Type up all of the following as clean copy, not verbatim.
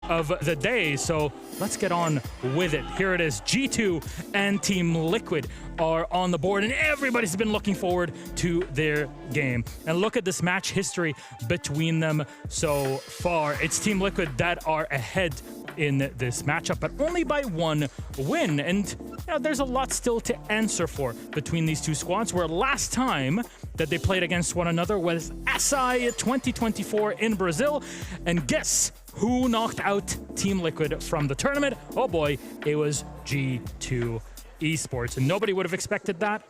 of the day. So let's get on with it. Here it is. G2 and Team Liquid are on the board, and everybody's been looking forward to their game. And look at this match history between them so far. It's Team Liquid that are ahead in this matchup, but only by 1 win. And there's a lot still to answer for between these two squads, where last time that they played against one another was SI 2024 in Brazil. And guess who knocked out Team Liquid from the tournament? Oh boy, it was G2 Esports. And nobody would have expected that.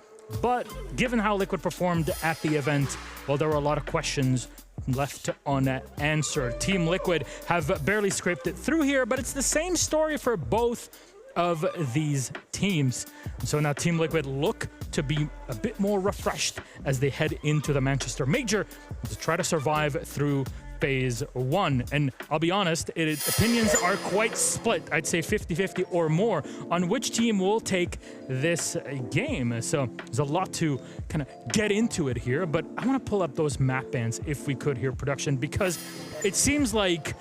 But given how Liquid performed at the event, well, there were a lot of questions left unanswered. Team Liquid have barely scraped it through here, but it's the same story for both of these teams. So now Team Liquid look to be a bit more refreshed as they head into the Manchester Major to try to survive through Phase 1. And I'll be honest, opinions are quite split. I'd say 50-50 or more on which team will take this game. So there's a lot to kind of get into it here, but I want to pull up those map bans if we could here, production, because it seems like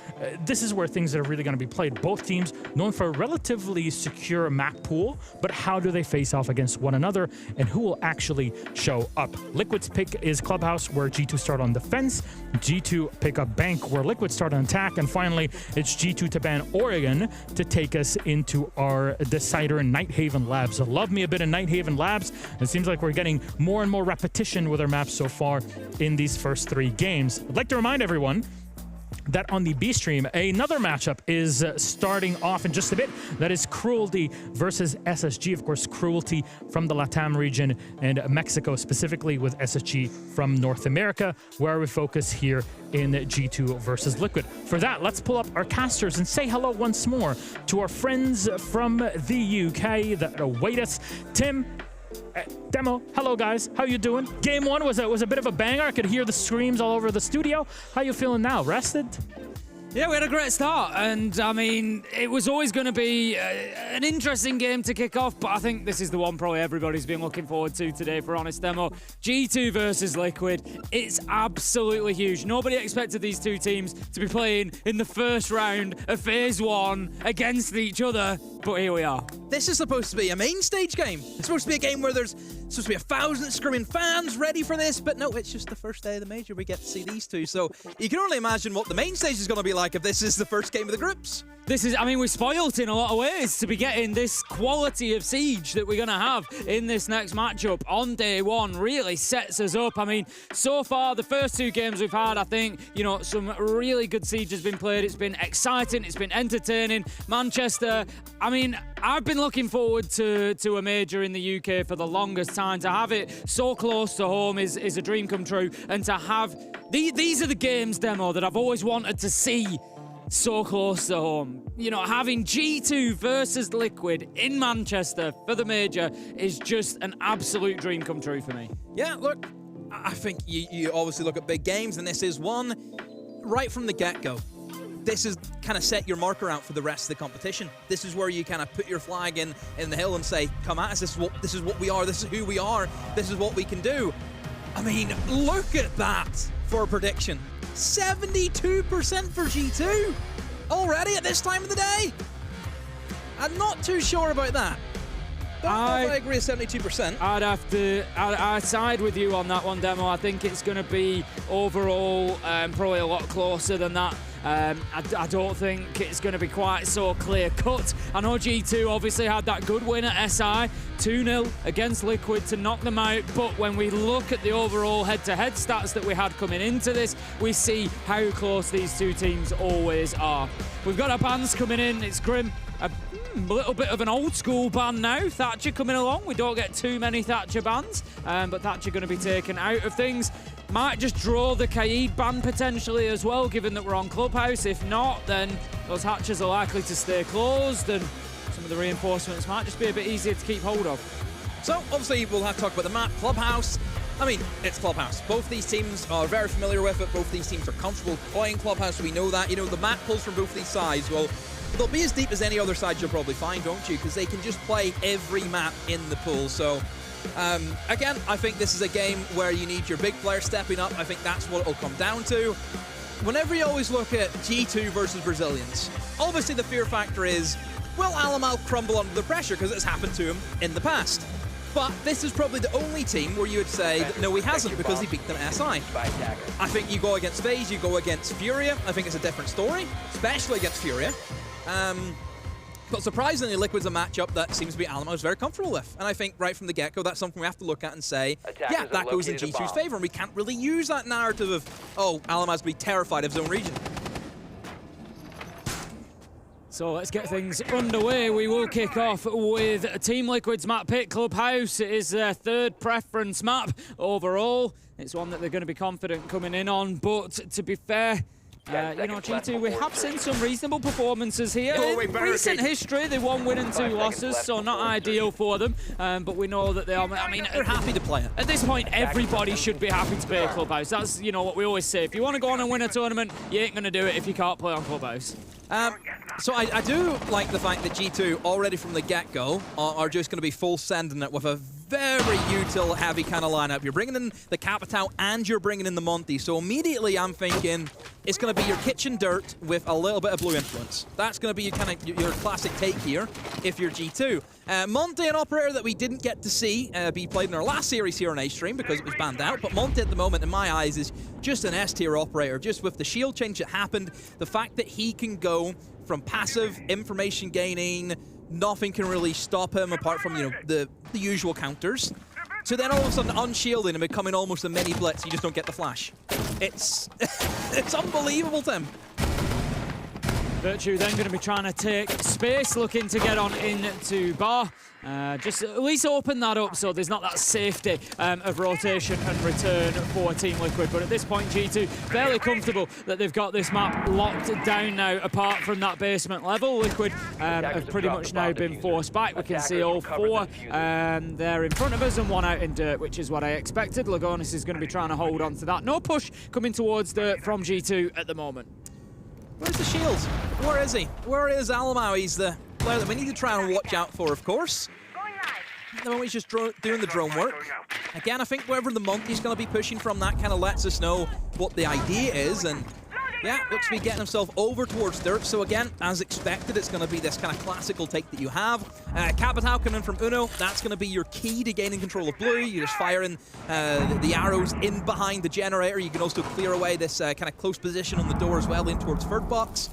this is where things are really going to be played. Both teams known for a relatively secure map pool, but how do they face off against one another, and who will actually show up? Liquid's pick is Clubhouse, where G2 start on defense. G2 pick up Bank, where Liquid start on attack. And finally, it's G2 to ban Oregon to take us into our decider in NightHaven Labs. I love me a bit of NightHaven Labs. It seems like we're getting more and more repetition with our maps so far in these first 3 games. I'd like to remind everyone that on the B stream, another matchup is starting off in just a bit. That is Cruelty versus SSG. Of course, Cruelty from the LATAM region and Mexico, specifically with SSG from North America, where we focus here in G2 versus Liquid. For that, let's pull up our casters and say hello once more to our friends from the UK that await us. Tim, Demo, hello guys, how you doing? Game 1 was a bit of a banger. I could hear the screams all over the studio. How you feeling now? Rested? Yeah, we had a great start, and I mean, it was always going to be an interesting game to kick off, but I think this is the one probably everybody's been looking forward to today, for honest, Demo. G2 versus Liquid, it's absolutely huge. Nobody expected these two teams to be playing in the first round of Phase 1 against each other, but here we are. This is supposed to be a main stage game. It's supposed to be a game where there's supposed to be 1,000 screaming fans ready for this, but no, it's just the first day of the major. We get to see these two, so you can only imagine what the main stage is going to be like if this is the first game of the groups. This is, I mean, we're spoiled in a lot of ways to be getting this quality of siege that we're going to have in this next matchup on day 1. Really sets us up. I mean, so far, the first 2 games we've had, I think, some really good siege has been played. It's been exciting. It's been entertaining. Manchester, I mean, I've been looking forward to a major in the UK for the longest time. To have it so close to home is a dream come true. And to have, these are the games, Demo, that I've always wanted to see so close to home. Having G2 versus Liquid in Manchester for the major is just an absolute dream come true for me. Yeah, look, I think you obviously look at big games, and this is one right from the get-go. This is kind of set your marker out for the rest of the competition. This is where you kind of put your flag in the hill and say, come at us, this is what we are, this is who we are, this is what we can do. I mean, look at that for a prediction. 72% for G2 already at this time of the day. I'm not too sure about that. Don't know if I agree with 72%. I'd side with you on that one, Demo. I think it's going to be overall probably a lot closer than that. I don't think it's going to be quite so clear-cut. I know G2 obviously had that good win at SI, 2-0 against Liquid to knock them out, but when we look at the overall head-to-head stats that we had coming into this, we see how close these two teams always are. We've got our bans coming in. It's Grim. A little bit of an old-school ban now. Thatcher coming along. We don't get too many Thatcher bans, but Thatcher going to be taken out of things. Might just draw the Kaid ban potentially as well, given that we're on Clubhouse. If not, then those hatches are likely to stay closed, and some of the reinforcements might just be a bit easier to keep hold of. So, obviously, we'll have to talk about the map. Clubhouse. I mean, it's Clubhouse. Both these teams are very familiar with it. Both these teams are comfortable playing Clubhouse. We know that. The map pulls from both these sides. Well, they'll be as deep as any other side you'll probably find, don't you? Because they can just play every map in the pool. So, again, I think this is a game where you need your big players stepping up. I think that's what it'll come down to. whenever you always look at G2 versus Brazilians, obviously the fear factor is, will Alamal crumble under the pressure? Because it's happened to him in the past. But this is probably the only team where you would say that no, he hasn't, because he beat them SI. I think you go against FaZe, you go against Furia. I think it's a different story, especially against Furia. But surprisingly, Liquid's a matchup that seems to be Alamal's very comfortable with. And I think right from the get-go, that's something we have to look at and say, yeah, that goes in G2's favor, and we can't really use that narrative of, oh, Alamal's be terrified of zone region. So let's get things underway. We will kick off with Team Liquid's map pick. Clubhouse. It is their third preference map overall. It's one that they're going to be confident coming in on, but to be fair, you know, G2, we have seen some reasonable performances here. In recent history, they won win and 2 losses, so not ideal for them. But we know that they are, I mean, they're happy to play it. At this point, everybody should be happy to play Clubhouse. That's, you know, what we always say. If you want to go on and win a tournament, you ain't going to do it if you can't play on Clubhouse. So I do like the fact that G2 already from the get-go are just going to be full sending it with a very util heavy kind of lineup. You're bringing in the Capitao and you're bringing in the Monty. So immediately I'm thinking it's going to be your kitchen dirt with a little bit of blue influence. That's going to be your classic take here if you're G2. Monty, an operator that we didn't get to see be played in our last series here on A-Stream because it was banned out. But Monty at the moment, in my eyes, is just an S-tier operator. Just with the shield change that happened, the fact that he can go from passive information gaining, nothing can really stop him apart from, you know, the usual counters. So then all of a sudden unshielding and becoming almost a mini blitz, you just don't get the flash. It's it's unbelievable, Tim. Virtue then going to be trying to take space, looking to get on into Bar. Just at least open that up so there's not that safety of rotation and return for Team Liquid. But at this point, G2 fairly comfortable that they've got this map locked down now, apart from that basement level. Liquid have pretty much now been forced back. We can see all 4 there in front of us and 1 out in dirt, which is what I expected. Lagonis is going to be trying to hold on to that. No push coming towards dirt from G2 at the moment. Where's the shield? Where is he? Where is Alamau? He's the player that we need to try and watch out for, of course. At the moment, he's just doing the drone work. Again, I think wherever the Monty's going to be pushing from, that kind of lets us know what the idea is. And yeah, looks to be getting himself over towards dirt. So again, as expected, it's going to be this kind of classical take that you have. Capitao coming in from Uno. That's going to be your key to gaining control of blue. You just fire in the arrows in behind the generator. You can also clear away this kind of close position on the door as well in towards third box.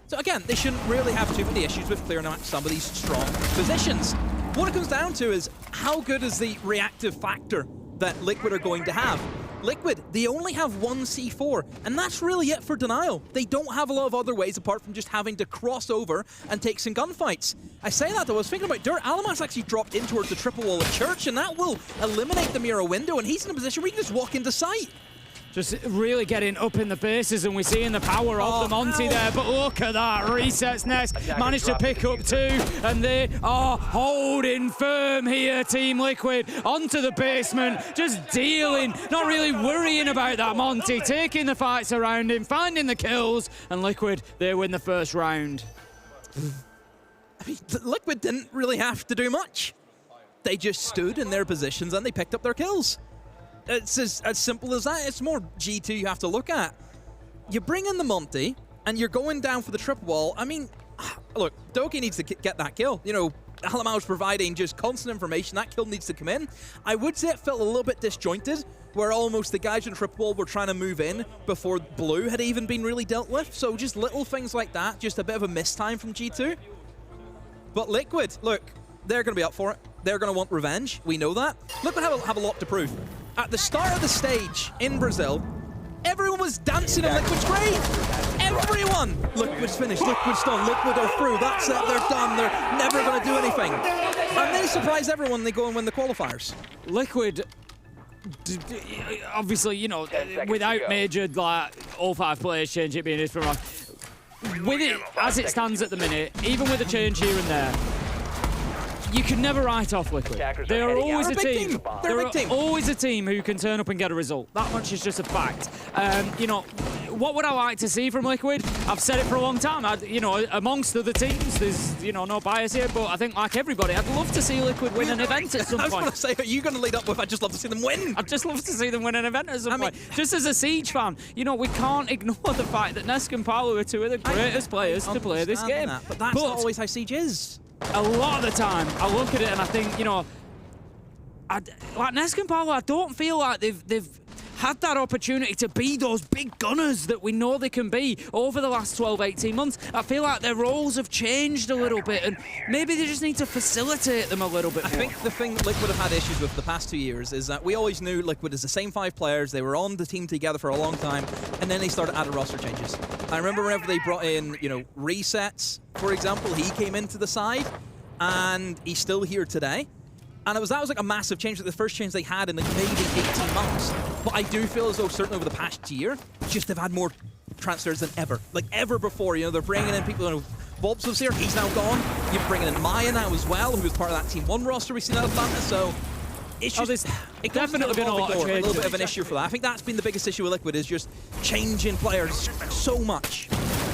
So again, they shouldn't really have too many issues with clearing out some of these strong positions. What it comes down to is how good is the reactive factor that Liquid are going to have. Liquid, they only have 1 C4, and that's really it for Denial. They don't have a lot of other ways apart from just having to cross over and take some gunfights. I say that though, I was thinking about Dirt. Alamas actually dropped in towards the triple wall at Church, and that will eliminate the mirror window, and he's in a position where he can just walk into sight. Just really getting up in the faces, and we're seeing the power of the Monty there. But look at that, resets next, managed to pick up 2, and they are holding firm here, Team Liquid, onto the basement, just dealing, not really worrying about that Monty, taking the fights around him, finding the kills, and Liquid, they win the first round. I mean, Liquid didn't really have to do much. They just stood in their positions and they picked up their kills. It's as simple as that. It's more G2 you have to look at. You bring in the Monty, and you're going down for the triple wall. I mean, look, Doki needs to get that kill. You know, Alamau's providing just constant information. That kill needs to come in. I would say it felt a little bit disjointed, where almost the guys in triple wall were trying to move in before blue had even been really dealt with. So just little things like that, just a bit of a mistime from G2. But Liquid, look, they're going to be up for it. They're going to want revenge. We know that. Liquid have a lot to prove. At the start of the stage in Brazil, everyone was dancing in Liquid's grave. Everyone! Liquid's finished, Liquid's done, Liquid are through, that's it, they're done, they're never going to do anything. And they surprise everyone when they go and win the qualifiers. Liquid, obviously, you know, without major, like, all 5 players change it being this from with it as it stands at the minute, even with a change here and there, you can never write off Liquid. They are always a team. They're always a team who can turn up and get a result. That much is just a fact. You know, what would I like to see from Liquid? I've said it for a long time. Amongst other teams, there's no bias here, but I think like everybody, I'd love to see Liquid win an event at some point. I was going to say, are you going to lead up with I'd just love to see them win? I'd just love to see them win an event at some point. Just as a Siege fan, we can't ignore the fact that Nesk and Paolo are two of the greatest players to play this game. But that's not always how Siege is. A lot of the time, I look at it and I think, like Nesk and Paolo, I don't feel like they've had that opportunity to be those big gunners that we know they can be over the last 12, 18 months. I feel like their roles have changed a little bit, and maybe they just need to facilitate them a little bit more. I think the thing that Liquid have had issues with the past 2 years is that we always knew Liquid as the same 5 players. They were on the team together for a long time, and then they started adding roster changes. I remember whenever they brought in, Resets, for example, he came into the side, and he's still here today. And that was like a massive change, like the first change they had in like maybe 18 months. But I do feel as though certainly over the past year, just they've had more transfers than ever. Like ever before, they're bringing in people, Bobs was here, he's now gone. You're bringing in Maya now as well, who was part of that Team 1 roster we've seen out of Atlanta, so it's just, it definitely been a lot of change. A little bit of an issue for that. I think that's been the biggest issue with Liquid, is just changing players so much.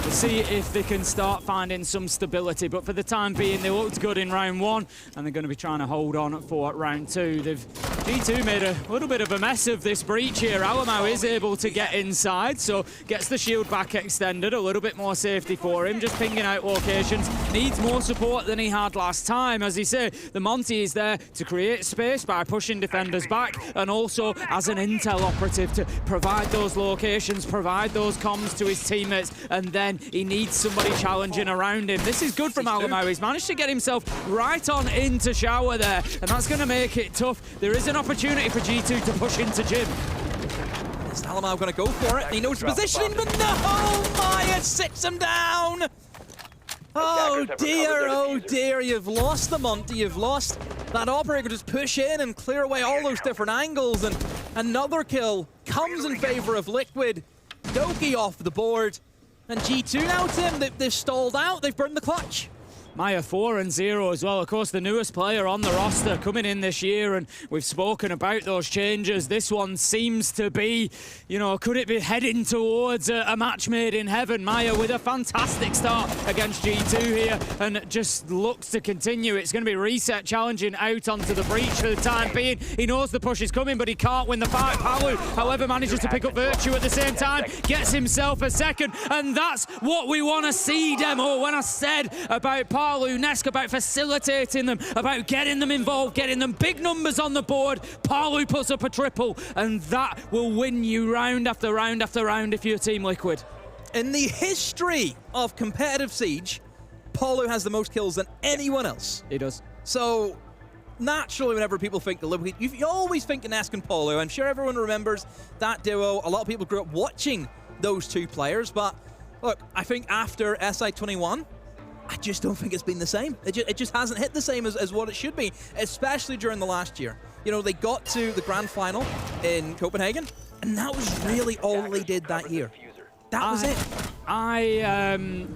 We'll see if they can start finding some stability, but for the time being, they looked good in round 1, and they're going to be trying to hold on for round 2. G2 made a little bit of a mess of this breach here. Alamau is able to get inside, so gets the shield back extended, a little bit more safety for him, just pinging out locations. Needs more support than he had last time. As he said, the Monty is there to create space by pushing defenders back, and also as an intel operative to provide those locations, provide those comms to his teammates, and then he needs somebody challenging around him. This is good from Alamau. He's managed to get himself right on into Shower there, and that's going to make it tough. There is an opportunity for G2 to push into Jim. Is Alamau going to go for it? He knows the positioning, but no! Maya sits him down! Oh dear, you've lost the Monty, you've lost that operator. Just push in and clear away all those different angles, and another kill comes in favor of Liquid. Doki off the board. And G2 now, Tim, they've stalled out, they've burned the clutch. Maya 4-0 as well. Of course, the newest player on the roster coming in this year, and we've spoken about those changes. This one seems to be, could it be heading towards a match made in heaven? Maya with a fantastic start against G2 here, and just looks to continue. It's going to be Reset challenging out onto the breach for the time being. He knows the push is coming, but he can't win the fight. Palu, however, manages to pick up Virtue at the same time, gets himself a second, and that's what we want to see, Demo. When I said about Palu, Nesk, about facilitating them, about getting them involved, getting them big numbers on the board, Palu puts up a triple, and that will win you round after round after round if you're Team Liquid. In the history of competitive Siege, Palu has the most kills than anyone else. He does. So, naturally, whenever people think the Liquid, you always think of Nesk and Palu. I'm sure everyone remembers that duo. A lot of people grew up watching those two players, but look, I think after SI21, I just don't think it's been the same. It just hasn't hit the same as what it should be, especially during the last year. They got to the grand final in Copenhagen, and that was really all they did that year. That was it.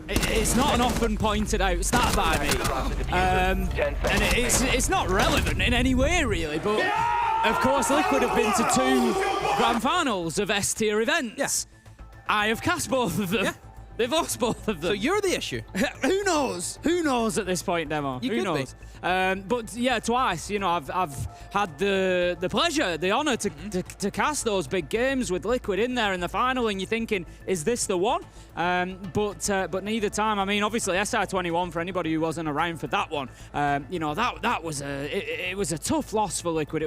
It's not an often pointed out stat by me, and it's not relevant in any way, really, but of course Liquid have been to 2 grand finals of S-tier events. Yes. I have cast both of them. Yeah. They've lost both of them. So you're the issue. Who knows? Who knows at this point, Demo? Who knows? But yeah, twice. I've had the pleasure, the honour to cast those big games with Liquid in there in the final, and you're thinking, is this the one? But neither time. I mean, obviously SI21, for anybody who wasn't around for that one, that was it was a tough loss for Liquid.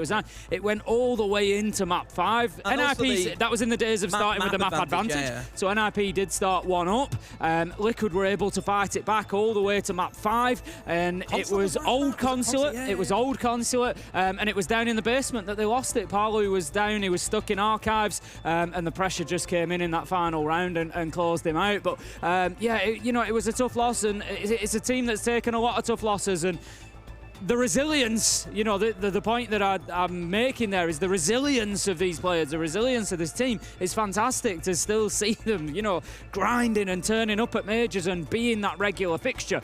It went all the way into map 5. And NIP, that was in the days of starting with the map advantage. Yeah. So NIP did start 1 up. Liquid were able to fight it back all the way to map 5, and it was Old Consulate. It was Old Consulate, and it was down in the basement that they lost it. Palu was down, he was stuck in archives, and the pressure just came in that final round and closed him out. But it was a tough loss, and it's a team that's taken a lot of tough losses, and the resilience, the point that I'm making there is the resilience of these players, the resilience of this team is fantastic to still see them, grinding and turning up at majors and being that regular fixture.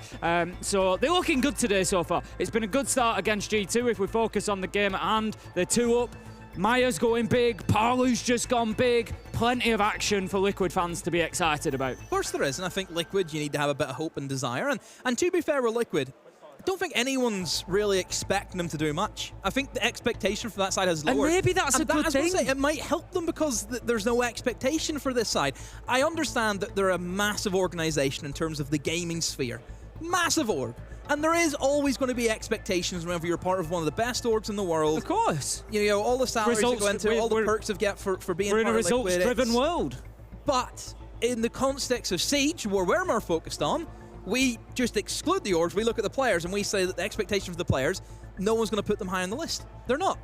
So they're looking good today so far. It's been a good start against G2 if we focus on the game at hand. They're 2 up. Maya's going big, Palu's just gone big. Plenty of action for Liquid fans to be excited about. Of course there is, and I think Liquid, you need to have a bit of hope and desire. And to be fair with Liquid, I don't think anyone's really expecting them to do much. I think the expectation for that side has lowered. And maybe that's a good thing. It might help them because there's no expectation for this side. I understand that they're a massive organization in terms of the gaming sphere. Massive org. And there is always going to be expectations whenever you're part of one of the best orgs in the world. Of course. You know, all the salaries you go into, all the perks you get for being part of Liquid. We're in a results-driven world. But in the context of Siege, where we're more focused on, we just exclude the orgs, we look at the players, and we say that the expectation for the players, no one's going to put them high on the list. They're not.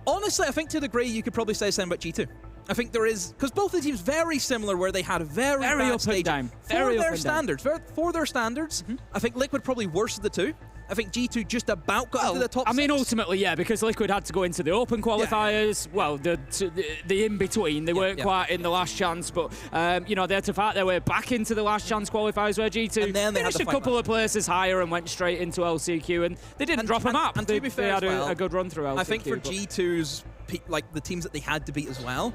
Honestly, I think to a degree you could probably say the same about G2. I think there is, because both the teams very similar where they had a very bad stage for their standards. For their standards, I think Liquid probably worse of the two. I think G2 just about got into the top I mean, six. ultimately, yeah, because Liquid had to go into the open qualifiers. Yeah. Well, the in-between. They weren't quite in the last chance, but, you know, they had to fight their way back into the last chance qualifiers where G2 finished a couple of places higher and went straight into LCQ, and they didn't drop a map. And to be fair, they had a good run through LCQ. I think for G2's, like, the teams that they had to beat as well,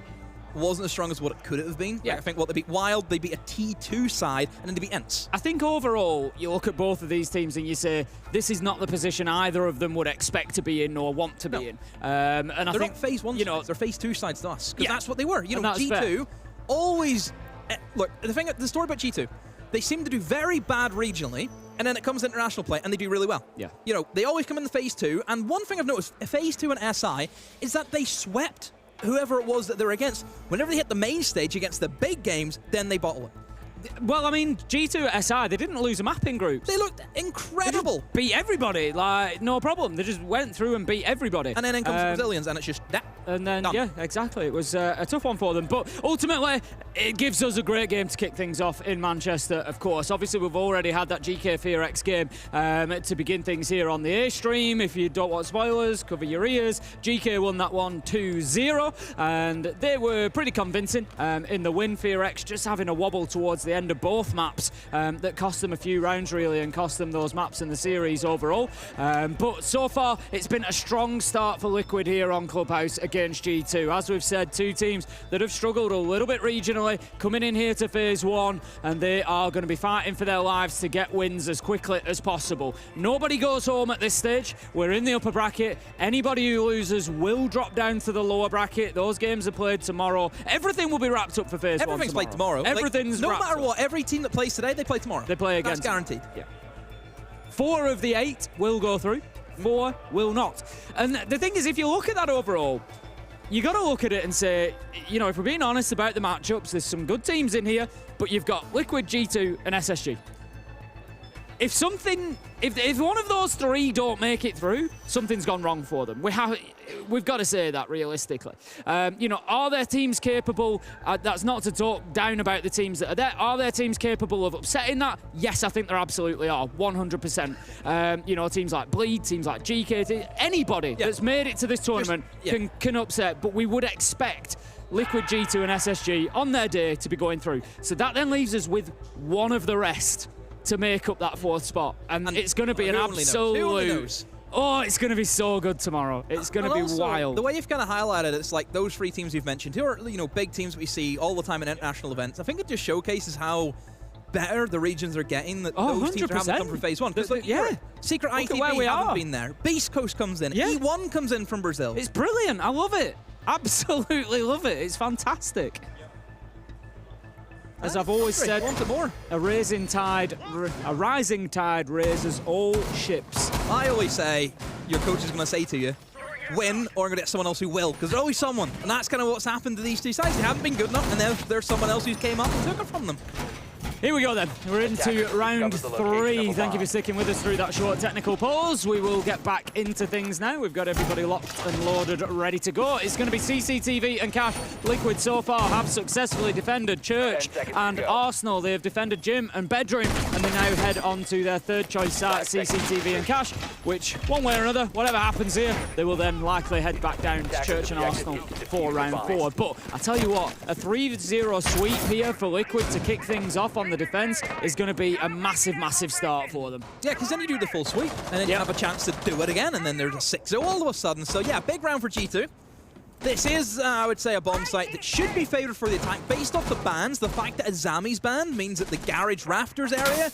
wasn't as strong as what it could have been. Yeah. Like, I think what they beat Wild, they beat a T2 side, and then they beat Ents. I think overall, you look at both of these teams and you say, this is not the position either of them would expect to be in or want to be in. And I think not phase one, you know, they're phase 2 sides to us, because that's what they were. You know, G2 fair. always look. The story about G2, they seem to do very bad regionally, and then it comes to international play, and they do really well. Yeah. You know, they always come in the phase 2, and one thing I've noticed, phase 2 and SI, is that they swept whoever it was that they're against. Whenever they hit the main stage against the big games, then they bottle it. Well, I mean, G2 SI, they didn't lose a map in groups. They looked incredible. They beat everybody, like, no problem. They just went through and beat everybody. And then in comes the Brazilians, and it's just that. And then, done. yeah, exactly. It was a tough one for them. But ultimately, it gives us a great game to kick things off in Manchester, of course. Obviously, we've already had that GK Fear X game to begin things here on the A stream. If you don't want spoilers, cover your ears. GK won that one 2-0, and they were pretty convincing in the win. Fear X just having a wobble towards the end of both maps that cost them a few rounds, really, and cost them those maps in the series overall. But so far, it's been a strong start for Liquid here on Clubhouse against G2. As we've said, two teams that have struggled a little bit regionally, coming in here to phase 1, and they are going to be fighting for their lives to get wins as quickly as possible. Nobody goes home at this stage. We're in the upper bracket. Anybody who loses will drop down to the lower bracket. Those games are played tomorrow. Everything will be wrapped up for phase 1 Everything's played tomorrow. Everything's no wrapped matter up. what, every team that plays today, they play tomorrow. They play against. That's guaranteed. Yeah. 4 of the 8 will go through. 4 will not. And the thing is, if you look at that overall, you got to look at it and say, you know, if we're being honest about the matchups, there's some good teams in here, but you've got Liquid, G2, and SSG. If one of those 3 don't make it through, something's gone wrong for them. We've got to say that realistically. You know, are their teams capable? That's not to talk down about the teams that are there. Are their teams capable of upsetting that? Yes, I think they absolutely are, 100%. You know, teams like Bleed, teams like GK, anybody that's made it to this tournament can upset. But we would expect Liquid, G2, and SSG on their day to be going through. So that then leaves us with one of the rest to make up that 4th spot, and it's going to be an absolute. Oh, it's going to be so good tomorrow. It's going to be also, wild. The way you've kind of highlighted it, it's like those 3 teams you've mentioned, who are, you know, big teams that we see all the time in international events. I think it just showcases how better the regions are getting. That those teams are having to come from phase 1. Because Secret ITB haven't been there. Beast Coast comes in. Yeah. E1 comes in from Brazil. It's brilliant. I love it. Absolutely love it. It's fantastic. As I've always said, a rising tide raises all ships. I always say, your coach is going to say to you, win, or I'm going to get someone else who will, because there's always someone. And that's kind of what's happened to these 2 sides. They haven't been good enough, and then there's someone else who came up and took it from them. Here we go then. We're into round 3. Thank you for sticking with us through that short technical pause. We will get back into things now. We've got everybody locked and loaded, ready to go. It's going to be CCTV and Cash. Liquid so far have successfully defended Church and Arsenal. They have defended Gym and Bedroom, and they now head on to their 3rd choice site, CCTV and Cash, which, one way or another, whatever happens here, they will then likely head back down to Church and Arsenal for round 4. But I tell you what, a 3-0 sweep here for Liquid to kick things off on the defense is going to be a massive, massive start for them. Yeah, because then you do the full sweep, and then you have a chance to do it again, and then there's a 6-0 all of a sudden. So yeah, big round for G2. This is, I would say, a bomb site that should be favored for the attack. Based off the bans, the fact that Azami's banned means that the garage rafters area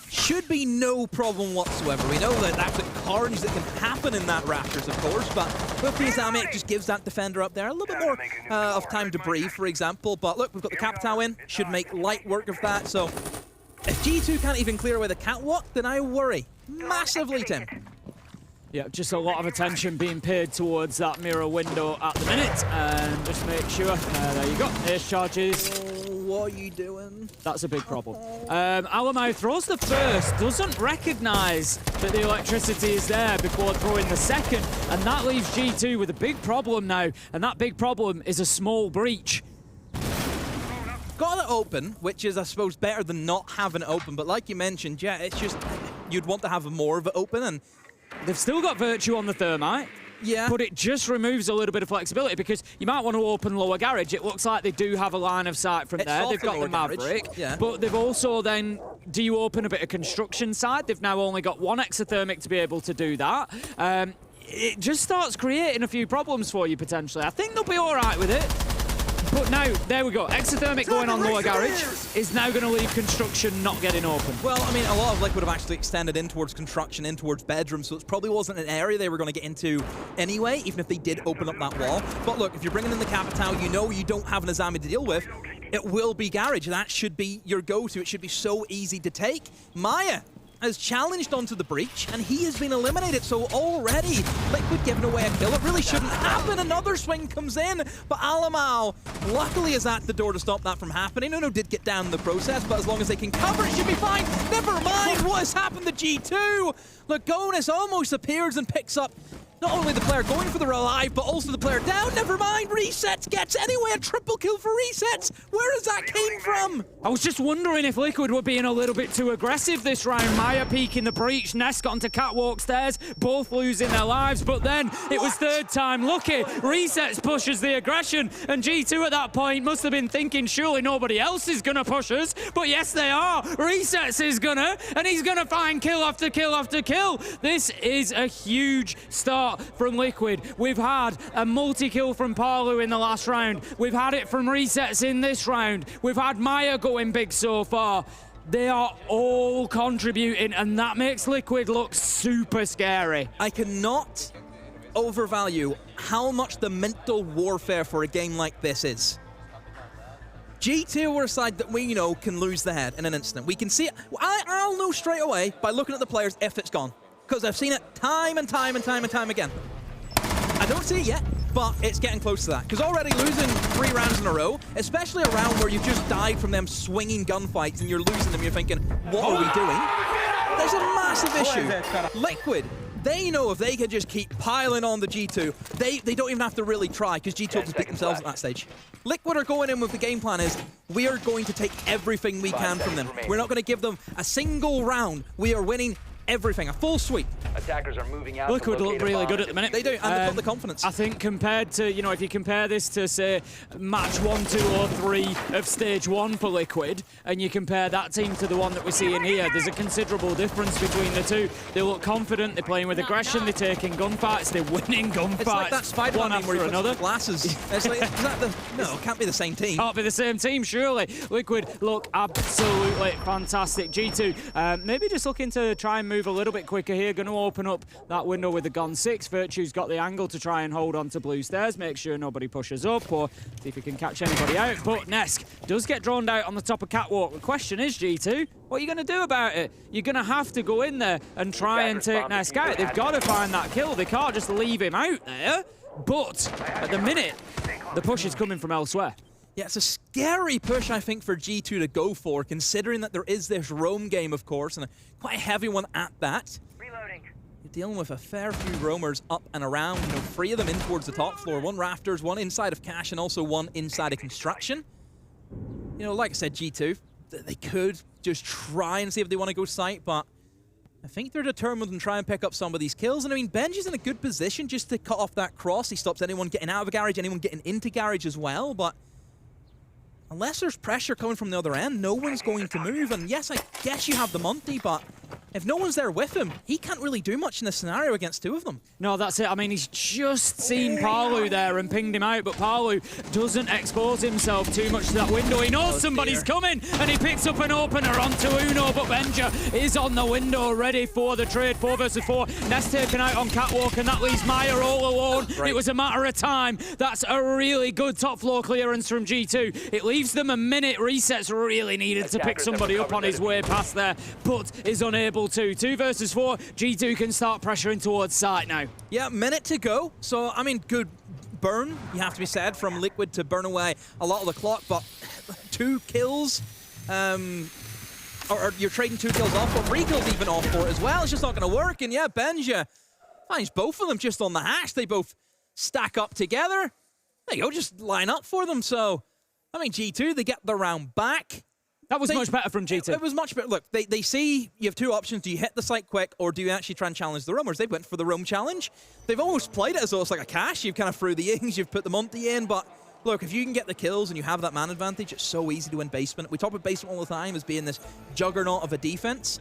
should be no problem whatsoever. We know that that's a carnage that can happen in that rafters, of course, but with the Azami, it just gives that defender up there a little bit more of time to breathe, for example. But look, we've got the Capitao in, should make light work of that. So if G2 can't even clear away the catwalk, then I worry massively, Tim. Yeah, just a lot of attention being paid towards that mirror window at the minute, and just make sure, there you go, ace charges. What are you doing? That's a big problem. Alamau throws the first, doesn't recognise that the electricity is there before throwing the second, and that leaves G2 with a big problem now, and that big problem is a small breach. Got it open, which is, I suppose, better than not having it open, but like you mentioned, yeah, it's just, you'd want to have more of it open, and they've still got Virtue on the Thermite. Yeah. But it just removes a little bit of flexibility because you might want to open lower garage. It looks like they do have a line of sight from there. They've got the Maverick. Yeah. But they've also then, do you open a bit of construction side? They've now only got one exothermic to be able to do that. It just starts creating a few problems for you potentially. I think they'll be all right with it. But now, there we go. Exothermic going on lower garage is now going to leave construction not getting open. Well, I mean, a lot of Liquid have actually extended in towards construction, in towards bedrooms, so it probably wasn't an area they were going to get into anyway, even if they did open up that wall. But look, if you're bringing in the Capitao, you know you don't have an Azami to deal with. It will be garage. That should be your go-to. It should be so easy to take. Maya has challenged onto the breach, and he has been eliminated, so already Liquid giving away a kill. It really shouldn't happen. Another swing comes in, but Alamau luckily is at the door to stop that from happening. Uno did get down in the process, but as long as they can cover, it should be fine. Never mind what has happened to G2. Lagonis almost appears and picks up not only the player going for the revive, but also the player down. Never mind, Resets gets anyway a triple kill for Resets. Where has that came from? I was just wondering if Liquid were being a little bit too aggressive this round. Maya peeking the breach, Ness got onto catwalk stairs, both losing their lives, but then it was third time lucky. Resets pushes the aggression, and G2 at that point must have been thinking, surely nobody else is gonna push us, but yes they are. Resets is gonna, and he's gonna find kill after kill after kill. This is a huge start from Liquid. We've had a multi-kill from Palu in the last round. We've had it from Resets in this round. We've had Maya going big so far. They are all contributing, and that makes Liquid look super scary. I cannot overvalue how much the mental warfare for a game like this is. G2 are a side that we know can lose the head in an instant. We can see it. I'll know straight away by looking at the players if it's gone, because I've seen it time and time and time and time again. I don't see it yet, but it's getting close to that, because already losing 3 rounds in a row, especially a round where you've just died from them swinging gunfights and you're losing them, you're thinking, what are we doing? There's a massive issue. Liquid, they know if they can just keep piling on the G2, they don't even have to really try, because G2 just beat themselves at that stage. Liquid are going in with the game plan is, we are going to take everything we can from them. We're not going to give them a single round. We are winning everything, a full sweep. Attackers are moving out. Liquid look really good at the minute. They do, and they've got the confidence. I think compared to, you know, if you compare this to, say, match 1, 2, or 3 of stage 1 for Liquid, and you compare that team to the one that we're seeing here, there's a considerable difference between the two. They look confident, they're playing with aggression, they're taking gunfights, they're winning gunfights. It's like that Spider-Man one meme where he after puts another. the glasses. It's like, is that the, no, it can't be the same team. Can't be the same team, surely. Liquid look absolutely fantastic. G2, maybe just looking to try and move a little bit quicker here. Going to open up that window with the Gun 6. Virtue's got the angle to try and hold on to blue stairs, make sure nobody pushes up or see if he can catch anybody out. But Nesk does get drawn out on the top of catwalk. The question is, G2, what are you going to do about it? You're going to have to go in there and try and take Nesk out. They've got to find that kill. They can't just leave him out there. But at the minute, the push is coming from elsewhere. Yeah, it's a scary push, I think, for G2 to go for, considering that there is this roam game, of course, and quite a heavy one at that. Reloading. You're dealing with a fair few roamers up and around, 3 of them in towards the top floor, 1 rafters, 1 inside of cash, and also 1 inside of construction. Like I said, G2, they could just try and see if they want to go site, but I think they're determined and try and pick up some of these kills. And I mean, Benji's in a good position just to cut off that cross. He stops anyone getting out of a garage, anyone getting into garage as well, but unless there's pressure coming from the other end, no one's going to move. And yes, I guess you have the Monty, but if no one's there with him, he can't really do much in this scenario against two of them. No, that's it. I mean, he's just seen Palu there and pinged him out, but Palu doesn't expose himself too much to that window. He knows somebody's coming, and he picks up an opener onto Uno, but Benja is on the window, ready for the trade. 4 versus 4. Nest taken out on Catwalk, and that leaves Meyer all alone. It was a matter of time. That's a really good top floor clearance from G2. It leaves them a minute. Resets really needed to pick somebody up on his way past there, but is unable to. 2 versus 4. G2 can start pressuring towards site now. Yeah, minute to go. So, I mean, good burn, you have to be said, from Liquid to burn away a lot of the clock, but 2 kills, or you're trading 2 kills off, but 3 kills even off for it as well. It's just not going to work. And yeah, Benja finds both of them just on the hash. They both stack up together. There you go, just line up for them. So, I mean, G2, they get the round back. That was much better from G2. It was much better. Look, they see you have 2 options. Do you hit the site quick, or do you actually try and challenge the roamers? They went for the roam challenge. They've almost played it as though it's like a cash. You've kind of threw the ings, you've put the Monty in, but look, if you can get the kills and you have that man advantage, it's so easy to win basement. We talk about basement all the time as being this juggernaut of a defense.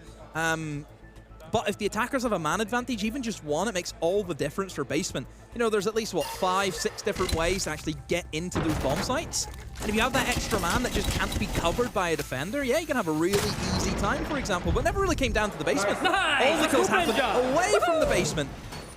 But if the attackers have a man advantage, even just one, it makes all the difference for basement. You know, there's at least, what, 5, 6 different ways to actually get into those bomb sites. And if you have that extra man that just can't be covered by a defender, yeah, you can have a really easy time, for example. But it never really came down to the basement. Nice. All the kills happened away from the basement.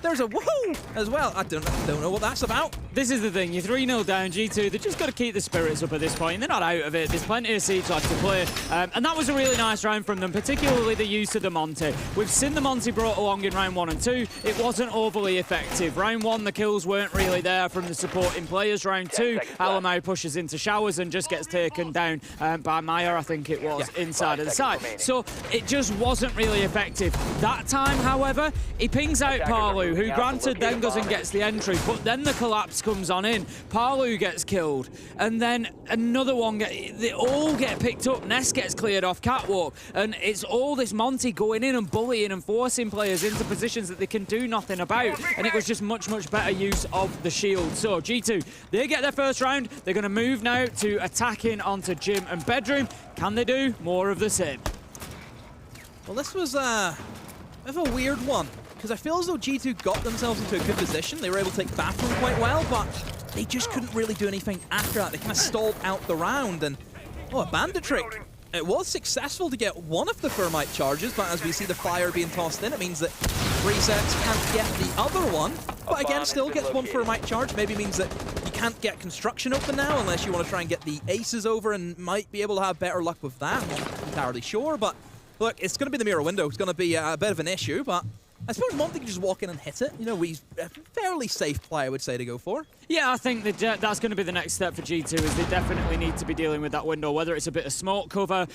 There's a woohoo as well. I don't know what that's about. This is the thing, you're 3-0 down, G2, they've just got to keep the spirits up at this point. They're not out of it, there's plenty of siege left to play. And that was a really nice round from them, particularly the use of the Monty. We've seen the Monty brought along in round 1 and 2. It wasn't overly effective. Round 1, the kills weren't really there from the supporting players. Round 2, Alamau pushes into showers and just gets taken down by Meyer, I think it was, inside of the site. So it just wasn't really effective. That time, however, he pings out Palu, who granted then goes and gets the entry, but then the collapse comes on in. Palu gets killed, and then another one, they all get picked up. Nest gets cleared off Catwalk, and it's all this Monty going in and bullying and forcing players into positions that they can do nothing about, and it was just much, much better use of the shield. So G2, they get their first round. They're going to move now to attacking onto gym and bedroom. Can they do more of the same? Well, this was a bit of a weird one, because I feel as though G2 got themselves into a good position. They were able to take bathroom quite well, but they just couldn't really do anything after that. They kind of stalled out the round, and a bandit trick. It was successful to get one of the thermite charges, but as we see the fire being tossed in, it means that resets can't get the other one. But again, still gets one thermite charge. Maybe means that you can't get construction open now unless you want to try and get the aces over, and might be able to have better luck with that. I'm not entirely sure, but look, it's going to be the mirror window. It's going to be a bit of an issue, but I suppose Monty can just walk in and hit it. You know, he's a fairly safe play, I would say, to go for. Yeah, I think that that's going to be the next step for G2, is they definitely need to be dealing with that window, whether it's a bit of smoke cover,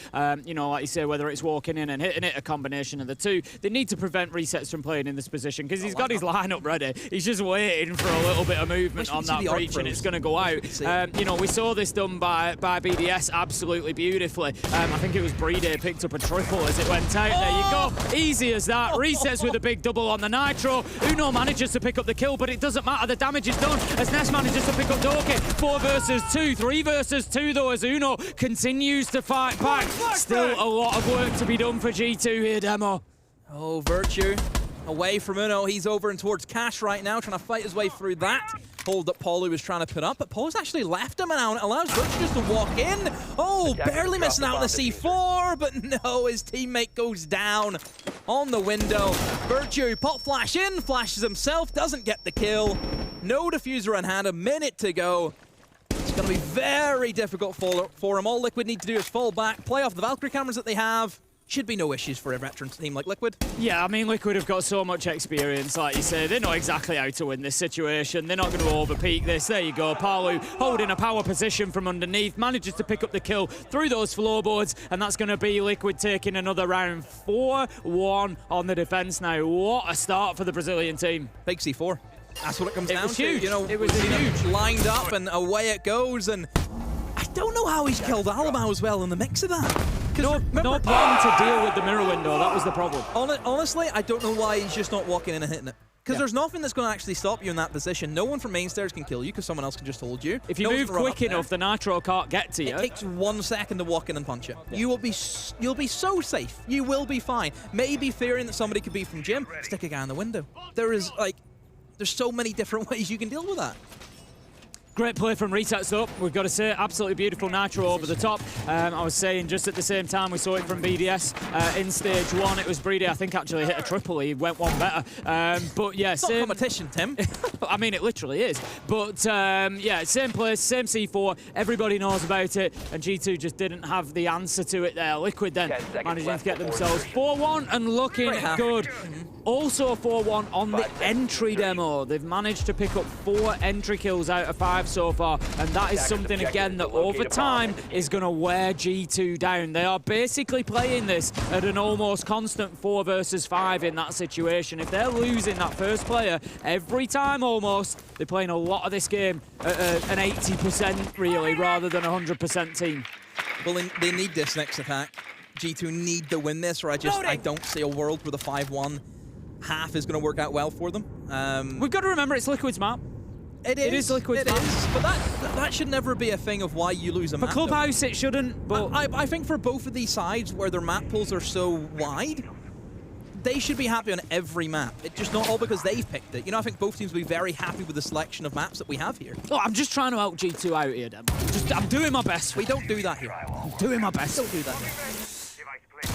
you know, like you say, whether it's walking in and hitting it, a combination of the two. They need to prevent resets from playing in this position, because he's got his lineup ready. He's just waiting for a little bit of movement on that breach, and it's going to go out. You know, we saw this done by BDS absolutely beautifully. I think it was Breede picked up a triple as it went out. There you go. Easy as that. Resets with a big double on the Nitro. Uno manages to pick up the kill, but it doesn't matter. The damage is done as Nest manages to pick up Doki. 4 versus 2, 3 versus 2 though, as Uno continues to fight back. Still a lot of work to be done for G2 here, Demo. Oh, Virtue away from Uno. He's over and towards Cash right now, trying to fight his way through that hold that Paulu was trying to put up, but Paulu's actually left him now, and it allows Virtue just to walk in. Oh, barely missing out on the C4, but no, his teammate goes down on the window. Virtue, pop flash in, flashes himself, doesn't get the kill. No diffuser in hand, a minute to go. It's going to be very difficult for him. All Liquid need to do is fall back, play off the Valkyrie cameras that they have. Should be no issues for a veteran team like Liquid. Yeah, I mean, Liquid have got so much experience, like you say. They know exactly how to win this situation. They're not going to overpeak this. There you go. Palu holding a power position from underneath, manages to pick up the kill through those floorboards, and that's going to be Liquid taking another round. 4-1 on the defense now. What a start for the Brazilian team. Big C4. That's what it comes down to. Huge. You know, it was huge. Lined up and away it goes, and I don't know how he's killed Alamau as well in the mix of that. No plan to deal with the mirror window. That was the problem. Honestly, I don't know why he's just not walking in and hitting it. Because there's nothing that's going to actually stop you in that position. No one from main stairs can kill you because someone else can just hold you. If you move quick enough, the Nitro can't get to you. It takes 1 second to walk in and punch it. Yeah. You'll be so safe. You will be fine. Maybe fearing that somebody could be from gym, stick a guy in the window. There's so many different ways you can deal with that. Great play from Resets up. We've got to say, absolutely beautiful Nitro over the top. I was saying just at the same time we saw it from BDS in stage 1. It was Breedy, I think, actually hit a triple. He went one better. But yeah, it's not competition, Tim. I mean, it literally is. But yeah, same place, same C4. Everybody knows about it, and G2 just didn't have the answer to it there. Liquid then managing to get themselves 4-1 and looking good. Also 4-1 on the entry demo. They've managed to pick up 4 entry kills out of 5 so far, and that is something, again, that over time is going to wear G2 down. They are basically playing this at an almost constant 4 versus 5 in that situation. If they're losing that first player every time almost, they're playing a lot of this game at an 80% really, rather than a 100% team. Well, they need this next attack. G2 need to win this, or I don't see a world where the 5-1 half is going to work out well for them. We've got to remember it's Liquid's map. It is Liquid's map. But that should never be a thing of why you lose a map. For Clubhouse, it shouldn't, but I think for both of these sides where their map pools are so wide, they should be happy on every map. It's just not all because they've picked it. You know, I think both teams will be very happy with the selection of maps that we have here. Oh, I'm just trying to help G2 out here, Dem. I'm doing my best. We don't do that here. I'm doing my best. Don't do that here.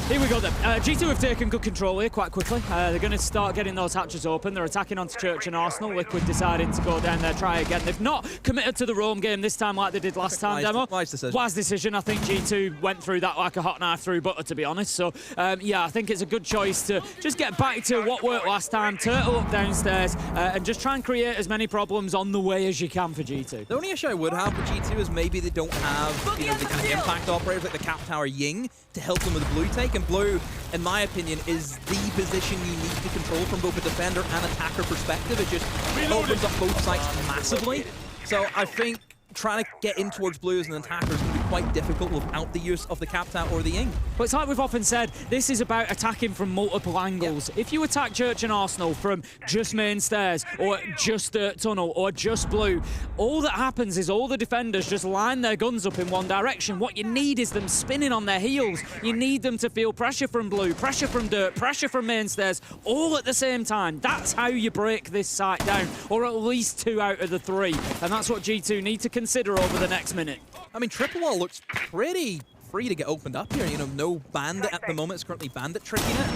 Here we go then. G2 have taken good control here quite quickly. They're going to start getting those hatches open. They're attacking onto Church and Arsenal. Liquid deciding to go down there, try again. They've not committed to the roam game this time like they did last time, Demo. Wise decision. Wise decision. I think G2 went through that like a hot knife through butter, to be honest. So, yeah, I think it's a good choice to just get back to what worked last time, turtle up downstairs, and just try and create as many problems on the way as you can for G2. The only issue I would have with G2 is maybe they don't have, you know, the kind of impact operators like the Cap Tower Ying to help them with the blue take, and blue, in my opinion, is the position you need to control from both a defender and attacker perspective. It just opens up both sides massively. So I think trying to get in towards blue as an attacker is going to be quite difficult without the use of the Captain or the Ying. But it's like we've often said, this is about attacking from multiple angles. Yep. If you attack Church and Arsenal from just main stairs, or just dirt tunnel, or just blue, all that happens is all the defenders just line their guns up in one direction. What you need is them spinning on their heels. You need them to feel pressure from blue, pressure from dirt, pressure from main stairs, all at the same time. That's how you break this site down, or at least 2 out of the 3. And that's what G2 need to consider over the next minute. I mean, Triple Wall looks pretty free to get opened up here. You know, no Bandit at the moment. It's currently Bandit tricking it.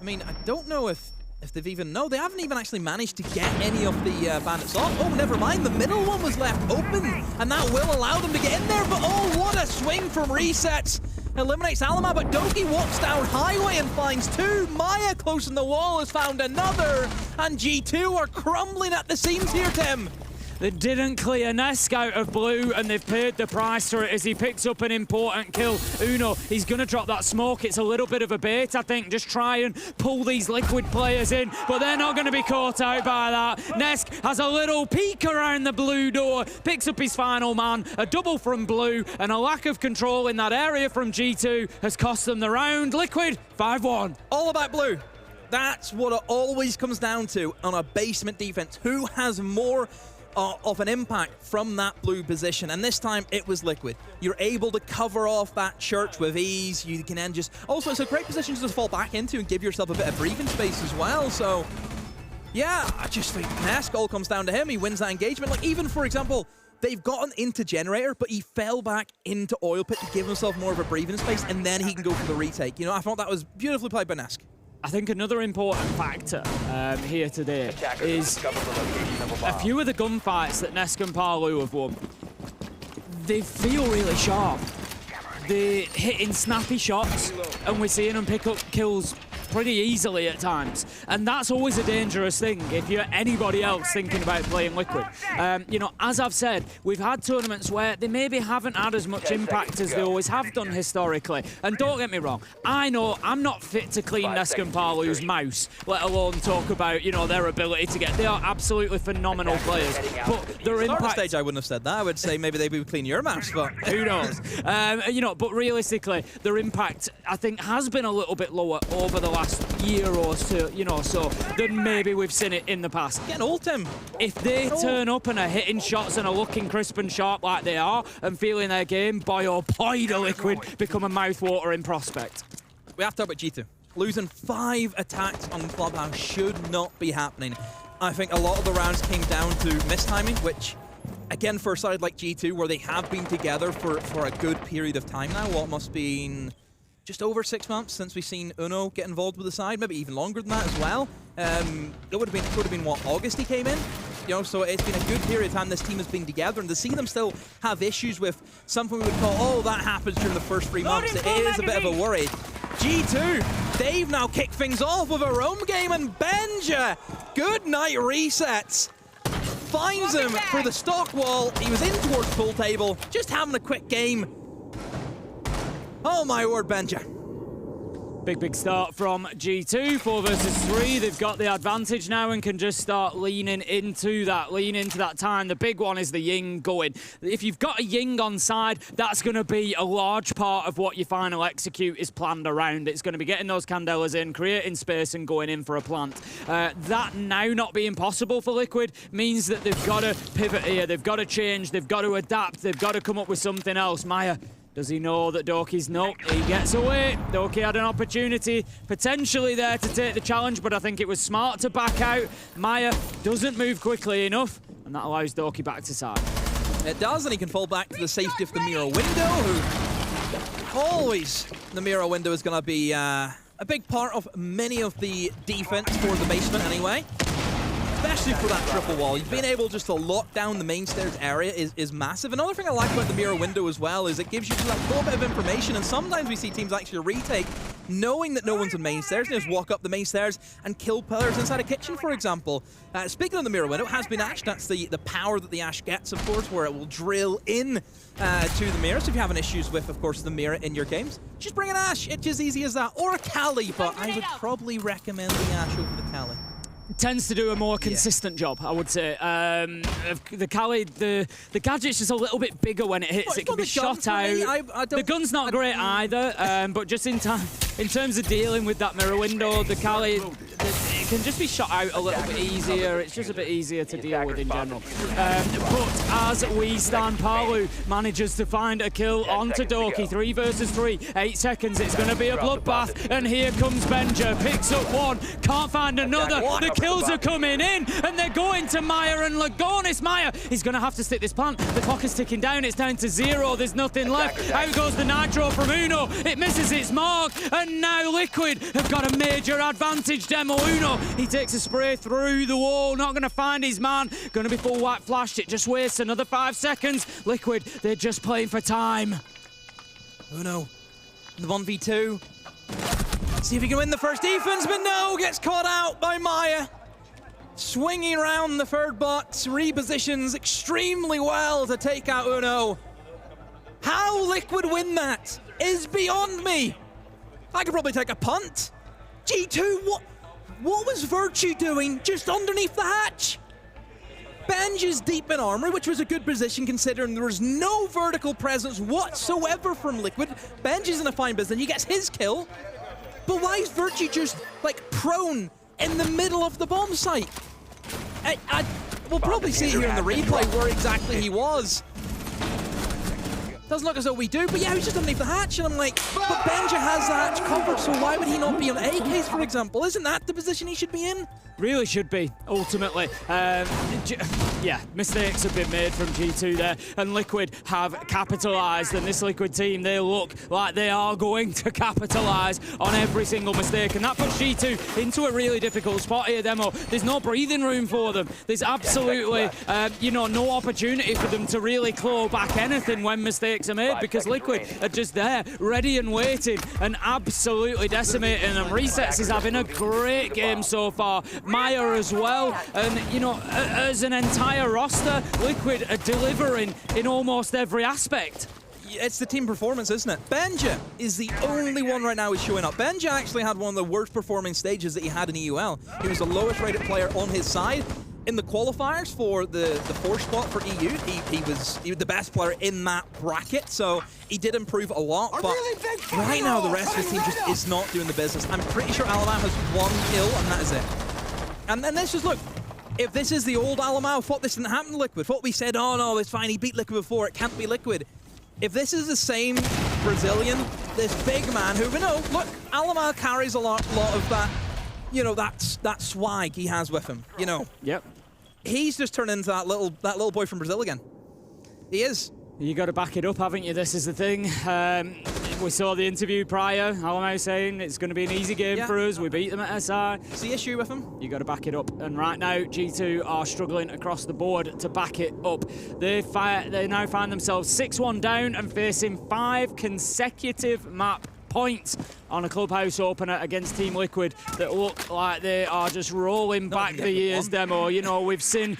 I mean, I don't know if they've even... No, they haven't even actually managed to get any of the Bandits off. Oh, never mind. The middle one was left open, and that will allow them to get in there. But oh, what a swing from Resets. Eliminates Alama, but Doki walks down highway and finds 2. Maya close in the wall has found another. And G2 are crumbling at the seams here, Tim. They didn't clear Nesk out of blue, and they've paid the price for it as he picks up an important kill. Uno, he's going to drop that smoke. It's a little bit of a bait, I think. Just try and pull these Liquid players in, but they're not going to be caught out by that. Nesk has a little peek around the blue door, picks up his final man. A double from blue, and a lack of control in that area from G2 has cost them the round. Liquid, 5-1. All about blue. That's what it always comes down to on a basement defense. Who has more of an impact from that blue position, and this time it was Liquid. You're able to cover off that Church with ease. You can then just... Also, it's a great position to just fall back into and give yourself a bit of breathing space as well, so... Yeah, I just think Nesk all comes down to him. He wins that engagement. Like, even, for example, they've gotten into Generator, but he fell back into Oil Pit to give himself more of a breathing space, and then he can go for the retake. You know, I thought that was beautifully played by Nesk. I think another important factor here today is a few of the gunfights that Nesk and Palu have won. They feel really sharp. They're hitting snappy shots, and we're seeing them pick up kills pretty easily at times. And that's always a dangerous thing if you're anybody else thinking about playing Liquid. You know, as I've said, we've had tournaments where they maybe haven't had as much impact as they always have done historically. And don't get me wrong, I know I'm not fit to clean Nesk and Palu's mouse, let alone talk about, you know, their ability to get... They are absolutely phenomenal players. But their impact... At the stage, I wouldn't have said that. I would say maybe they would clean your mouse, but... Who knows? You know, but realistically, their impact, I think, has been a little bit lower over the last year or so, then maybe we've seen it in the past. Getting old, Tim. If they turn up and are hitting shots and are looking crisp and sharp like they are and feeling their game, boy oh boy, the Liquid become a mouth-watering prospect. We have to talk about G2. Losing 5 attacks on Clubhouse should not be happening. I think a lot of the rounds came down to mistiming, which, again, for a side like G2, where they have been together for a good period of time now, what must be just over 6 months since we've seen Uno get involved with the side, maybe even longer than that as well. It would have been what, August he came in? So it's been a good period of time this team has been together, and to see them still have issues with something we would call, oh, that happens during the first 3 months, it is a bit of a worry. G2, they've now kicked things off with a roam game, and Benja, good night resets. Finds him for the stock wall. He was in towards full table, just having a quick game. Oh my word, Benja. Big start from G2, 4 versus 3. They've got the advantage now and can just start leaning into that time. The big one is the Ying going. If you've got a Ying on side, that's going to be a large part of what your final execute is planned around. It's going to be getting those Candelas in, creating space and going in for a plant. That now not being possible for Liquid means that they've got to pivot here, they've got to change, they've got to adapt, they've got to come up with something else. Maya, does he know that Doki's no? He gets away. Doki had an opportunity potentially there to take the challenge, but I think it was smart to back out. Maya doesn't move quickly enough, and that allows Doki back to side. It does, and he can fall back to the safety of the mirror window, who always, the mirror window is going to be a big part of many of the defense for the basement anyway. Especially for that triple wall. You've been able just to lock down the main stairs area is massive. Another thing I like about the mirror window as well is it gives you just a little bit of information, and sometimes we see teams actually retake knowing that no one's on main stairs. They just walk up the main stairs and kill players inside a kitchen, for example. Speaking of the mirror window, it has been Ash. That's the power that the Ash gets, of course, where it will drill in to the mirror. So if you're having issues with, of course, the mirror in your games, just bring an Ash. It's as easy as that. Or a Kali, but I would probably recommend the Ash over the Kali. Tends to do a more consistent job, I would say. The Kali, the gadget's just a little bit bigger when it hits. It can be shot out. The gun's not great either, but just in terms of dealing with that mirror window, the Kali, it can just be shot out a little bit easier. It's just a bit easier to deal with in general. But as we stand, Palu manages to find a kill onto Doki. 3 versus 3, 8 seconds. It's going to be a bloodbath, and here comes Benja. Picks up one, can't find another. The kills are coming in, and they're going to Maya and Lagonis. Maya, he's going to have to stick this plant. The clock is ticking down. It's down to 0. There's nothing left. Out goes the Nitro from Uno. It misses its mark, and now Liquid have got a major advantage. Demo Uno, he takes a spray through the wall. Not going to find his man. Going to be full white flashed. It just wastes another 5 seconds. Liquid, they're just playing for time. Uno, the 1v2. See if he can win the first defense, but no, gets caught out by Maya. Swinging around the third box, repositions extremely well to take out Uno. How Liquid win that is beyond me. I could probably take a punt. G2, what was Virtue doing just underneath the hatch? Benj is deep in armor, which was a good position considering there was no vertical presence whatsoever from Liquid. Benj is in a fine position, he gets his kill. But why is Virtue just, like, prone in the middle of the bomb site? We'll probably see here in the replay where exactly he was. Doesn't look as though we do, but yeah, he's just underneath the hatch, and I'm like, but Benja has the hatch covered, so why would he not be on A case, for example? Isn't that the position he should be in? Really should be, ultimately. Yeah, mistakes have been made from G2 there, and Liquid have capitalised, and this Liquid team, they look like they are going to capitalise on every single mistake, and that puts G2 into a really difficult spot here, Demo. There's no breathing room for them. There's absolutely, no opportunity for them to really claw back anything when mistakes are made, because Liquid are just there, ready and waiting, and absolutely decimating them. Resets is having a great game so far. Maya as well, and as an entire roster, Liquid are delivering in almost every aspect. It's the team performance, isn't it? Benja is the only one right now who's showing up. Benja actually had one of the worst performing stages that he had in EUL. He was the lowest rated player on his side. in the qualifiers for the 4 spot for EU, he was the best player in that bracket, so he did improve a lot, but right now the rest of his team just is not doing the business. I'm pretty sure Alamau has 1 kill, and that is it. And then let's just look. If this is the old Alamau, thought this didn't happen to Liquid, thought we said, oh no, it's fine, he beat Liquid before, it can't be Liquid. If this is the same Brazilian, this big man who, we know, look, Alamau carries a lot of that, you know, that swag he has with him, you know. Yep. He's just turned into that little boy from Brazil again. He is. You got to back it up, haven't you? This is the thing. We saw the interview prior, Alamau saying it's going to be an easy game for us. We beat them at SI. It's the issue with him. You got to back it up. And right now, G2 are struggling across the board to back it up. They now find themselves 6-1 down and facing 5 consecutive map points on a Clubhouse opener against Team Liquid that look like they are just rolling back the years, Demo. You know, we've seen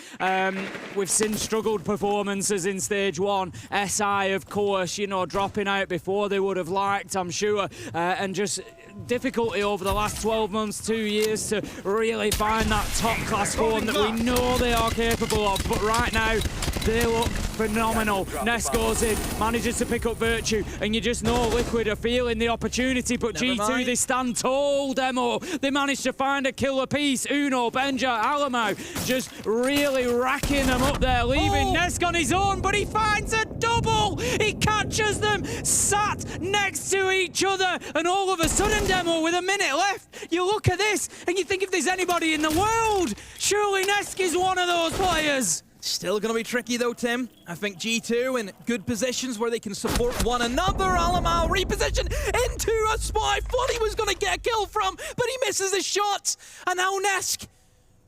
struggled performances in stage 1. SI, of course, you know, dropping out before they would have liked, I'm sure, and just difficulty over the last 12 months, 2 years to really find that top class form that we know they are capable of. But right now, they look phenomenal. Ness goes in, manages to pick up Virtue, and you just know Liquid are feeling the opportunity, but G2, they stand tall, Demo. They managed to find a killer piece. Uno, Benja, Alamau, just really racking them up there, leaving Nesk on his own, but he finds a double! He catches them, sat next to each other, and all of a sudden, Demo, with a minute left, you look at this, and you think if there's anybody in the world, surely Nesk is one of those players. Still going to be tricky though, Tim. I think G2 in good positions where they can support one another. Alamau repositioned into a spot I thought he was going to get a kill from, but he misses his shot. And now Nesk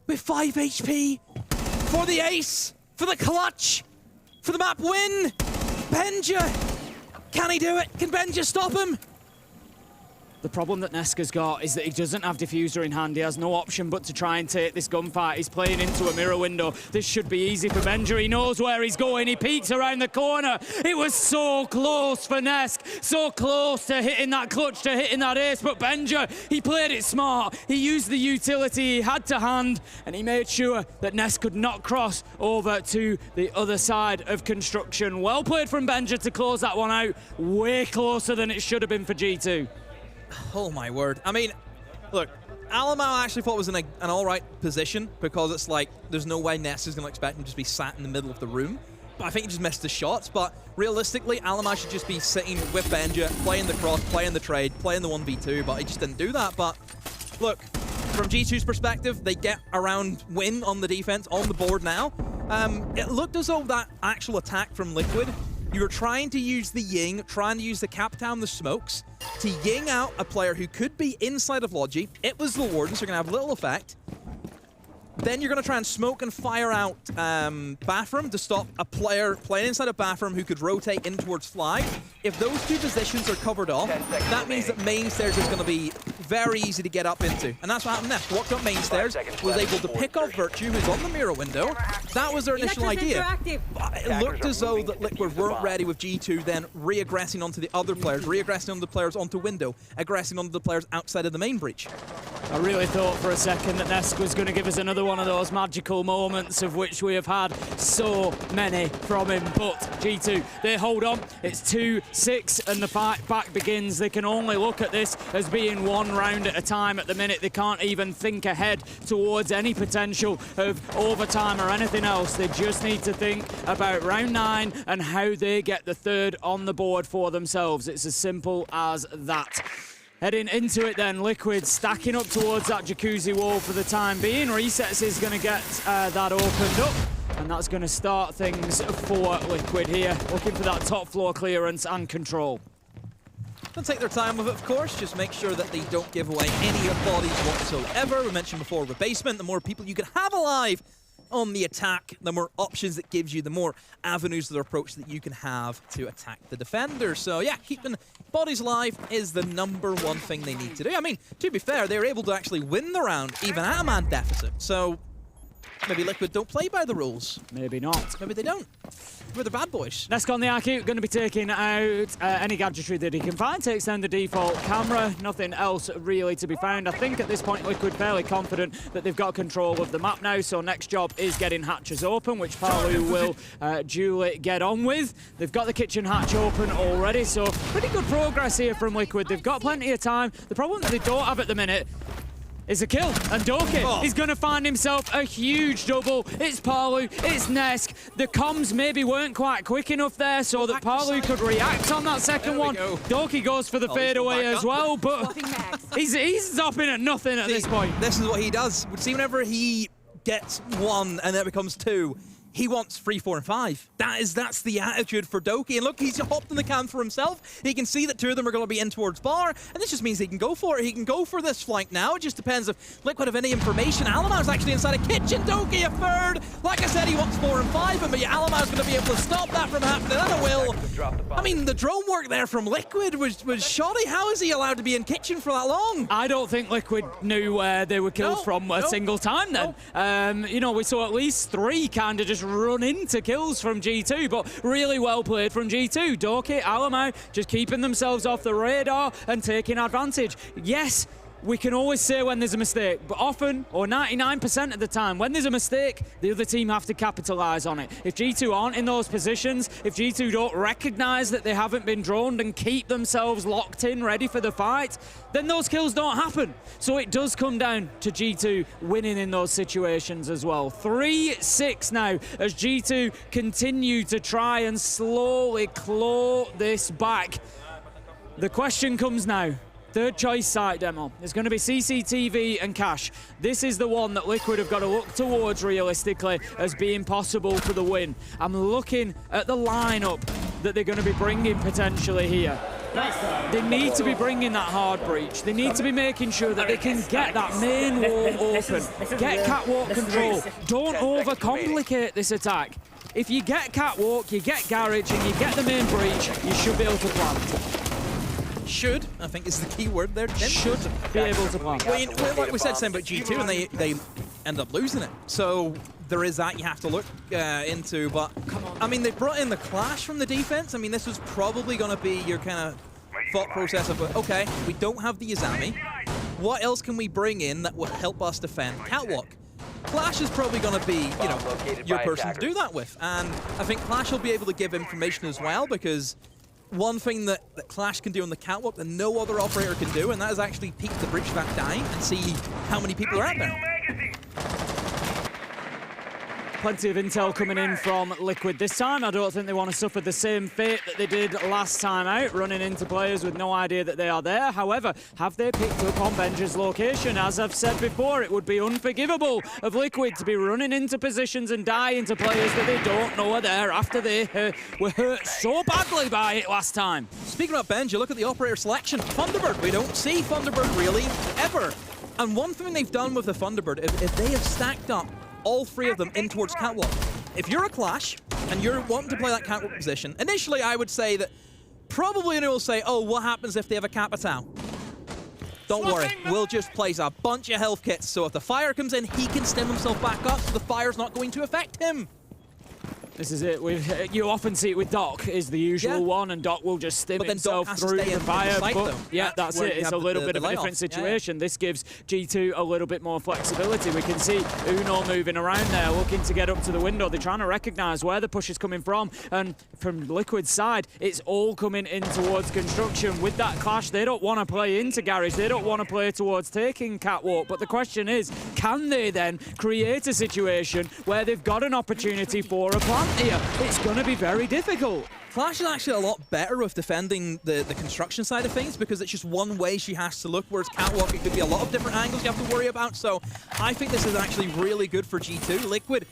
with 5 HP for the ace, for the clutch, for the map win. Benja, can he do it? Can Benja stop him? The problem that Neska's got is that he doesn't have Diffuser in hand. He has no option but to try and take this gunfight. He's playing into a mirror window. This should be easy for Benja. He knows where he's going. He peeks around the corner. It was so close for Nesk. So close to hitting that clutch, to hitting that ace. But Benja, he played it smart. He used the utility he had to hand, and he made sure that Nesk could not cross over to the other side of construction. Well played from Benja to close that one out. Way closer than it should have been for G2. Oh my word. I mean, look, Alamau actually thought was in an alright position because it's like, there's no way Ness is going to expect him to just be sat in the middle of the room. But I think he just missed the shots. But realistically, Alamau should just be sitting with Benja, playing the cross, playing the trade, playing the 1v2, but he just didn't do that. But look, from G2's perspective, they get around win on the defense, on the board now. It looked as though that actual attack from Liquid, you were trying to use the Ying, trying to use the cap down the smokes to Ying out a player who could be inside of Logi. It was the Warden, so you're going to have little effect. Then you're going to try and smoke and fire out Bathroom to stop a player playing inside of Bathroom who could rotate in towards Flag. If those 2 positions are covered off, that means that main stairs is going to be very easy to get up into. And that's what happened next. Walked up main stairs, was able to pick off Virtue, who's on the mirror window. That was their initial idea. But it looked as though that Liquid weren't ready with G2 then re-aggressing onto the other players, re-aggressing on the players onto window, aggressing onto the players outside of the main breach. I really thought for a second that Nesk was going to give us another one of those magical moments of which we have had so many from him. But G2, they hold on. It's 2-6 and the fight back begins. They can only look at this as being 1 round at a time at the minute. They can't even think ahead towards any potential of overtime or anything else. They just need to think about round 9 and how they get the 3rd on the board for themselves. It's as simple as that. Heading into it then, Liquid stacking up towards that jacuzzi wall for the time being. Resets is going to get that opened up, and that's going to start things for Liquid here, looking for that top floor clearance and control. They'll take their time with it, of course. Just make sure that they don't give away any bodies whatsoever. We mentioned before with Basement, the more people you can have alive on the attack, the more options it gives you, the more avenues of the approach that you can have to attack the defender. So yeah, keeping bodies alive is the #1 thing they need to do. I mean, to be fair, they were able to actually win the round even at a man deficit. So Maybe Liquid don't play by the rules. Maybe not. Maybe they don't. We're the bad boys. Nesk on the IQ, going to be taking out any gadgetry that he can find, takes down the default camera, nothing else really to be found. I think at this point Liquid fairly confident that they've got control of the map now, so next job is getting hatches open, which Palu will duly get on with. They've got the kitchen hatch open already, so pretty good progress here from Liquid. They've got plenty of time. The problem that they don't have at the minute is a kill, and Doki is going to find himself a huge double. It's Palu, it's Nesk. The comms maybe weren't quite quick enough there so that Palu could react on that second one. Doki goes for the fadeaway as well, but he's stopping at nothing at this point. This is what he does. See, whenever he gets one and then it becomes two, he wants 3, 4, and 5. That's the attitude for Doki. And look, he's hopped in the can for himself. He can see that 2 of them are going to be in towards bar, and this just means he can go for it. He can go for this flank now. It just depends if Liquid have any information. Alamau's actually inside a kitchen. Doki a third. Like I said, he wants 4 and 5, but Alamau's going to be able to stop that from happening. And it will. I mean, the drone work there from Liquid was shoddy. How is he allowed to be in kitchen for that long? I don't think Liquid knew where they were killed from a single time then. You know, we saw at least 3 kind of just run into kills from G2, but really well played from G2. Doki, Alamau just keeping themselves off the radar and taking advantage. Yes, we can always say when there's a mistake, but often, or 99% of the time, when there's a mistake, the other team have to capitalise on it. If G2 aren't in those positions, if G2 don't recognise that they haven't been droned and keep themselves locked in, ready for the fight, then those kills don't happen. So it does come down to G2 winning in those situations as well. 3-6 now as G2 continue to try and slowly claw this back. The question comes now. Third choice site demo is going to be CCTV and Cash. This is the one that Liquid have got to look towards realistically as being possible for the win. I'm looking at the lineup that they're going to be bringing potentially here. They need to be bringing that hard breach. They need to be making sure that they can get that main wall open, get catwalk control. Don't overcomplicate this attack. If you get catwalk, you get garage, and you get the main breach, you should be able to plant. Should, I think is the key word there, Tim. Should be able to plant. Well, like we said, same about G2, and they end up losing it. So there is that you have to look into. But, I mean, they brought in the clash from the defense. I mean, this was probably going to be your kind of thought process of, okay, we don't have the Izami. What else can we bring in that will help us defend Catwalk? Clash is probably going to be, you know, your person to do that with. And I think Clash will be able to give information as well, because one thing that Clash can do on the catwalk that no other operator can do, and that is actually peek the breach back down and see how many people are out there. Plenty of intel coming in from Liquid this time. I don't think they want to suffer the same fate that they did last time out, running into players with no idea that they are there. However, have they picked up on Benja's location? As I've said before, it would be unforgivable of Liquid to be running into positions and dying to players that they don't know are there after they were hurt so badly by it last time. Speaking about Benja, look at the operator selection. Thunderbird, we don't see Thunderbird really, ever. And one thing they've done with the Thunderbird, if they have stacked up all 3 of them in towards catwalk. If you're a Clash and you're wanting to play that catwalk position, initially I would say that probably you will say, oh, what happens if they have a Capital? Don't worry, we'll just place a bunch of health kits, so if the fire comes in, he can stem himself back up, so the fire's not going to affect him. This is it. You often see it with Doc, is the usual one, and Doc will just stim himself through the fire. But yeah, that's it. It's a little bit of a different situation. This gives G2 a little bit more flexibility. We can see Uno moving around there, looking to get up to the window. They're trying to recognise where the push is coming from, and from Liquid's side, it's all coming in towards construction. With that clash, they don't want to play into garage. They don't want to play towards taking catwalk. But the question is, can they then create a situation where they've got an opportunity for a plant here? It's going to be very difficult. Clash is actually a lot better with defending the construction side of things, because it's just one way she has to look, whereas Catwalk, it could be a lot of different angles you have to worry about. So I think this is actually really good for G2. Liquid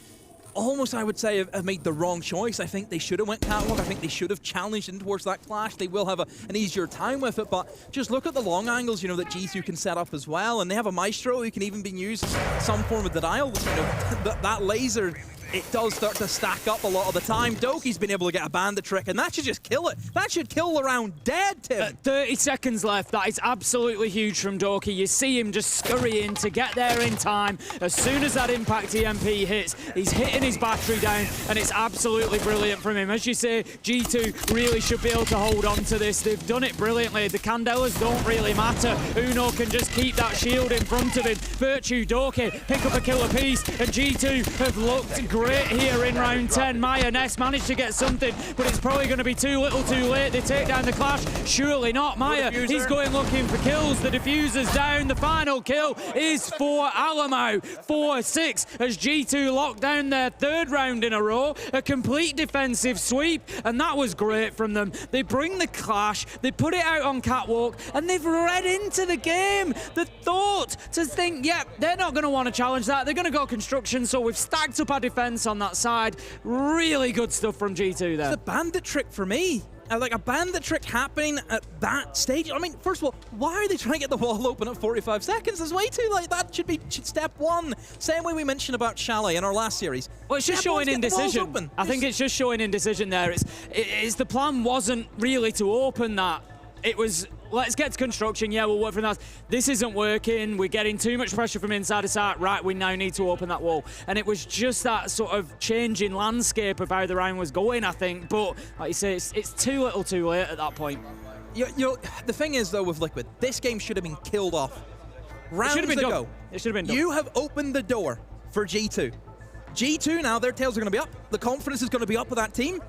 almost, I would say, have made the wrong choice. I think they should have went Catwalk. I think they should have challenged in towards that clash. They will have an easier time with it, but just look at the long angles, you know, that G2 can set up as well. And they have a Maestro who can even be used some form of denial. You know, that laser it does start to stack up a lot of the time. Doki's been able to get a bandit trick, and that should just kill it. That should kill the round dead, Tim. 30 seconds left. That is absolutely huge from Doki. You see him just scurrying to get there in time. As soon as that impact EMP hits, he's hitting his battery down, and it's absolutely brilliant from him. As you say, G2 really should be able to hold on to this. They've done it brilliantly. The Candelas don't really matter. Uno can just keep that shield in front of him. Virtue, Doki pick up a kill apiece, and G2 have looked great here in round 10. Maya Ness managed to get something, but it's probably going to be too little too late. They take down the Clash. Surely not. Maya, he's going looking for kills. The diffuser's down. The final kill is for Alamo. 4-6 as G2 locked down their third round in a row. A complete defensive sweep, and that was great from them. They bring the Clash, they put it out on Catwalk, and they've read into the game. The thought to think, yeah, they're not going to want to challenge that. They're going to go construction, so we've stacked up our defense on that side. Really good stuff from G2 there. It's a bandit trick for me. Like a bandit trick happening at that stage. I mean, first of all, why are they trying to get the wall open at 45 seconds? It's way too late. That should be step one. Same way we mentioned about Chalet in our last series. Well, it's just showing indecision. I think it's just showing indecision there. It's the plan wasn't really to open that. It was, let's get to construction. Yeah, we'll work from that. This isn't working. We're getting too much pressure from inside the site. Right, we now need to open that wall. And it was just that sort of change in landscape of how the round was going, I think. But, like you say, it's too little too late at that point. The thing is, though, with Liquid, this game should have been killed off rounds ago. It should have been done. You have opened the door for G2. G2 now, their tails are going to be up. The confidence is going to be up with that team.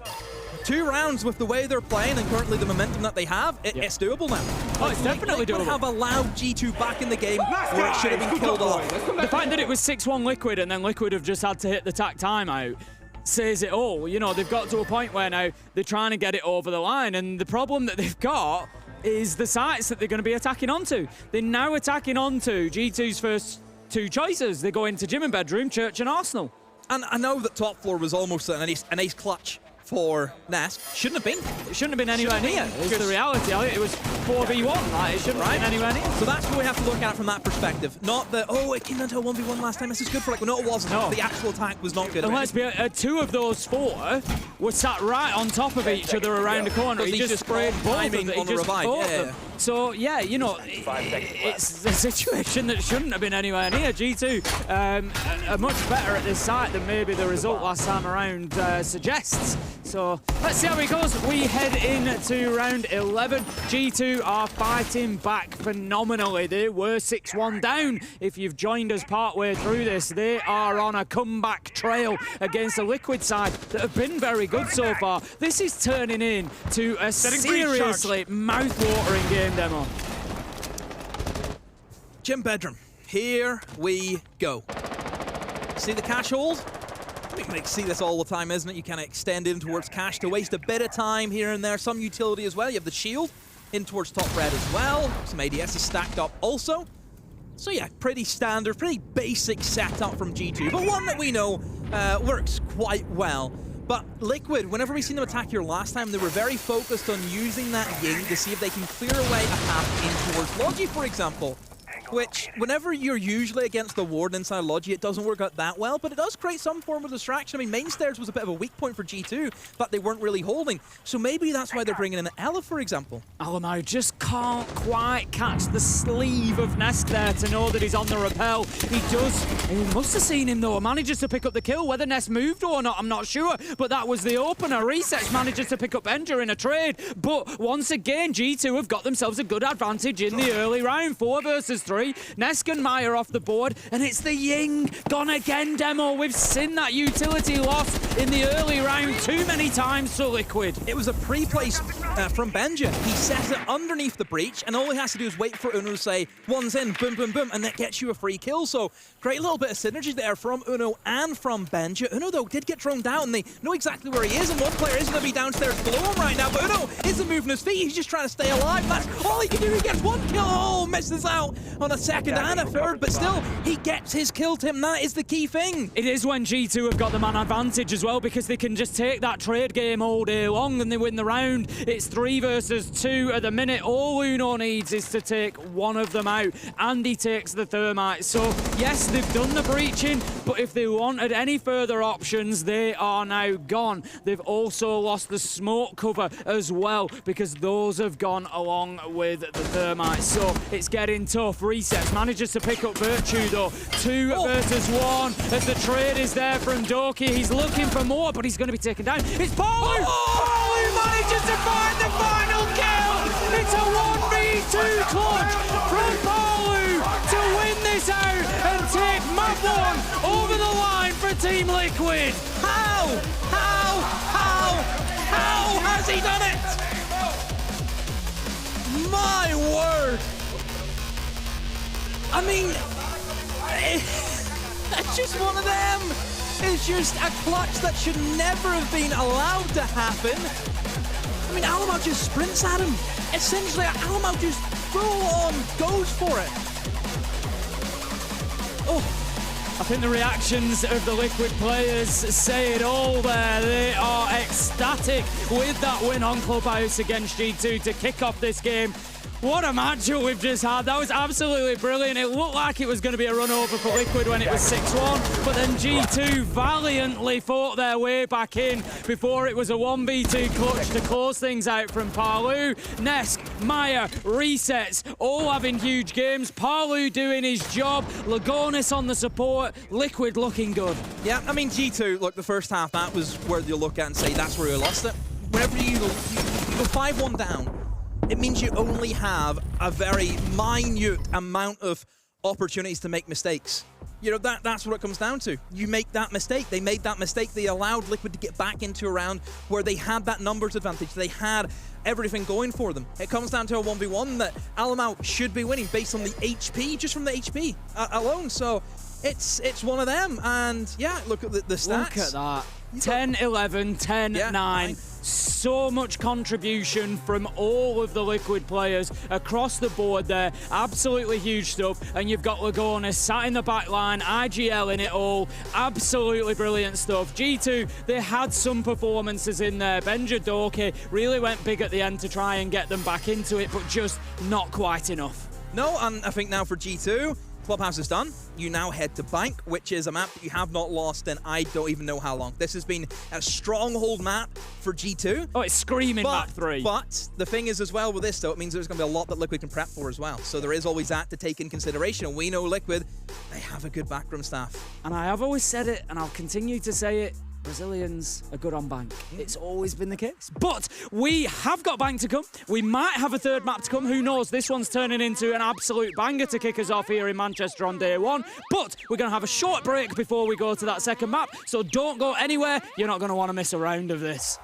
2 rounds with the way they're playing and currently the momentum that they have, it's doable now. Oh, it's definitely doable. Liquid have allowed G2 back in the game where it should have been killed off. The fact that it was 6-1 Liquid and then Liquid have just had to hit the tack timeout says it all. You know, they've got to a point where now they're trying to get it over the line, and the problem that they've got is the sites that they're going to be attacking onto. They're now attacking onto G2's first 2 choices. They go into Gym and Bedroom, Church and Arsenal. And I know that top floor was almost an ace clutch for Ness. Shouldn't have been. It shouldn't have been anywhere near. It's the reality. I think it was 4v1. Like, it shouldn't have been anywhere near. So that's what we have to look at from that perspective. Not that, oh, it came down to a 1v1 last time. This is good for, like, no, it wasn't. No. The actual attack was not good. And let's be 2 of those 4 were sat right on top of each other around the corner. He just sprayed both of them. He just both them. So, yeah, you know, it's a situation that shouldn't have been anywhere near. G2 are much better at this site than maybe the result last time around suggests. So, let's see how it goes. We head into round 11. G2 are fighting back phenomenally. They were 6-1 down. If you've joined us partway through this, they are on a comeback trail against a Liquid side that have been very good so far. This is turning into a seriously mouth-watering game demo. Gym Bedroom, here we go. See the cash hold? We can see this all the time, isn't it? You kind of extend in towards cash to waste a bit of time here and there. Some utility as well. You have the shield in towards top red as well. Some ADS is stacked up also. So yeah, pretty standard, pretty basic setup from G2, but one that we know works quite well. But Liquid, whenever we seen them attack here last time, they were very focused on using that Ying to see if they can clear away a path in towards Logi, for example. Which, whenever you're usually against the Warden inside Logi, it doesn't work out that well, but it does create some form of distraction. I mean, main stairs was a bit of a weak point for G2, but they weren't really holding. So maybe that's why they're bringing in Ella, for example. Alamo just can't quite catch the sleeve of Nest there to know that he's on the rappel. He must have seen him though. Manages to pick up the kill. Whether Nest moved or not, I'm not sure, but that was the opener. Resets manages to pick up Benja in a trade, but once again, G2 have got themselves a good advantage in the early round. 4 versus 3. Nesk and Maya off the board, and it's the Ying gone again demo. We've seen that utility loss in the early round too many times to Liquid. It was a pre-place from Benja. He set it underneath the breach, and all he has to do is wait for Uno to say, one's in, boom, boom, boom, and that gets you a free kill. So great little bit of synergy there from Uno and from Benja. Uno, though, did get thrown down, and they know exactly where he is, and one player is going to be downstairs below him right now, but Uno isn't moving his feet. He's just trying to stay alive. That's all he can do. He gets 1 kill. Oh, misses out on a second and a third, but still, he gets his kill, Tim. That is the key thing. It is when G2 have got the man advantage as well, because they can just take that trade game all day long and they win the round. It's 3 versus 2 at the minute. All all Uno needs is to take one of them out, and he takes the thermite. So, yes, they've done the breaching, but if they wanted any further options, they are now gone. They've also lost the smoke cover as well, because those have gone along with the thermite. So, it's getting tough. Resets manages to pick up Virtue, though. 2 versus 1 as the trade is there from Doki. He's looking for more, but he's going to be taken down. It's Palu! Palu manages to find the final kill! It's a 1v2 clutch from Palu to win this out and take map 1 over the line for Team Liquid. How has he done it? My word. I mean, it's just one of them. It's just a clutch that should never have been allowed to happen. I mean, Alamau just sprints at him. Essentially, Alamau just full on goes for it. Oh. I think the reactions of the Liquid players say it all there. They are ecstatic with that win on Clubhouse against G2 to kick off this game. What a matchup we've just had. That was absolutely brilliant. It looked like it was going to be a run over for Liquid when it was 6-1, but then G2 valiantly fought their way back in before it was a 1v2 clutch to close things out from Palu. Nesk, Maya, Resets, all having huge games. Palu doing his job. Lagonis on the support. Liquid looking good. Yeah, I mean, G2, look, the first half, that was where you'll look at and say that's where you lost it. Whenever you go 5-1 down, it means you only have a very minute amount of opportunities to make mistakes. You know, that's what it comes down to. You make that mistake. They made that mistake. They allowed Liquid to get back into a round where they had that numbers advantage. They had everything going for them. It comes down to a 1v1 that Alamau should be winning based on the HP, just from the HP alone. So it's one of them. And yeah, look at the stats. Look at that. 10-11, 10-9. So much contribution from all of the Liquid players across the board there. Absolutely huge stuff. And you've got Lagonis sat in the back line, IGL in it all. Absolutely brilliant stuff. G2, they had some performances in there. Benja Doki really went big at the end to try and get them back into it, but just not quite enough. No, and I think now for G2, Clubhouse is done. You now head to Bank, which is a map that you have not lost in I don't even know how long. This has been a stronghold map for G2. Oh, it's screaming map 3. But the thing is as well with this, though, it means there's going to be a lot that Liquid can prep for as well. So there is always that to take in consideration. And we know Liquid, they have a good backroom staff. And I have always said it, and I'll continue to say it, Brazilians are good on Bank. It's always been the case. But we have got Bank to come. We might have a third map to come. Who knows? This one's turning into an absolute banger to kick us off here in Manchester on day 1. But we're going to have a short break before we go to that second map. So don't go anywhere. You're not going to want to miss a round of this.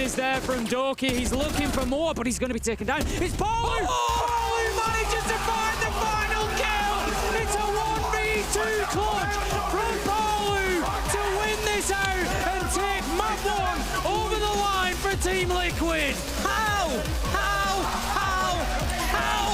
is there from Doki. He's looking for more, but he's going to be taken down. It's Palu! Palu manages to find the final kill! It's a 1v2 clutch from Palu to win this out and take map 1 over the line for Team Liquid. How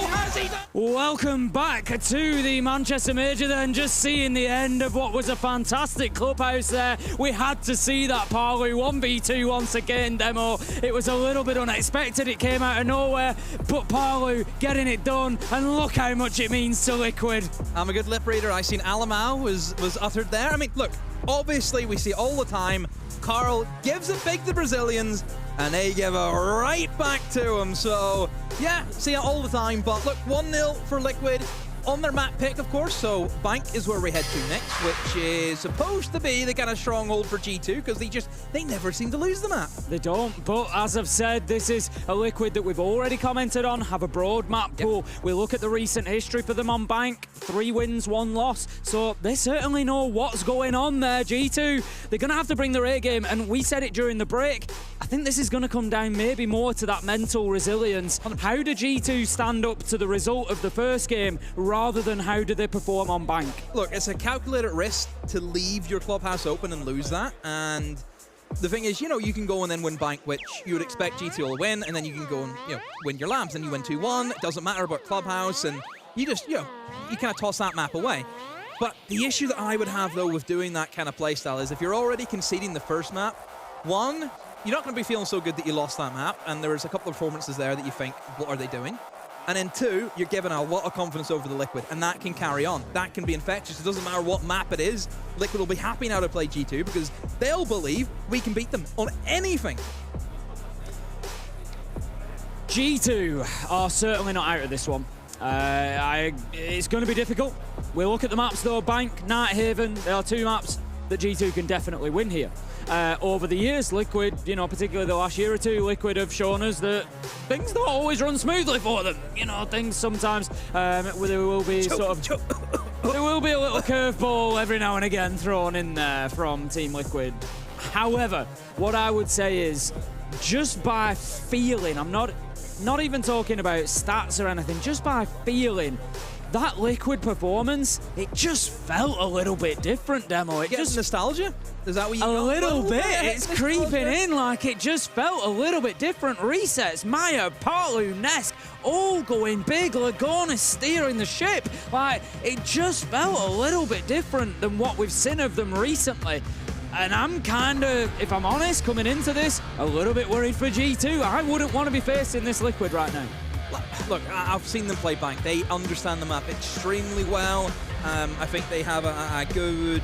has he done? Welcome back to the Manchester Major then, just seeing the end of what was a fantastic Clubhouse there. We had to see that Palu 1v2 once again demo. It was a little bit unexpected, it came out of nowhere, but Palu getting it done, and look how much it means to Liquid. I'm a good lip reader. I seen Alamau was uttered there. I mean, look, obviously we see all the time, Carl gives it big to the Brazilians, and they give it right back to him. So, yeah, see it all the time. But look, 1-0 for Liquid on their map pick, of course. So, Bank is where we head to next, which is supposed to be the kind of stronghold for G2, because they never seem to lose the map. They don't, but as I've said, this is a Liquid that we've already commented on, have a broad map pool. We look at the recent history for them on Bank, 3 wins, 1 loss, so they certainly know what's going on there. G2, they're going to have to bring their A game, and we said it during the break, I think this is going to come down maybe more to that mental resilience. How do G2 stand up to the result of the first game rather than how do they perform on Bank? Look, it's a calculated risk to leave your Clubhouse open and lose that, and the thing is, you can go and then win Bank, which you would expect G2 will win, and then you can go and, win your labs, and you win 2-1. It doesn't matter about Clubhouse, and you just, you kind of toss that map away. But the issue that I would have, though, with doing that kind of playstyle is if you're already conceding the first map, 1, you're not going to be feeling so good that you lost that map, and there's a couple of performances there that you think, what are they doing? And then 2, you're giving a lot of confidence over the Liquid, and that can carry on. That can be infectious. It doesn't matter what map it is. Liquid will be happy now to play G2 because they'll believe we can beat them on anything. G2 are certainly not out of this one. It's going to be difficult. We look at the maps though, Bank, NightHaven, there are 2 maps that G2 can definitely win here. Over the years, Liquid, particularly the last year or 2, Liquid have shown us that things don't always run smoothly for them. Things sometimes, there will be there will be a little curveball every now and again thrown in there from Team Liquid. However, what I would say is, just by feeling, I'm not even talking about stats or anything, just by feeling, that Liquid performance, it just felt a little bit different, Demo. It just nostalgia? Is that what you A know? little bit. It's nostalgia? creeping in, like it just felt a little bit different. Resets, Maya, Palu, Nesk, all going big. Laguna steering the ship. Like, it just felt a little bit different than what we've seen of them recently. And I'm kind of, if I'm honest, coming into this, a little bit worried for G2. I wouldn't want to be facing this Liquid right now. Look, I've seen them play Bank. They understand the map extremely well. I think they have a good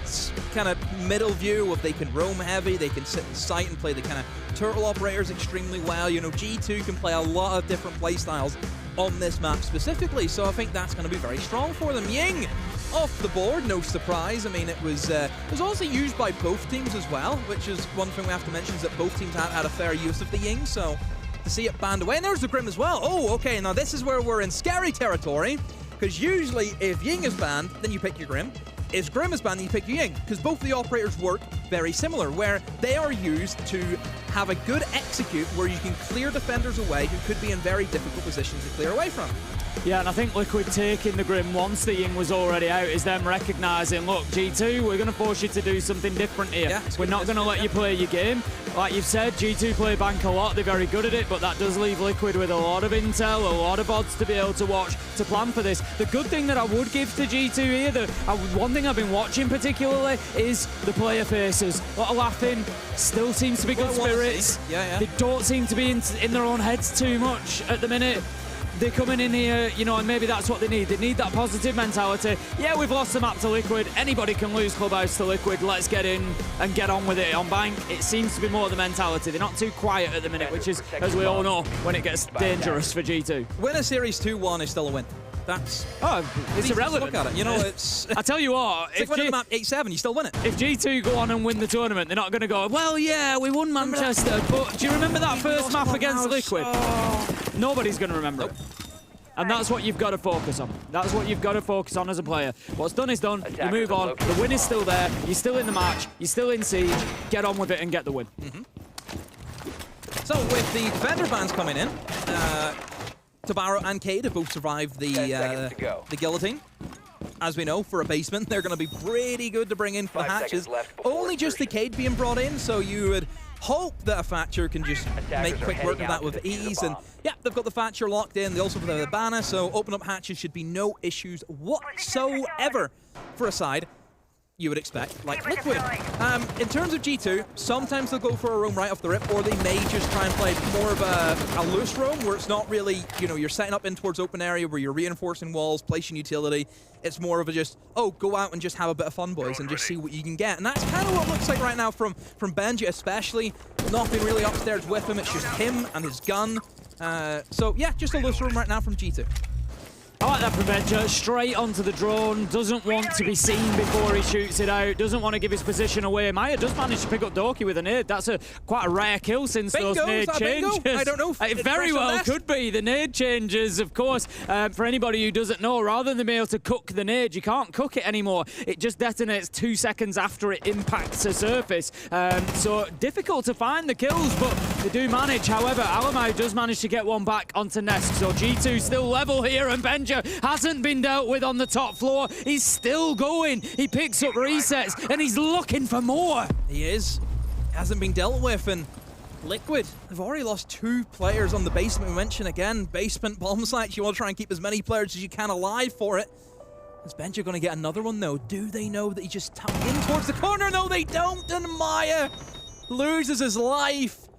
kind of middle view of they can roam heavy, they can sit in sight and play the kind of turtle operators extremely well. G2 can play a lot of different play styles on this map specifically, so I think that's going to be very strong for them. Ying off the board, no surprise. I mean, it was also used by both teams as well, which is one thing we have to mention, is that both teams had a fair use of the Ying, so to see it banned away. And there's the Grim as well. Oh, okay, now this is where we're in scary territory, because usually if Ying is banned, then you pick your Grim. If Grim is banned, then you pick your Ying, because both the operators work very similar, where they are used to have a good execute where you can clear defenders away who could be in very difficult positions to clear away from. Yeah, and I think Liquid taking the Grim once the Ying was already out is them recognising, look, G2, we're going to force you to do something different here. Yeah, we're not going to let you play your game. Like you've said, G2 play Bank a lot, they're very good at it, but that does leave Liquid with a lot of intel, a lot of odds to be able to watch, to plan for this. The good thing that I would give to G2 here, one thing I've been watching particularly, is the player faces. A lot of laughing, still seems to be good spirits. Yeah. They don't seem to be in their own heads too much at the minute. They're coming in here, and maybe that's what they need. They need that positive mentality. Yeah, we've lost the map to Liquid. Anybody can lose Clubhouse to Liquid. Let's get in and get on with it. On Bank, it seems to be more the mentality. They're not too quiet at the minute, which is, as we all know, when it gets dangerous for G2. Win a series 2-1 is still a win. That's it's irrelevant. Look at it. It's. I tell you what, if winning the map 8-7, you still win it. If G2 go on and win the tournament, they're not going to go, well, yeah, we won Manchester, but do you remember that first map against Liquid? Nobody's going to remember it. And that's what you've got to focus on. That's what you've got to focus on as a player. What's done is done. You move on. The win is still there. You're still in the match. You're still in siege. Get on with it and get the win. So with the defender bans coming in, Tabaro and Cade have both survived the guillotine. As we know, for a basement, they're going to be pretty good to bring in for the hatches. Only just the Cade being brought in, so you would hope that a Thatcher can just make quick work of that with ease. And yeah, they've got the Thatcher locked in. They also have the banner, so open up hatches should be no issues whatsoever for a side you would expect, like Liquid. In terms of G2, sometimes they'll go for a roam right off the rip, or they may just try and play more of a loose roam where it's not really, you know, you're setting up in towards open area where you're reinforcing walls, placing utility. It's more of a just, oh, go out and just have a bit of fun, boys, and just see what you can get. And that's kind of what it looks like right now from Benji, especially. Nothing really upstairs with him. It's just him and his gun. So yeah, just a loose roam right now from G2. I like that Preventure, straight onto the drone, doesn't want to be seen before he shoots it out, doesn't want to give his position away. Maya does manage to pick up Doki with a nade. That's quite a rare kill since those nade changes. I don't know. It very well could be. The nade changes, of course, for anybody who doesn't know, rather than being able to cook the nade, you can't cook it anymore. It just detonates 2 seconds after it impacts a surface. So difficult to find the kills, but they do manage. However, Alamau does manage to get one back onto Nest. So G2 still level here, and Benja hasn't been dealt with on the top floor. He's still going. He picks up resets, and he's looking for more. He is. Hasn't been dealt with, and Liquid, they've already lost 2 players on the basement. We mentioned again, basement bomb sites. You want to try and keep as many players as you can alive for it. Is Benja going to get another one, though? Do they know that he just tapped in towards the corner? No, they don't, and Maya loses his life.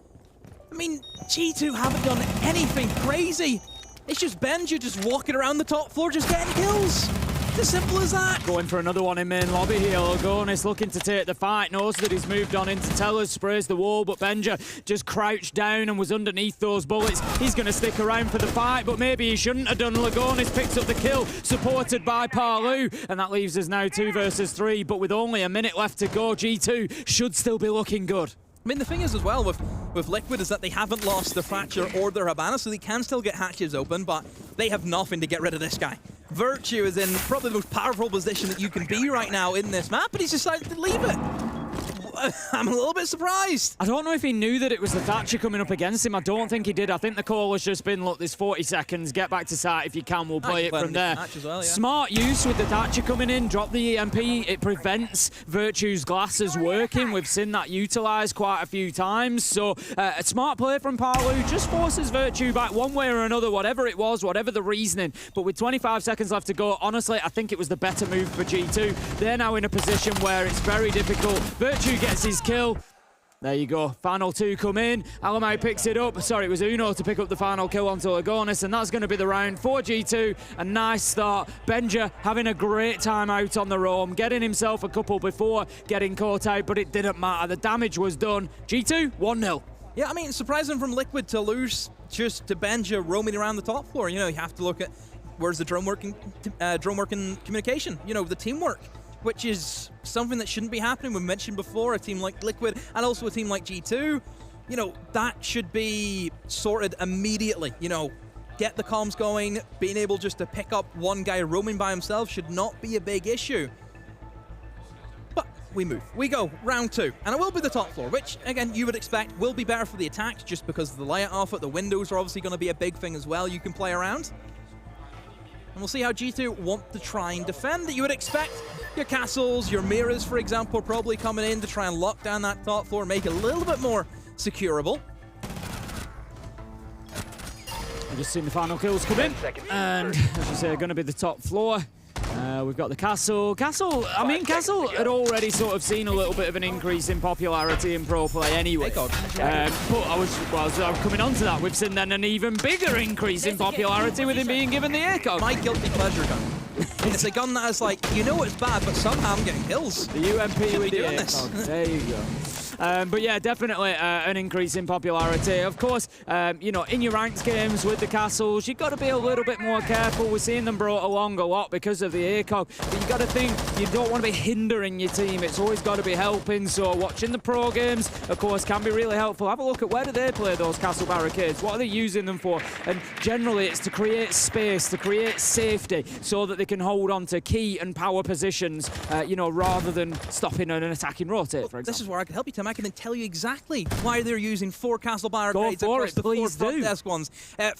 I mean, G2 haven't done anything crazy. It's just Benja just walking around the top floor, just getting kills. It's as simple as that. Going for another one in main lobby here. Logonis looking to take the fight. Knows that he's moved on into tellers, sprays the wall, but Benja just crouched down and was underneath those bullets. He's going to stick around for the fight, but maybe he shouldn't have done. Logonis picks up the kill, supported by Parlu, and that leaves us now 2 versus 3, but with only a minute left to go, G2 should still be looking good. I mean, the thing is as well with Liquid is that they haven't lost their Thatcher or their Habana, so they can still get hatches open, but they have nothing to get rid of this guy. Virtue is in probably the most powerful position that you can be right now in this map, but he's decided to leave it. I'm a little bit surprised. I don't know if he knew that it was the Thatcher coming up against him. I don't think he did. I think the call has just been, look, there's 40 seconds, get back to site if you can, we'll play it from there. Well, yeah. Smart use with the Thatcher coming in, drop the EMP, it prevents Virtue's glasses working. We've seen that utilised quite a few times, so a smart play from Parlu just forces Virtue back one way or another, whatever it was, whatever the reasoning. But with 25 seconds left to go, honestly, I think it was the better move for G2. They're now in a position where it's very difficult. Virtue gets his kill. There you go. Final 2 come in. Alamau picks it up. Sorry, it was Uno to pick up the final kill onto Lagonis, and that's going to be the round for G2. A nice start. Benja having a great time out on the roam, getting himself a couple before getting caught out, but it didn't matter. The damage was done. G2, 1-0. Yeah, I mean, surprising from Liquid to lose just to Benja roaming around the top floor. You know, you have to look at where's the drone working communication, you know, the teamwork, which is something that shouldn't be happening. We mentioned before, a team like Liquid and also a team like G2, you know, that should be sorted immediately. You know, get the comms going, being able just to pick up one guy roaming by himself should not be a big issue. But we move. We go, round 2, and it will be the top floor, which, again, you would expect will be better for the attacks just because of the layout off it. The windows are obviously going to be a big thing as well you can play around. And we'll see how G2 want to try and defend. You would expect your castles, your mirrors, for example, probably coming in to try and lock down that top floor, make it a little bit more securable. I've just seen the final kills come in, and as you say, going to be the top floor. We've got the Castle. Castle had already sort of seen a little bit of an increase in popularity in pro play anyway. But I was coming on to that. We've seen then an even bigger increase in popularity with him being given the ACOG. My guilty pleasure gun. It's a gun that is like, you know it's bad, but somehow I'm getting kills. The UMP with the ACOG. There you go. But yeah, definitely an increase in popularity. Of course, you know, in your ranked games with the castles, you've got to be a little bit more careful. We're seeing them brought along a lot because of the ACOG. But you've got to think, you don't want to be hindering your team. It's always got to be helping. So watching the pro games, of course, can be really helpful. Have a look at where do they play those castle barricades? What are they using them for? And generally, it's to create space, to create safety, so that they can hold on to key and power positions, you know, rather than stopping an attacking rotate, for example. This is where I can help you, Tim. I can then tell you exactly why they're using 4 castle barricades across the 4 front desk ones.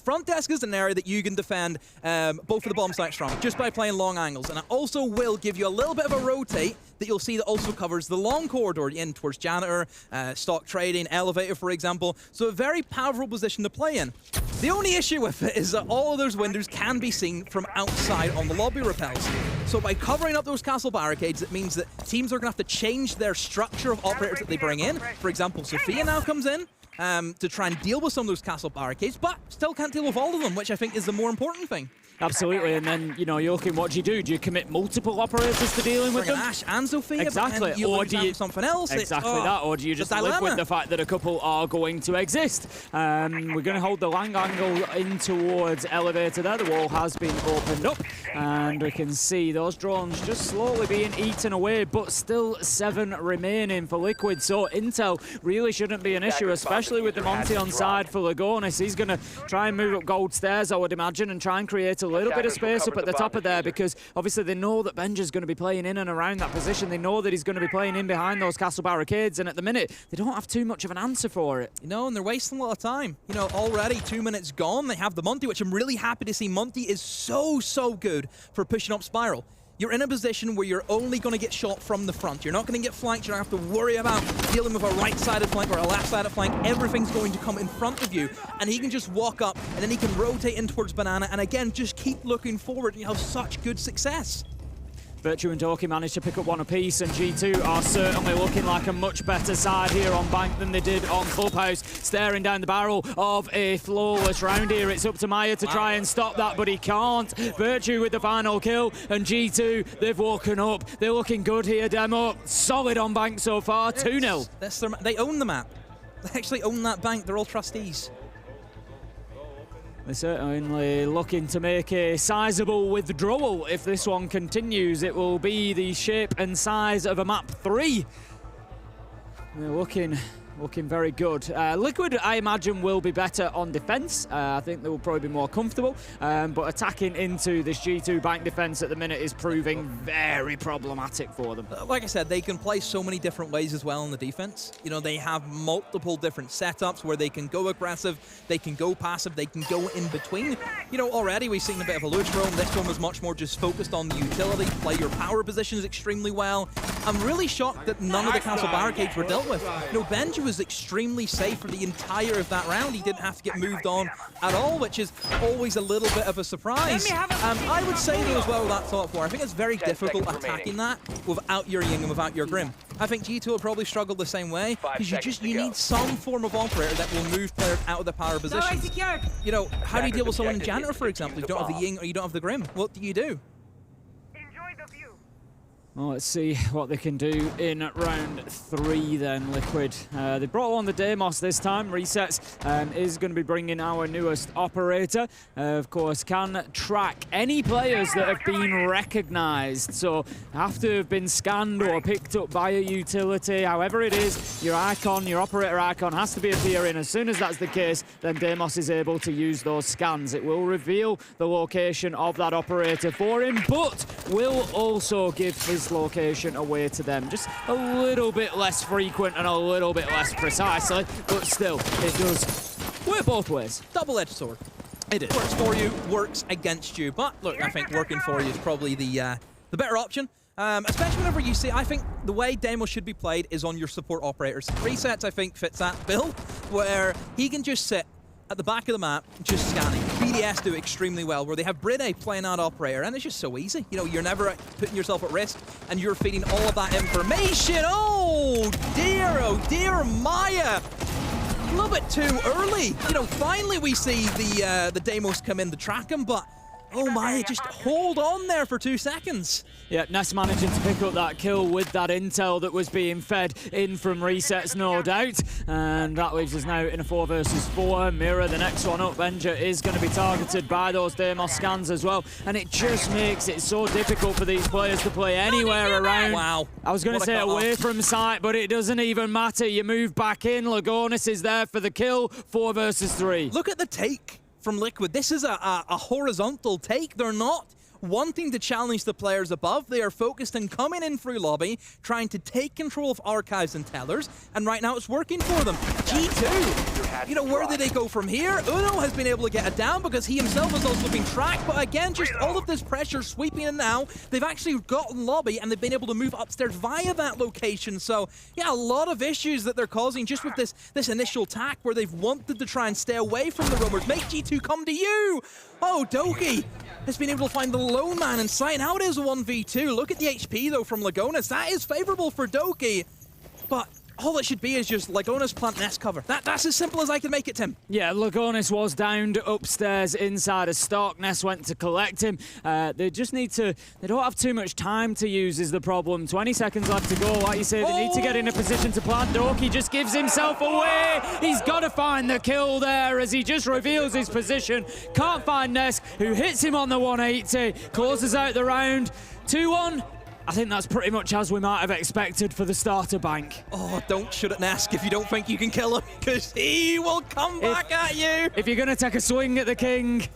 Front desk is an area that you can defend both of the bomb sites from, just by playing long angles. And it also will give you a little bit of a rotate that you'll see that also covers the long corridor in towards Janitor, stock trading, elevator, for example. So a very powerful position to play in. The only issue with it is that all of those windows can be seen from outside on the lobby repels. So by covering up those castle barricades, it means that teams are going to have to change their structure of operators that they bring in. For example, Sophia now comes in to try and deal with some of those castle barricades, but still can't deal with all of them, which I think is the more important thing. Absolutely, and then, you know, you're looking, what do? Do you commit multiple operators to dealing with them? Ash and Sophia, exactly. Or do you something else? Exactly that, or do you just live with the fact that a couple are going to exist? We're going to hold the lang angle in towards elevator there. The wall has been opened up, and we can see those drones just slowly being eaten away, but still 7 remaining for Liquid. So intel really shouldn't be an issue, especially with the Monty on side for Lagonis. He's going to try and move up gold stairs, I would imagine, and try and create a little bit of space up at the top of there, because obviously they know that Benja's going to be playing in and around that position. They know that he's going to be playing in behind those castle barricades, and at the minute they don't have too much of an answer for it. You know, and they're wasting a lot of time. You know, already 2 minutes gone. They have the Monty, which I'm really happy to see. Monty is so good for pushing up Spiral. You're in a position where you're only going to get shot from the front. You're not going to get flanked. You don't have to worry about dealing with a right-sided flank or a left-sided flank. Everything's going to come in front of you, and he can just walk up, and then he can rotate in towards Banana, and again, just keep looking forward, and you have such good success. Virtue and Doki managed to pick up 1 apiece, and G2 are certainly looking like a much better side here on Bank than they did on Clubhouse, staring down the barrel of a flawless round here. It's up to Maya to try and stop that, but he can't. Virtue with the final kill, and G2, they've woken up. They're looking good here, Demo. Solid on Bank so far, 2-0. They own the map. They actually own that Bank. They're all trustees. They're certainly looking to make a sizable withdrawal. If this one continues, it will be the shape and size of a map 3. They're looking very good. Liquid, I imagine, will be better on defense. I think they will probably be more comfortable, but attacking into this G2 Bank defense at the minute is proving very problematic for them. Like I said, they can play so many different ways as well in the defense. You know, they have multiple different setups where they can go aggressive, they can go passive, they can go in between. You know, already we've seen a bit of a loose roam. This one was much more just focused on the utility, play your power positions extremely well. I'm really shocked that none of the castle barricades were dealt with. You know, Benji was extremely safe for the entire of that round. He didn't have to get moved on at all, which is always a little bit of a surprise. I would say though as well with that top 4, I think it's very difficult attacking that without your Ying and without your Grim. I think G2 will probably struggle the same way, because you need some form of operator that will move players out of the power position. You know, how do you deal with someone in Janitor, for example? You don't have the Ying or you don't have the Grim. What do you do? Well, let's see what they can do in round 3 then, Liquid. They brought on the Deimos this time. Resets is going to be bringing our newest operator. Of course, can track any players that have been recognized. So have to have been scanned or picked up by a utility. However it is, your icon, your operator icon has to be appearing. As soon as that's the case, then Deimos is able to use those scans. It will reveal the location of that operator for him, but will also give his location away to them. Just a little bit less frequent and a little bit less precisely, but still, it does work both ways. Double-edged sword. It is. Works for you, works against you. But look, I think working for you is probably the better option. Especially whenever you see, I think the way Demo should be played is on your support operators. Resets, I think, fits that bill, where he can just sit at the back of the map, just scanning. BDS do extremely well, where they have Bride playing out operator, and it's just so easy. You know, you're never putting yourself at risk, and you're feeding all of that information. Oh dear, Maya. A little bit too early. You know, finally we see the Deimos come in to track him, but oh Maya, just hold on there for 2 seconds. Yeah, Ness managing to pick up that kill with that intel that was being fed in from resets, no doubt. And that leaves us now in a 4 versus 4. Mirror, the next one up. Benja is going to be targeted by those Deimos scans as well. And it just makes it so difficult for these players to play anywhere around. Wow. I was going to say away from sight, but it doesn't even matter. You move back in. Lagonis is there for the kill. 4 versus 3. Look at the take from Liquid. This is a horizontal take. They're not wanting to challenge the players above. They are focused on coming in through lobby, trying to take control of archives and tellers, and right now it's working for them. G2, you know, where did they go from here? Uno has been able to get it down because he himself has also been tracked, but again, just all of this pressure sweeping in now. They've actually gotten lobby, and they've been able to move upstairs via that location. So, yeah, a lot of issues that they're causing just with this initial attack where they've wanted to try and stay away from the roamers. Make G2 come to you! Oh, Doki has been able to find the lone man in sight. Now it is a 1v2. Look at the HP, though, from Lagonis. That is favorable for Doki, but all it should be is just Lagonis plant nest cover. That's as simple as I can make it, Tim. Yeah, Lagonis was downed upstairs inside a stock. Ness went to collect him. They just need to... They don't have too much time to use is the problem. 20 seconds left to go. Like you say, they need to get in a position to plant. Doki just gives himself away. He's got to find the kill there as he just reveals his position. Can't find Ness, who hits him on the 180. Closes out the round. 2-1. I think that's pretty much as we might have expected for the starter bank. Oh, don't shoot at Nesk if you don't think you can kill him, because he will come back at you. If you're going to take a swing at the king,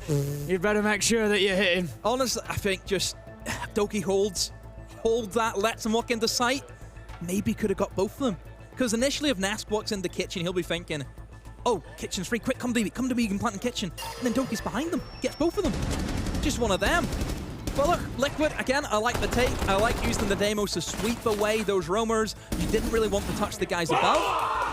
you better make sure that you hit him. Honestly, I think just Doki holds that, lets him walk into sight. Maybe could have got both of them. Because initially if Nesk walks in the kitchen, he'll be thinking, oh, kitchen's free, quick, come to me, you can plant in the kitchen. And then Doki's behind them, gets both of them. Just one of them. But look, Liquid, again, I like the take. I like using the demos to sweep away those roamers. You didn't really want to touch the guys above.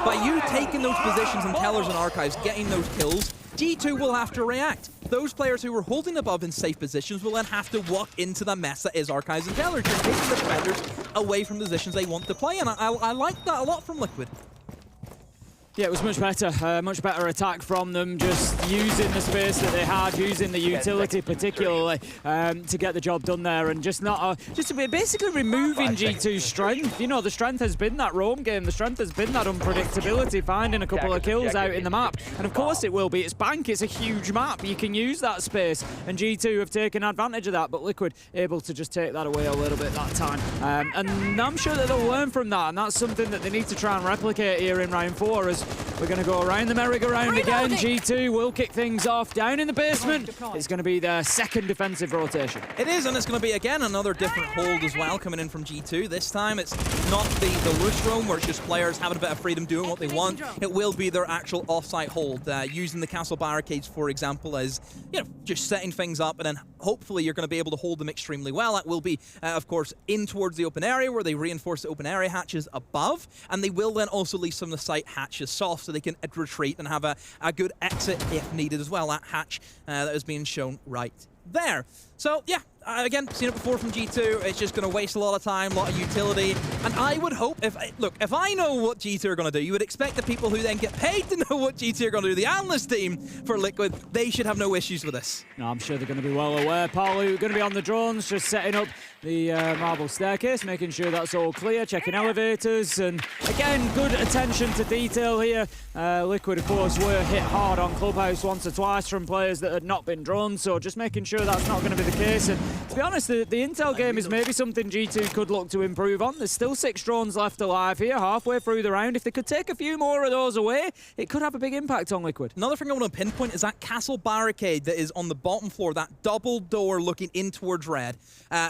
By you taking those positions in tellers and archives, getting those kills, G2 will have to react. Those players who were holding above in safe positions will then have to walk into the mess that is archives and tellers, just taking the defenders away from the positions they want to play. And I like that a lot from Liquid. Yeah, it was much better attack from them, just using the space that they had, using the utility particularly to get the job done there, and just basically removing G2's strength. You know, the strength has been that roam game, the strength has been that unpredictability, finding a couple of kills out in the map, and of course it will be. It's Bank, it's a huge map, you can use that space, and G2 have taken advantage of that, but Liquid able to just take that away a little bit that time. And I'm sure that they'll learn from that, and that's something that they need to try and replicate here in round 4 as we're going to go around the merry-go-round again. G2 will kick things off down in the basement. It's going to be their second defensive rotation. It is, and it's going to be, again, another different hold as well coming in from G2. This time, it's not the loose roam where it's just players having a bit of freedom doing what they want. It will be their actual off-site hold, using the castle barricades, for example, as, you know, just setting things up, and then hopefully you're going to be able to hold them extremely well. That will be, of course, in towards the open area where they reinforce the open area hatches above, and they will then also leave some of the site hatches soft so they can retreat and have a good exit if needed as well. That hatch that is being shown right there. So, yeah, again, seen it before from G2. It's just going to waste a lot of time, a lot of utility. And I would hope, if I know what G2 are going to do, you would expect the people who then get paid to know what G2 are going to do, the analyst team for Liquid, they should have no issues with this. No, I'm sure they're going to be well aware. Palu going to be on the drones, just setting up the marble staircase, making sure that's all clear, checking elevators, and again, good attention to detail here. Liquid, of course, were hit hard on Clubhouse once or twice from players that had not been drones, so just making sure that's not going to be the case. And to be honest, the intel game is maybe something G2 could look to improve on. There's still 6 drones left alive here, halfway through the round. If they could take a few more of those away, it could have a big impact on Liquid. Another thing I want to pinpoint is that castle barricade that is on the bottom floor, that double door looking in towards red.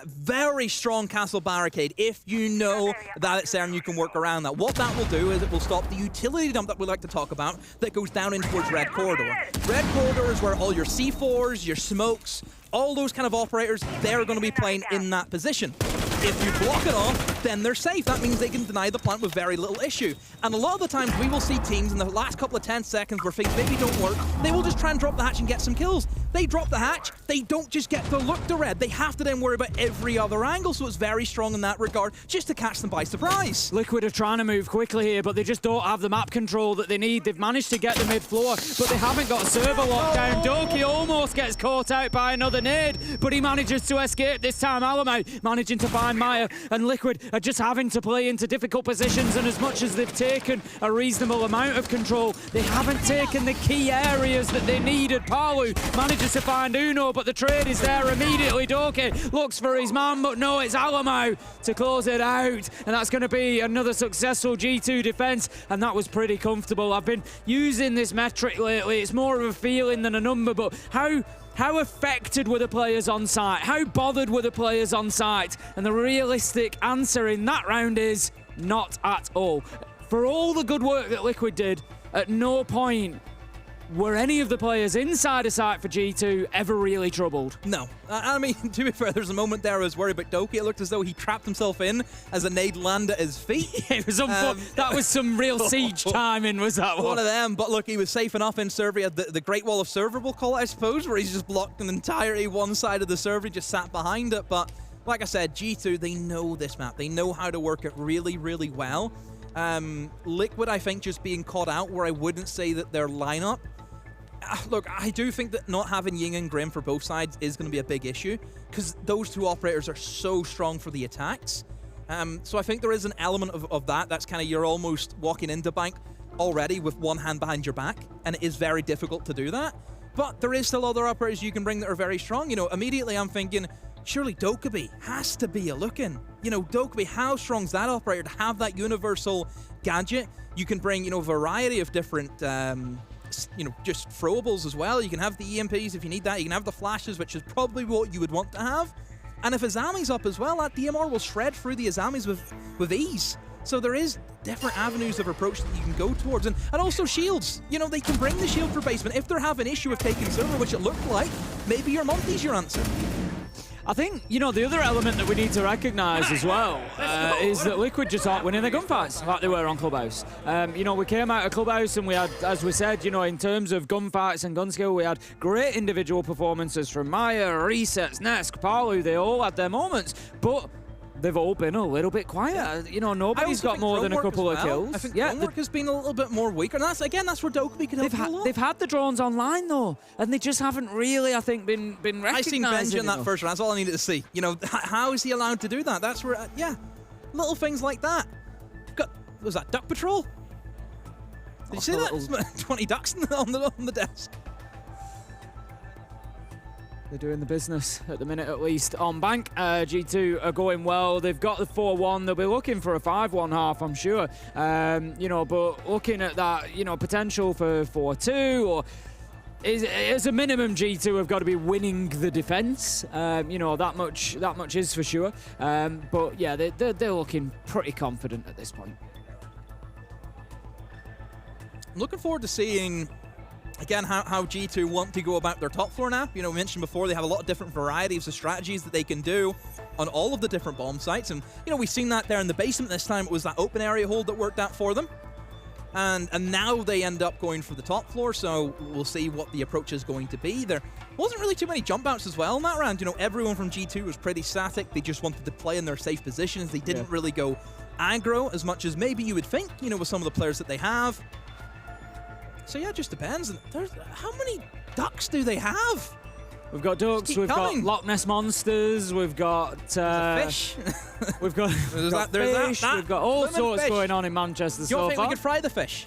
Very strong castle barricade if you know that it's there and you can work around that. What that will do is it will stop the utility dump that we like to talk about that goes down in towards red corridor. Red corridor is where all your C4s, your smokes, all those kind of operators, they're going to be playing in that position. If you block it off, then they're safe. That means they can deny the plant with very little issue. And a lot of the times we will see teams in the last couple of 10 seconds where things maybe don't work, they will just try and drop the hatch and get some kills. They drop the hatch, they don't just get to look to red. They have to then worry about every other angle, so it's very strong in that regard, just to catch them by surprise. Liquid are trying to move quickly here, but they just don't have the map control that they need. They've managed to get the mid-floor, but they haven't got server lockdown. Doki almost gets caught out by another nade, but he manages to escape this time. Alamo managing to find Maya, and Liquid are just having to play into difficult positions, and as much as they've taken a reasonable amount of control, they haven't taken the key areas that they needed. Palu manages to find Uno, but the trade is there immediately. Doki looks for his man, but no, it's Alamo to close it out, and that's going to be another successful G2 defense, and that was pretty comfortable. I've been using this metric lately. It's more of a feeling than a number, but how How affected were the players on site? How bothered were the players on site? And the realistic answer in that round is not at all. For all the good work that Liquid did, at no point were any of the players inside a site for G2 ever really troubled. No. I mean, to be fair, there's a moment there I was worried about Doki. It looked as though he trapped himself in as a nade landed at his feet. It was that was some real siege timing, was that one? One of them, but look, he was safe enough in server. He had the Great Wall of Server, we'll call it, I suppose, where he's just blocked an entirety one side of the server. He just sat behind it. But like I said, G2, they know this map. They know how to work it really, really well. Liquid, I think, just being caught out where I wouldn't say that their lineup. Look, I do think that not having Ying and Grim for both sides is going to be a big issue because those two operators are so strong for the attacks. So I think there is an element of that. That's kind of you're almost walking into Bank already with one hand behind your back, and it is very difficult to do that. But there is still other operators you can bring that are very strong. You know, immediately I'm thinking, surely Dokkaebi has to be a look-in. You know, Dokkaebi, how strong is that operator to have that universal gadget? You can bring, you know, a variety of different... you know, just throwables as well. You can have the EMPs if you need that. You can have the flashes, which is probably what you would want to have. And if Azami's up as well, that DMR will shred through the Azamis with ease. So there is different avenues of approach that you can go towards. And also shields. You know, they can bring the shield for basement. If they're having an issue with taking server, which it looked like, maybe your Monty's your answer. I think, you know, the other element that we need to recognise as well is that Liquid just aren't winning their gunfights like they were on Clubhouse. You know, we came out of Clubhouse and we had, as we said, you know, in terms of gunfights and gun skill, we had great individual performances from Maya, Resets, Nesk, Palu. They all had their moments, but they've all been a little bit quiet. You know, nobody's got more than a couple of kills. I think Dronework has been a little bit more weaker. And that's, again, that's where Dokkaebi can help a lot. They've had the drones online, though, and they just haven't really, I think, been recognised. I seen Benji in that first round. That's all I needed to see. You know, how is he allowed to do that? That's where, yeah, little things like that. Was that Duck Patrol? Did you see that? 20 ducks on the desk. They're doing the business at the minute, at least on Bank. G2 are going well. They've got the 4-1. They'll be looking for a 5-1 half, I'm sure. You know, but looking at that, you know, potential for 4-2 or as a minimum, G2 have got to be winning the defense. You know, that much is for sure. But yeah, they're looking pretty confident at this point. I'm looking forward to seeing. Again, how G2 want to go about their top floor now. You know, we mentioned before they have a lot of different varieties of strategies that they can do on all of the different bomb sites. And, you know, we've seen that there in the basement this time. It was that open area hold that worked out for them. And now they end up going for the top floor, so we'll see what the approach is going to be. There wasn't really too many jump outs as well in that round. You know, everyone from G2 was pretty static. They just wanted to play in their safe positions. They didn't really go aggro as much as maybe you would think, you know, with some of the players that they have. So yeah, it just depends. And how many ducks do they have? We've got ducks, we've got Loch Ness monsters, we've got fish. We've got fish, we've got all sorts going on in Manchester so far. Do you think we could fry the fish?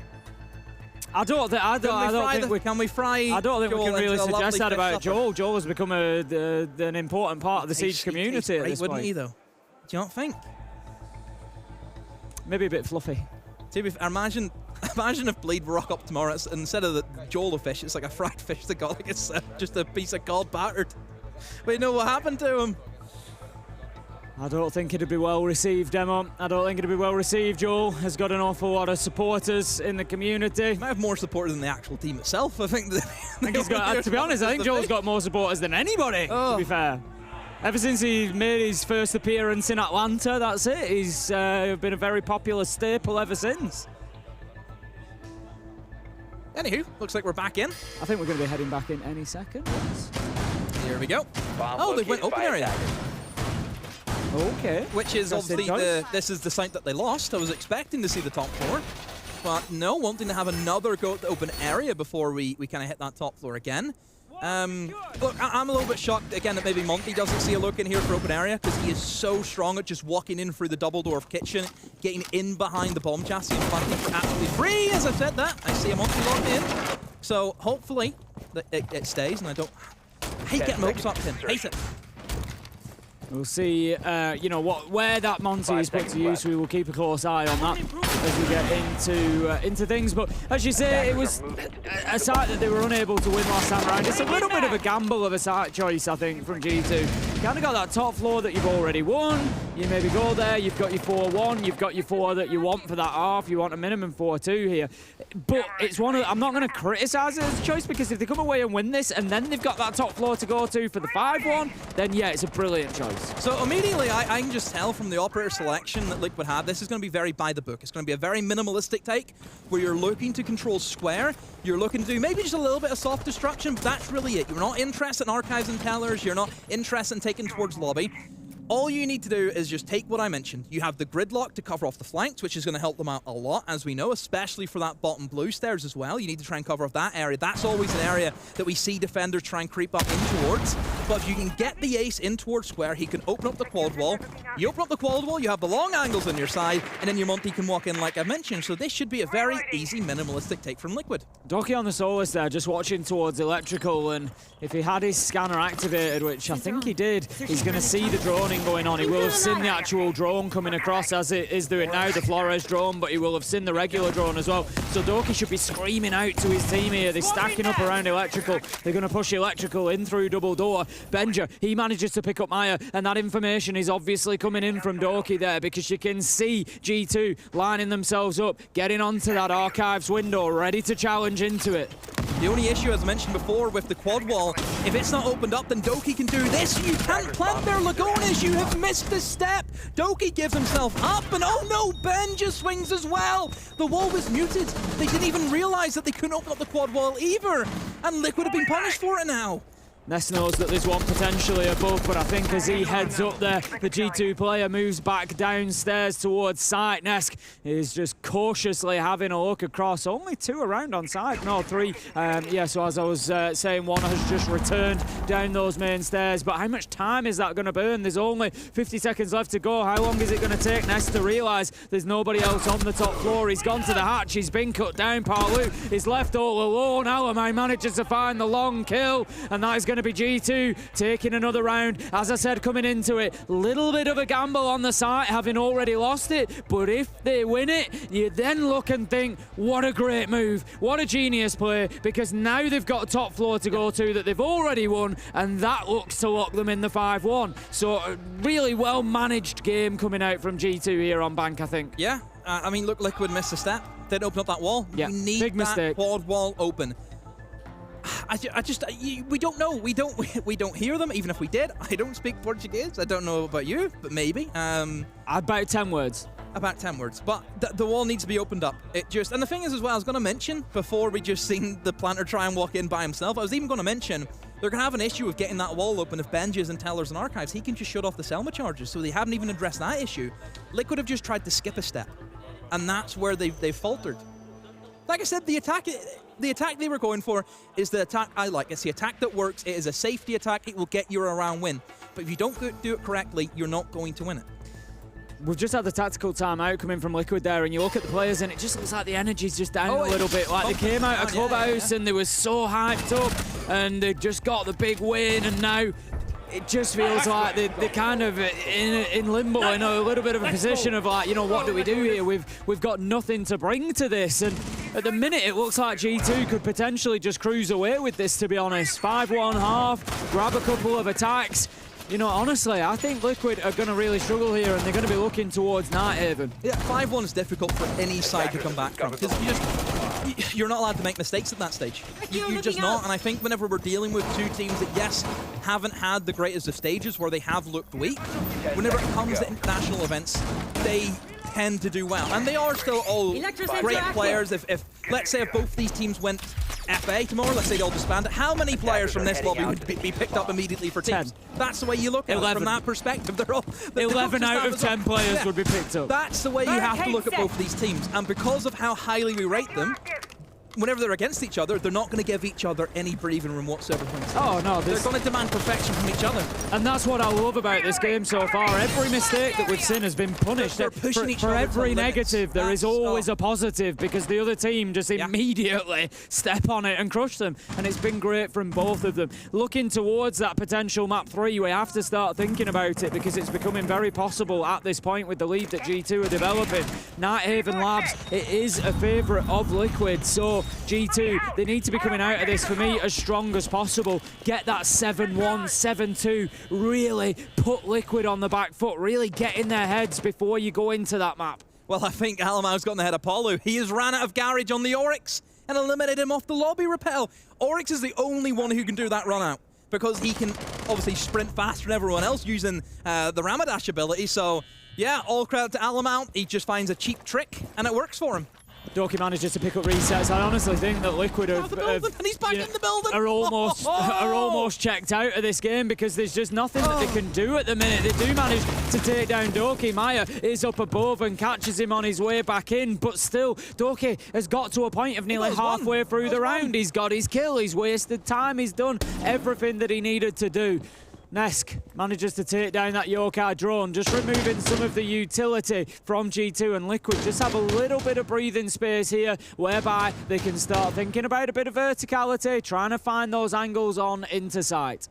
I don't think we can really suggest that about Joel. Joel has become an important part of the Siege community at this point. Wouldn't he though? Do you not think? Maybe a bit fluffy. Imagine if Bleed rock up tomorrow, instead of the Joel of fish, it's like a fried fish that got like just a piece of cod battered. But you know what happened to him? I don't think it'd be well received, Demo. I don't think it'd be well received. Joel has got an awful lot of supporters in the community. He might have more supporters than the actual team itself. I think he's got, to be honest, I think Joel's got more supporters than anybody, to be fair. Ever since he made his first appearance in Atlanta, that's it. He's been a very popular staple ever since. Anywho, looks like we're back in. I think we're going to be heading back in any second. Here we go. Oh, they went open area. Okay. Which is obviously this is the site that they lost. I was expecting to see the top floor, but no, wanting to have another go at the open area before we kind of hit that top floor again. Look, I'm a little bit shocked again that maybe Monty doesn't see a look in here for open area because he is so strong at just walking in through the double door of kitchen, getting in behind the bomb chassis and planting for absolutely free. As I've said that, I see a Monty locked in. So hopefully it stays, and I hate getting my hopes up in. Hate it. We'll see, you know, where that Monty is put to use. We will keep a close eye on that as we get into things. But as you say, it was a site that they were unable to win last time around. It's a little bit of a gamble of a site choice, I think, from G2. Kind of got that top floor that you've already won. You maybe go there, you've got your 4-1, you've got your 4 that you want for that half. You want a minimum 4-2 here. But it's one of, I'm not going to criticise it as a choice, because if they come away and win this and then they've got that top floor to go to for the 5-1, then yeah, it's a brilliant choice. So immediately I can just tell from the operator selection that Liquid have, this is going to be very by the book. It's going to be a very minimalistic take where you're looking to control square. You're looking to do maybe just a little bit of soft destruction, but that's really it. You're not interested in archives and tellers. You're not interested in taking towards lobby. All you need to do is just take what I mentioned. You have the gridlock to cover off the flanks, which is going to help them out a lot, as we know, especially for that bottom blue stairs as well. You need to try and cover off that area. That's always an area that we see defenders try and creep up in towards. But if you can get the ace in towards square, he can open up the quad wall. You open up the quad wall, you have the long angles on your side, and then your Monty can walk in like I mentioned. So this should be a very easy, minimalistic take from Liquid. Doki on the Solus there, just watching towards electrical, and if he had his scanner activated, which I think he did, he's going to see the droning going on. He will have seen the actual drone coming across as it is doing now, the Flores drone, but he will have seen the regular drone as well. So Doki should be screaming out to his team here. They're stacking up around electrical. They're going to push electrical in through double door. Benja, he manages to pick up Maya, and that information is obviously coming in from Doki there, because you can see G2 lining themselves up, getting onto that archives window, ready to challenge into it. The only issue, as mentioned before, with the quad wall, if it's not opened up, then Doki can do this. You can't plant their Lagonas. You have missed the step. Doki gives himself up, and oh no, Benja swings as well. The wall was muted. They didn't even realize that they couldn't open up the quad wall either, and Liquid have been punished for it now. Ness knows that there's one potentially above, but I think as he heads up there, the G2 player moves back downstairs towards site. Nesk is just cautiously having a look across. Only 2 around on site, no 3. Yeah, so as I was saying, one has just returned down those main stairs. But how much time is that going to burn? There's only 50 seconds left to go. How long is it going to take Ness to realise there's nobody else on the top floor? He's gone to the hatch, he's been cut down. Palu is left all alone. Alamai manages to find the long kill, and that is going to be G2 taking another round. As I said, coming into it, little bit of a gamble on the site, having already lost it, but if they win it, you then look and think, what a great move, what a genius play, because now they've got a top floor to go to that they've already won, and that looks to lock them in the 5-1. So a really well managed game coming out from G2 here on Bank, I think. Yeah, I mean, look, Liquid missed a step. They'd open up that wall. Yeah, you need big mistake. Quad wall open. We don't know. We don't hear them. Even if we did, I don't speak Portuguese. I don't know about you, but maybe. About 10 words. About 10 words. But the wall needs to be opened up. And the thing is as well, I was going to mention before we just seen the planter try and walk in by himself, I was even going to mention they're going to have an issue with getting that wall open if Benji's and Tellers and Archives. He can just shut off the Selma charges, so they haven't even addressed that issue. Liquid have just tried to skip a step, and that's where they've faltered. Like I said, the attack they were going for is the attack I like. It's the attack that works. It is a safety attack. It will get you a round win. But if you don't do it correctly, you're not going to win it. We've just had the tactical timeout coming from Liquid there, and you look at the players and it just looks like the energy's just down a little bit. Like they came out of Clubhouse and they were so hyped up and they just got the big win, and now it just feels like they're kind of in limbo, in a little bit of a position of like, you know, what do we do here? We've got nothing to bring to this, and at the minute it looks like G2 could potentially just cruise away with this, to be honest. 5-1 half, grab a couple of attacks. You know, honestly, I think Liquid are going to really struggle here, and they're going to be looking towards NightHaven. Yeah, 5-1 is difficult for any side to come back from, because you're not allowed to make mistakes at that stage. You're just not, and I think whenever we're dealing with two teams that, yes, haven't had the greatest of stages where they have looked weak, whenever it comes to international events, they tend to do well. And they are still all great players. If let's say if both these teams went FA tomorrow, let's say they all disbanded, how many players from this lobby would be picked up immediately for teams? 10. That's the way you look at it from that perspective. They're all 11 out of 10 players would be picked up. That's the way you have to look at both these teams. And because of how highly we rate them, whenever they're against each other, they're not going to give each other any breathing room whatsoever. Oh, no. They're going to demand perfection from each other. And that's what I love about this game so far. Every mistake that we've seen has been punished. They're pushing each for other every to limits. negative, there is always a positive because the other team just immediately step on it and crush them. And it's been great from both of them. Looking towards that potential map 3, we have to start thinking about it because it's becoming very possible at this point with the lead that G2 are developing. NightHaven Labs, it is a favourite of Liquid, so G2, they need to be coming out of this, for me, as strong as possible. Get that 7-1, 7-2, really put Liquid on the back foot, really get in their heads before you go into that map. Well, I think Alamau's got in the head of Paulo. He has ran out of garage on the Oryx and eliminated him off the lobby rappel. Oryx is the only one who can do that run out because he can obviously sprint faster than everyone else using the Ramadash ability. So, yeah, all credit to Alamau. He just finds a cheap trick and it works for him. Doki manages to pick up resets. I honestly think that Liquid And he's back in the building. are almost checked out of this game because there's just nothing that they can do at the minute. They do manage to take down Doki. Maya is up above and catches him on his way back in, but still, Doki has got to a point of nearly halfway through the round. He's got his kill, he's wasted time, he's done everything that he needed to do. Nesk manages to take down that Yokai drone, just removing some of the utility from G2, and Liquid just have a little bit of breathing space here whereby they can start thinking about a bit of verticality, trying to find those angles on into sight.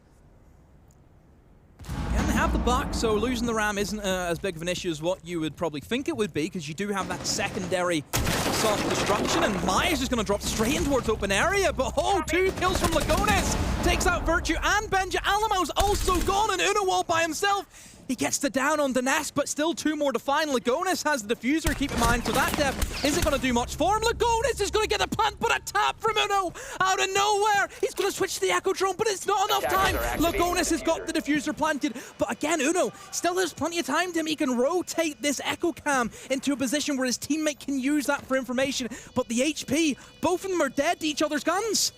And they have the buck, so losing the Ram isn't as big of an issue as what you would probably think it would be, because you do have that secondary soft destruction, and Maya's just going to drop straight in towards open area, but 2 kills from Lagones. Takes out Virtue and Benja. Alamau's also gone, and Uno all by himself. He gets the down on Danesk, but still 2 more to find. Lagones has the diffuser, keep in mind, so that depth isn't going to do much for him. Lagones is going to get the plant, but a tap from Uno out of nowhere. He's going to switch to the Echo Drone, but it's not enough time. Lagones has got the diffuser planted, but again, Uno still has plenty of time to him. He can rotate this Echo Cam into a position where his teammate can use that for information, but the HP, both of them are dead to each other's guns.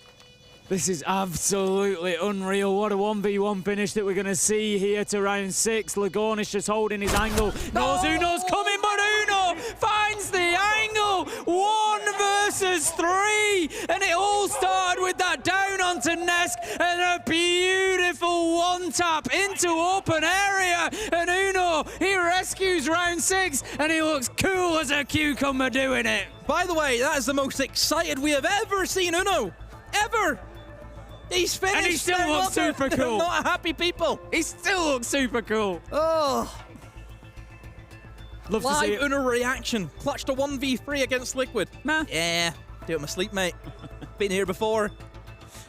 This is absolutely unreal. What a 1v1 finish that we're going to see here to round 6. Lagones just holding his angle. Knows Uno's coming, but Uno finds the angle. 1 versus 3. And it all started with that down onto Nesk and a beautiful 1-tap into open area. And Uno, he rescues round 6 and he looks cool as a cucumber doing it. By the way, that is the most excited we have ever seen Uno. Ever. He's finished. And he still looks super cool. Not happy people. He still looks super cool. Oh. Love to see Live it. Uno reaction. Clutched a 1v3 against Liquid. Nah. Yeah. Do it in my sleep, mate. Been here before.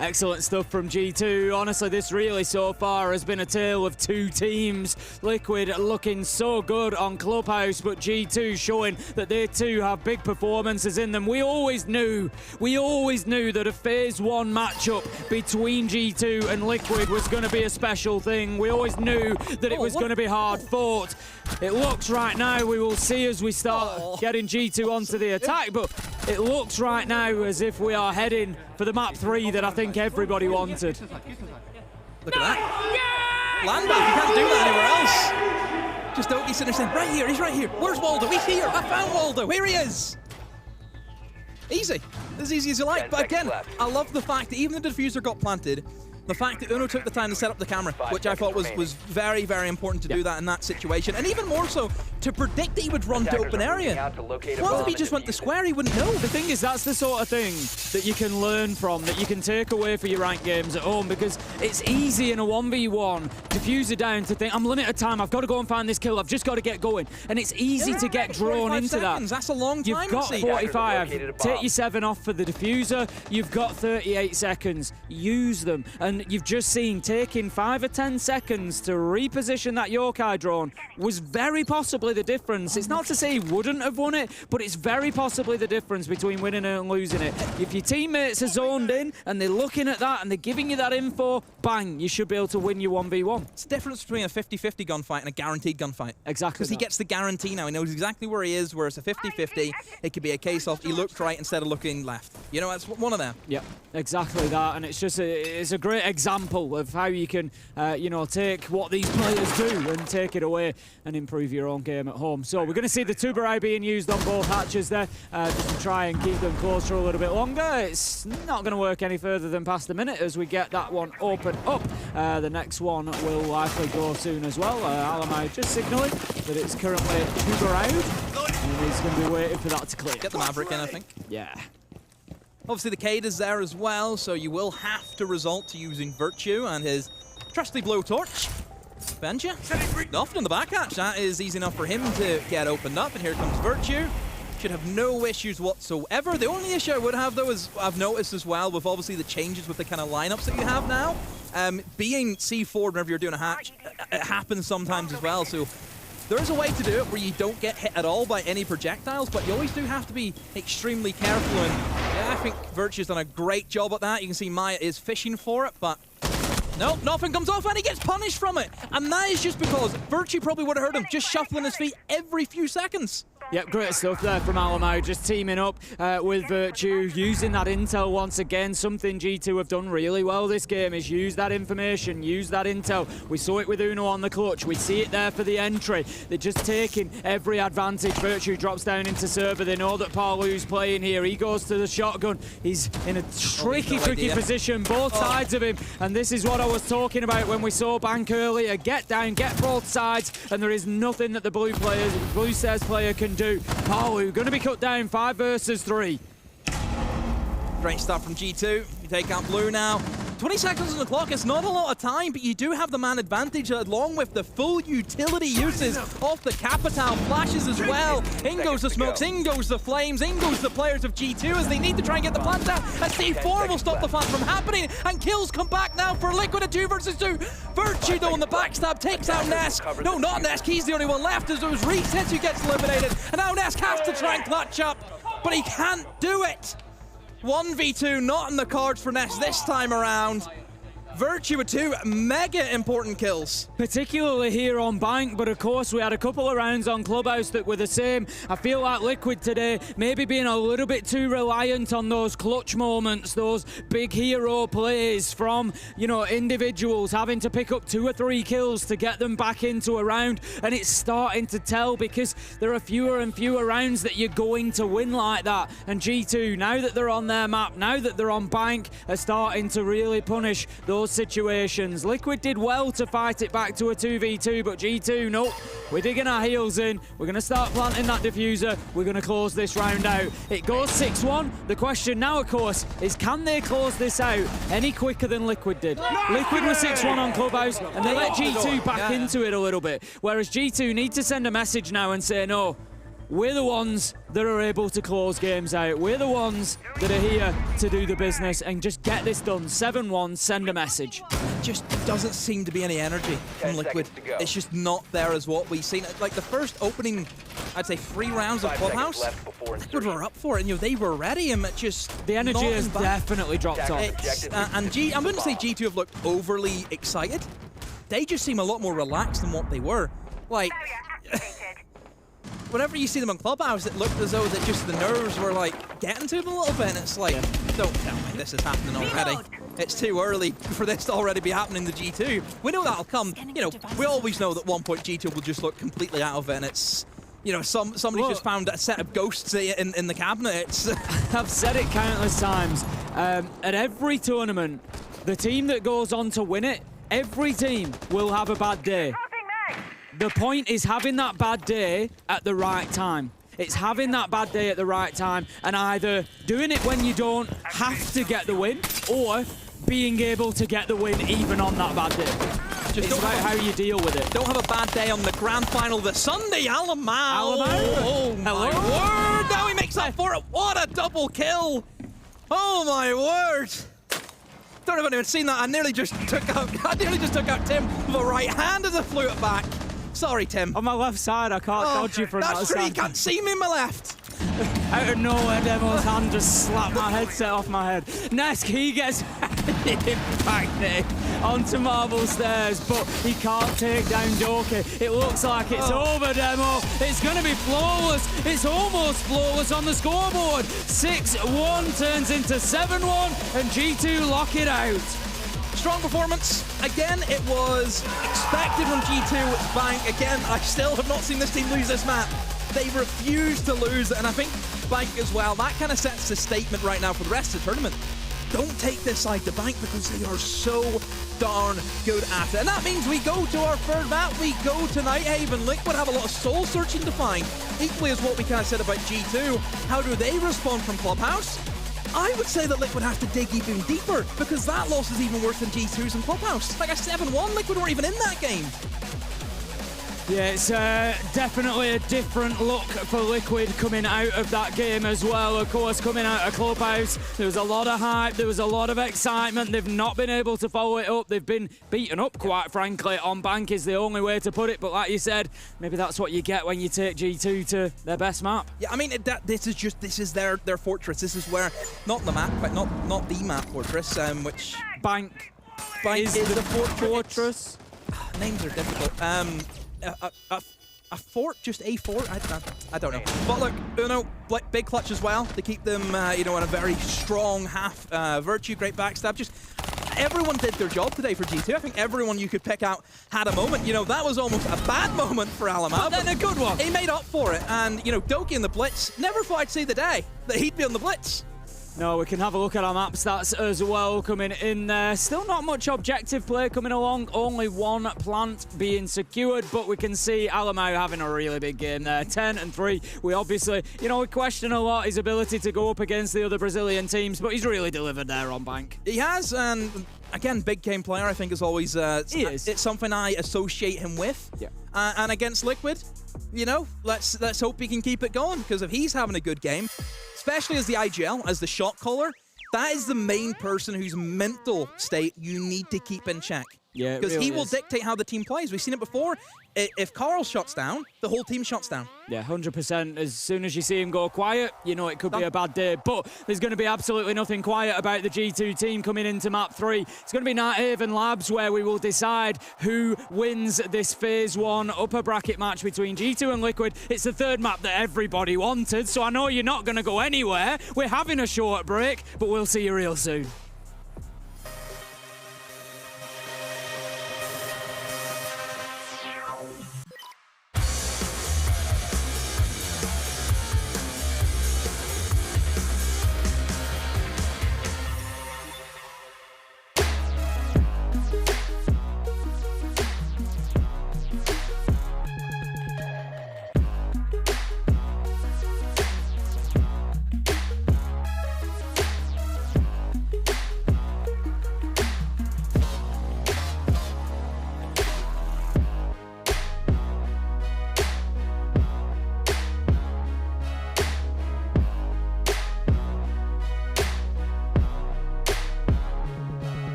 Excellent stuff from G2. Honestly, this really so far has been a tale of 2 teams. Liquid looking so good on Clubhouse, but G2 showing that they too have big performances in them. We always knew that a Phase 1 matchup between G2 and Liquid was going to be a special thing. We always knew that it was going to be hard fought. It looks right now, we will see as we start getting G2 onto the attack, but it looks right now as if we are heading for the map 3 that I think everybody wanted. Look at that. Landball, you can't do that anywhere else. Just Doki sitting there saying, right here, he's right here. Where's Waldo? He's here. I found Waldo. Here he is. Easy. As easy as you like. But again, I love the fact that even the diffuser got planted, the fact that Uno took the time to set up the camera, which I thought was very, very important to do that in that situation. And even more so, to predict that he would run to open area. What if he just went to square? He wouldn't know. The thing is, that's the sort of thing that you can learn from, that you can take away for your ranked games at home, because it's easy in a 1v1, diffuser down, to think, I'm limited time, I've got to go and find this kill, I've just got to get going. And it's easy to get drawn into seconds. that. That's a long time. You've got 45, take your 7 off for the diffuser, you've got 38 seconds, use them. And you've just seen taking 5 or 10 seconds to reposition that Yokai drone was very possibly the difference. It's not to say he wouldn't have won it, but it's very possibly the difference between winning it and losing it. If your teammates are zoned in and they're looking at that and they're giving you that info, bang, you should be able to win your 1v1. It's the difference between a 50-50 gunfight and a guaranteed gunfight. Exactly. Because he gets the guarantee now. He knows exactly where he is, whereas a 50-50, it could be a case of he looked right instead of looking left. You know, it's one of them. Yep, exactly that. And it's just it's a great example of how you can, take what these players do and take it away and improve your own game at home. So we're going to see the Tuberai being used on both hatches there, just to try and keep them close for a little bit longer. It's not going to work any further than past a minute as we get that one open up. The next one will likely go soon as well. Alamai just signalling that it's currently Tuberai, and he's going to be waiting for that to clear. Get the Maverick in, I think. Yeah. Obviously, the Cade is there as well, so you will have to resort to using Virtue and his trusty blowtorch. Benja, nothing on the back hatch. That is easy enough for him to get opened up, and here comes Virtue. Should have no issues whatsoever. The only issue I would have, though, is I've noticed as well with obviously the changes with the kind of lineups that you have now, being C4 whenever you're doing a hatch, it happens sometimes as well. So there is a way to do it where you don't get hit at all by any projectiles, but you always do have to be extremely careful. And yeah, I think Virtue's done a great job at that. You can see Maya is fishing for it, but nope, nothing comes off, and he gets punished from it. And that is just because Virtue probably would have hurt him just shuffling his feet every few seconds. Yep, great stuff there from Alamau, just teaming up with Virtue, using that intel once again. Something G2 have done really well this game is use that information, use that intel. We saw it with Uno on the clutch, we see it there for the entry. They're just taking every advantage. Virtue drops down into server, they know that Palu's playing here, he goes to the shotgun. He's in a tricky position, both sides of him, and this is what I was talking about when we saw Bank earlier. Get down, get both sides, and there is nothing that the Blue Stairs player can do. Palu going to be cut down 5 versus 3. Great start from G2. You take out Blue now. 20 seconds on the clock, it's not a lot of time, but you do have the man advantage along with the full utility uses of the Capital. Flashes as well. In goes the smokes, in goes the flames, in goes the players of G2 as they need to try and get the plant out. And C4 will stop the plant from happening, and kills come back now for Liquid at 2 versus 2. Virtue though on the backstab takes out Nesk. No, not Nesk, he's the only one left as it was Resets who gets eliminated. And now Nesk has to try and clutch up, but he can't do it. 1v2 not in the cards for Ness this time around. Virtue with 2 mega important kills. Particularly here on Bank, but of course we had a couple of rounds on Clubhouse that were the same. I feel like Liquid today maybe being a little bit too reliant on those clutch moments, those big hero plays from, individuals having to pick up 2 or 3 kills to get them back into a round, and it's starting to tell because there are fewer and fewer rounds that you're going to win like that. And G2, now that they're on their map, now that they're on Bank, are starting to really punish those situations. Liquid did well to fight it back to a 2v2, but G2, nope, we're digging our heels in. We're going to start planting that diffuser. We're going to close this round out. It goes 6-1. The question now, of course, is can they close this out any quicker than Liquid did? Liquid was 6-1 on Clubhouse, and they let G2 back into it a little bit, whereas G2 need to send a message now and say, no, we're the ones that are able to close games out. We're the ones that are here to do the business and just get this done. 7-1, send a message. Just doesn't seem to be any energy from Liquid. It's just not there as what we've seen. Like the first opening, I'd say 3 rounds of Clubhouse, Liquid were up for it, and they were ready, and it just the energy has definitely dropped off. And I wouldn't say G2 have looked overly excited. They just seem a lot more relaxed than what they were. Like, whenever you see them on Clubhouse, it looked as though that just the nerves were like getting to them a little bit, and it's like, don't tell me this is happening already. It's too early for this to already be happening to G2. We know that'll come. We always know that one point G2 will just look completely out of it, and it's, somebody just found a set of ghosts in the cabinet. I've said it countless times. At every tournament, the team that goes on to win it, every team will have a bad day. The point is having that bad day at the right time. It's having that bad day at the right time and either doing it when you don't have to get the win or being able to get the win even on that bad day. It's about how you deal with it. Don't have a bad day on the grand final this Sunday. Alamau. Oh, my word. Now he makes up for it. What a double kill. Oh, my word. Don't know if anyone's seen that. I nearly just took out Tim with a right hand as I flew it back. Sorry, Tim. On my left side, I can't dodge you from that side. That's true, you can't see me in my left. Out of nowhere, Demo's hand just slapped my headset off my head. Nesk, he gets impacted onto Marble Stairs, but he can't take down Doki. It looks like it's over, Demo. It's going to be flawless. It's almost flawless on the scoreboard. 6-1 turns into 7-1, and G2 lock it out. strong performance. Again, it was expected from G2. It's Bank. Again, I still have not seen this team lose this map. They refuse to lose, and I think Bank as well. That kind of sets the statement right now for the rest of the tournament. Don't take this side to Bank because they are so darn good at it. And that means we go to our third map. We go to NightHaven. Liquid have a lot of soul searching to find. Equally as what we kind of said about G2. How do they respond from Clubhouse? I would say that Liquid have to dig even deeper because that loss is even worse than G2's in Clubhouse. Like a 7-1, Liquid weren't even in that game. Yeah, it's definitely a different look for Liquid coming out of that game as well. Of course, coming out of Clubhouse, there was a lot of hype, there was a lot of excitement. They've not been able to follow it up. They've been beaten up, quite frankly, on Bank is the only way to put it. But like you said, maybe that's what you get when you take G2 to their best map. Yeah, I mean, this is their fortress. This is where, not the map, but not the map fortress, which... Bank is the fortress. Names are difficult. A fort, just a fort? I don't know. But look, Uno, big clutch as well to keep them, in a very strong half virtue, great backstab. Just everyone did their job today for G2. I think everyone you could pick out had a moment. That was almost a bad moment for Alamab. But then a good one. He made up for it. And, Doki in the Blitz, never thought I'd see the day that he'd be on the Blitz. No, we can have a look at our map stats as well coming in there. Still not much objective play coming along. Only one plant being secured, but we can see Alamau having a really big game there. 10-3. We obviously, we question a lot his ability to go up against the other Brazilian teams, but he's really delivered there on Bank. He has, and again, big game player, I think, is always... he is. It's something I associate him with. Yeah. And against Liquid, let's hope he can keep it going, because if he's having a good game, especially as the IGL, as the shot caller, that is the main person whose mental state you need to keep in check. Yeah, because really he will is. dictate how the team plays. We've seen it before. If Carl shuts down, the whole team shuts down. Yeah, 100%. As soon as you see him go quiet, it could be a bad day. But there's going to be absolutely nothing quiet about the G2 team coming into map 3. It's going to be NightHaven Labs where we will decide who wins this Phase 1 upper bracket match between G2 and Liquid. It's the third map that everybody wanted, so I know you're not going to go anywhere. We're having a short break, but we'll see you real soon.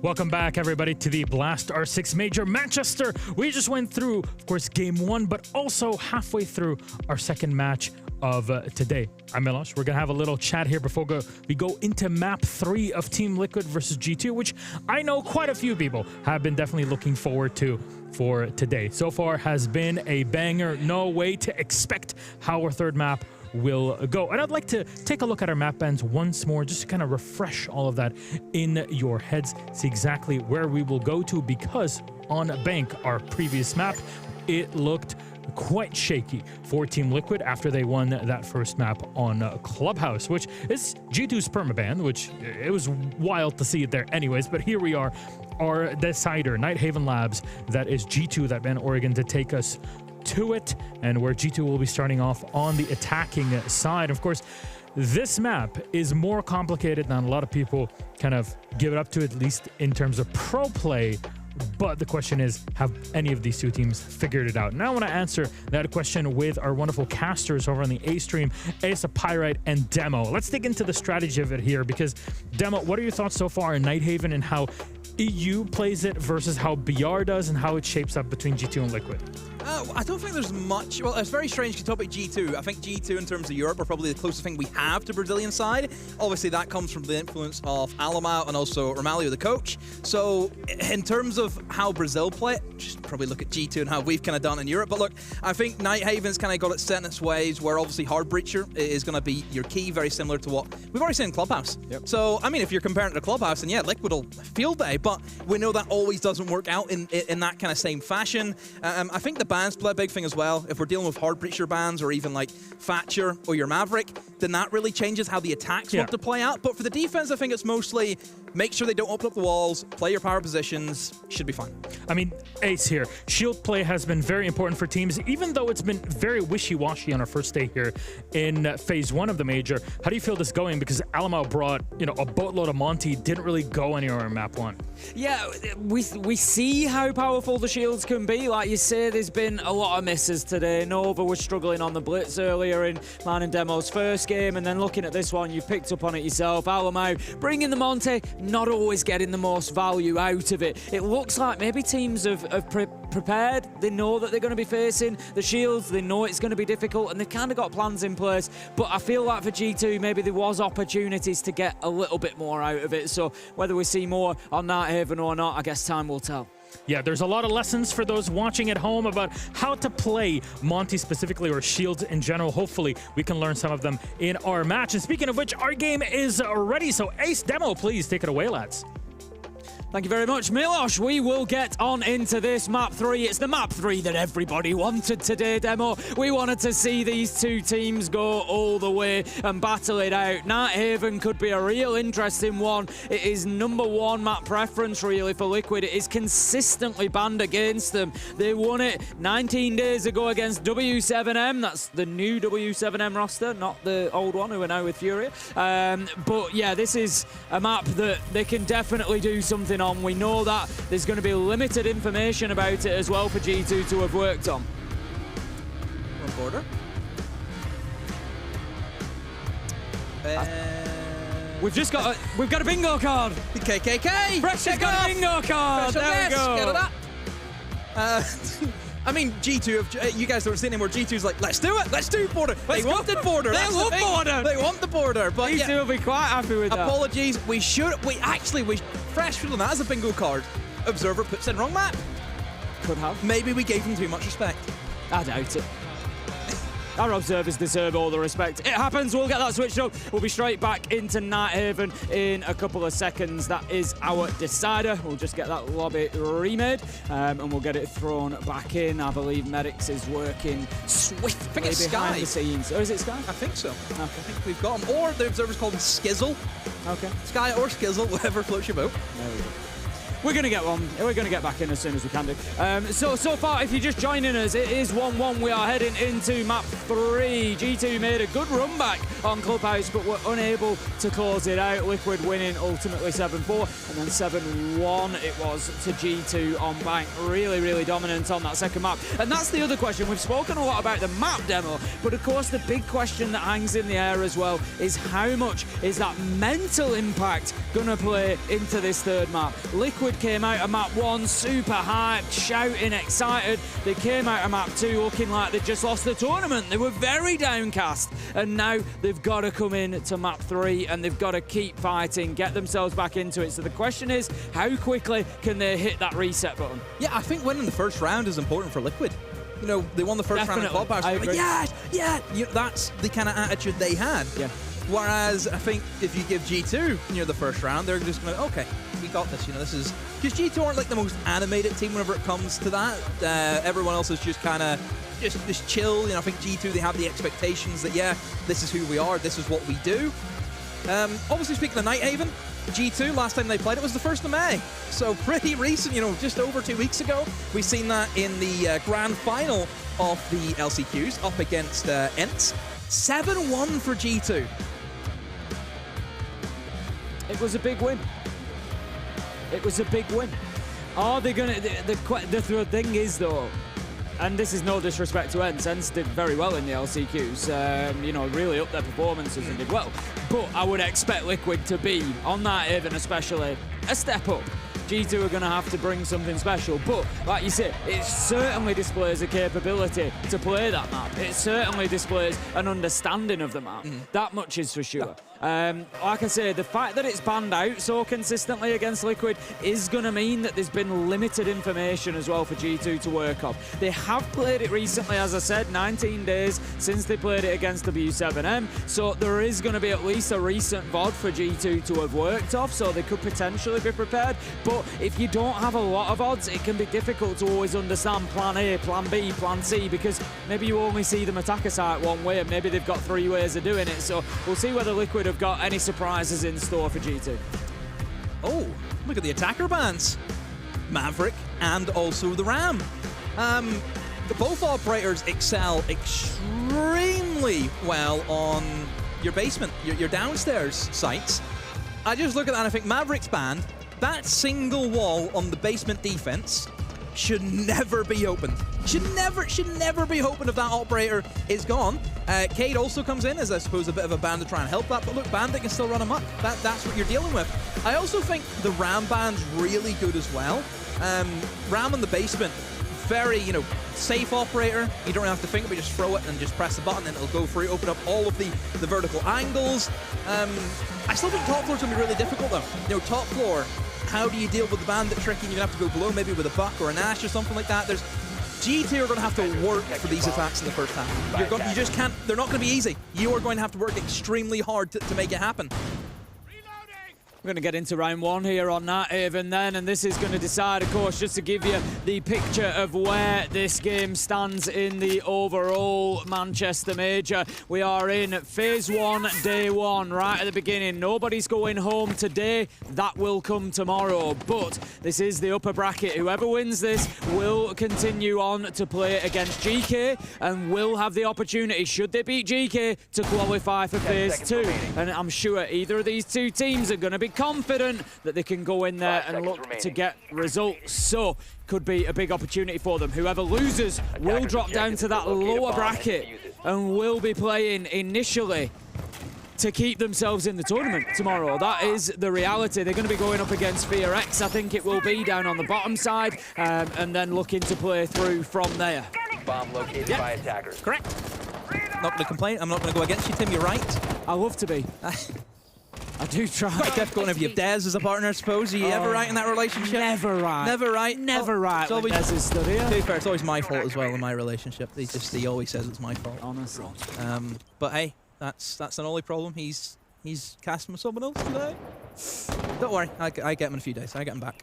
Welcome back, everybody, to the Blast R6 Major Manchester. We just went through, of course, game 1, but also halfway through our second match of today. I'm Milosh. We're going to have a little chat here before we go into map 3 of Team Liquid versus G2, which I know quite a few people have been definitely looking forward to for today. So far has been a banger. No way to expect how our third map will go. And I'd like to take a look at our map bands once more, just to kind of refresh all of that in your heads, see exactly where we will go to, because on Bank, our previous map, it looked quite shaky for Team Liquid after they won that first map on Clubhouse, which is G2's permaban, which it was wild to see it there anyways, but here we are, our decider, NightHaven Labs, that is G2 that banned Oregon to take us to it, and where G2 will be starting off on the attacking side. Of course, this map is more complicated than a lot of people kind of give it up to, at least in terms of pro play. But the question is, have any of these two teams figured it out? Now I want to answer that question with our wonderful casters over on the A stream, Ace of Pyrite and Demo. Let's dig into the strategy of it here, because Demo, what are your thoughts so far in NightHaven and how EU plays it versus how BR does and how it shapes up between G2 and Liquid? I don't think there's much. Well, it's very strange to talk about G2. I think G2 in terms of Europe are probably the closest thing we have to Brazilian side. Obviously, that comes from the influence of Alamau and also Romalio, the coach. So in terms of how Brazil play it, just probably look at G2 and how we've kind of done in Europe. But look, I think NightHaven's kind of got it set in its ways, where obviously Hard Breacher is going to be your key, very similar to what we've already seen in Clubhouse. Yep. So, I mean, if you're comparing it to Clubhouse, and yeah, Liquid will field day, but we know that always doesn't work out in that kind of same fashion. I think the bans play a big thing as well. If we're dealing with Hard Breacher bans or even like Thatcher or your Maverick, then that really changes how the attacks want to play out. But for the defense, I think it's mostly make sure they don't open up the walls, play your power positions, should be fine. I mean, Ace here. Shield play has been very important for teams, even though it's been very wishy-washy on our first day here in phase 1 of the major. How do you feel this going? Because Alamau brought, a boatload of Monty, didn't really go anywhere in map 1. Yeah, we see how powerful the shields can be. Like you say, there's been a lot of misses today. Nova was struggling on the blitz earlier in Man and Demo's first game, and then looking at this one, you picked up on it yourself. Alamau bringing the Monty, not always getting the most value out of it. It looks like maybe teams have prepared. They know that they're going to be facing the shields. They know it's going to be difficult, and they've kind of got plans in place. But I feel like for G2, maybe there was opportunities to get a little bit more out of it. So whether we see more on NightHaven or not, I guess time will tell. Yeah, there's a lot of lessons for those watching at home about how to play Monty specifically, or shields in general. Hopefully, we can learn some of them in our match. And speaking of which, our game is ready. So Ace, Demo, please take it away, lads. Thank you very much, Milosh. We will get on into this map 3. It's the map 3 that everybody wanted today, Demo. We wanted to see these two teams go all the way and battle it out. NightHaven could be a real interesting one. It is number 1 map preference, really, for Liquid. It is consistently banned against them. They won it 19 days ago against W7M. That's the new W7M roster, not the old one who are now with Fury. But yeah, this is a map that they can definitely do something on. We know that there's going to be limited information about it as well for G2 to have worked on. Wrong border. We've got a bingo card. The KKK. Fresh has got a bingo card. There we go. Get it up. I mean, G2, you guys don't see anymore. G2's like, let's do it. Let's do border. They wanted border. They love border. They want the border. But G2 will be quite happy with that. Apologies. We fresh feeling that as a bingo card. Observer puts in wrong map. Could have. Maybe we gave him too much respect. I doubt it. Our observers deserve all the respect. It happens. We'll get that switched up. We'll be straight back into NightHaven in a couple of seconds. That is our decider. We'll just get that lobby remade, and we'll get it thrown back in. I believe Medics is working swiftly behind the scenes. Or is it Sky? I think so. Okay. I think we've got him. Or the observers call him Skizzle. Okay. Sky or Skizzle, whatever floats your boat. There we go. We're going to get one. We're going to get back in as soon as we can do. So far, if you're just joining us, it is 1-1. We are heading into map 3. G2 made a good run back on Clubhouse, but were unable to close it out. Liquid winning ultimately 7-4, and then 7-1 it was to G2 on Bank. Really, really dominant on that second map. And that's the other question. We've spoken a lot about the map demo, but of course the big question that hangs in the air as well is how much is that mental impact going to play into this third map. Liquid came out of map 1 super hyped, shouting, excited. They came out of map 2 looking like they'd just lost the tournament. They were very downcast, and now they've got to come in to map 3 and they've got to keep fighting, get themselves back into it. So the question is, how quickly can they hit that reset button? Yeah, I think winning the first round is important for Liquid. You know, they won the first round in Clubhouse. That's the kind of attitude they had. Yeah. Whereas I think if you give G2 the first round, they're just going to, okay, we got this. This is because G2 aren't like the most animated team whenever it comes to that. Everyone else is just kind of just chill. I think G2, they have the expectations that this is who we are, this is what we do. Obviously, speaking of NightHaven, G2, last time they played it was the 1st of May. So pretty recent, just over 2 weeks ago. We've seen that in the grand final of the LCQs up against Ents. 7-1 for G2. It was a big win. It was a big win. Are they going to... The thing is, though, and this is no disrespect to Ents. Ents did very well in the LCQs, really upped their performances and did well. But I would expect Liquid to be, on that even especially, a step up. G2 are going to have to bring something special, but like you said, it certainly displays a capability to play that map. It certainly displays an understanding of the map. That much is for sure. Like I say, the fact that it's banned out so consistently against Liquid is going to mean that there's been limited information as well for G2 to work off. They have played it recently, as I said, 19 days since they played it against W7M, so there is going to be at least a recent VOD for G2 to have worked off, so they could potentially be prepared. But if you don't have a lot of odds, it can be difficult to always understand plan A, plan B, plan C, because maybe you only see them attack a site one way and maybe they've got 3 ways of doing it. So we'll see whether Liquid have got any surprises in store for G2. Oh, look at the attacker bans. Maverick and also the Ram. Both operators excel extremely well on your basement, your downstairs sites. I just look at that and I think Maverick's banned. That single wall on the basement defense should never be opened. Should never be opened if that operator is gone. Cade also comes in as, I suppose, a bit of a ban to try and help that, but look, Bandit can still run amok. That's what you're dealing with. I also think the Ram ban's really good as well. Ram in the basement, very, safe operator. You don't have to think, but just throw it and just press the button and it'll go through, open up all of the vertical angles. I still think top floor is going to be really difficult though. Top floor, how do you deal with the Bandit trick? You're going to have to go below, maybe with a Buck or an Ash or something like that. G2 are going to have to work for these attacks in the first half. You just can't, they're not going to be easy. You are going to have to work extremely hard to make it happen. We're going to get into round 1 here on NightHaven then, and this is going to decide, of course, just to give you the picture of where this game stands in the overall Manchester Major. We are in Phase 1, Day 1, right at the beginning. Nobody's going home today. That will come tomorrow, but this is the upper bracket. Whoever wins this will continue on to play against GK and will have the opportunity, should they beat GK, to qualify for Phase 2. And I'm sure either of these two teams are going to be confident that they can go in there and look to get results. So could be a big opportunity for them. Whoever loses will drop down to that lower bracket and will be playing initially to keep themselves in the tournament tomorrow. That is the reality. They're going to be going up against Fear X, I think it will be, down on the bottom side, and then looking to play through from there. Bomb located by attackers. Correct. Not going to complain. I'm not going to go against you, Tim. You're right. I love to be. I do try. Quite difficult if you have Dez as a partner, I suppose. Are you ever right in that relationship? Never right. Never right? Never right. It's always, Dez is still here. To be fair, it's always my fault as well in my relationship. He always says it's my fault. Honestly. But hey, that's an only problem. He's casting with someone else today. Don't worry, I get him in a few days. I get him back.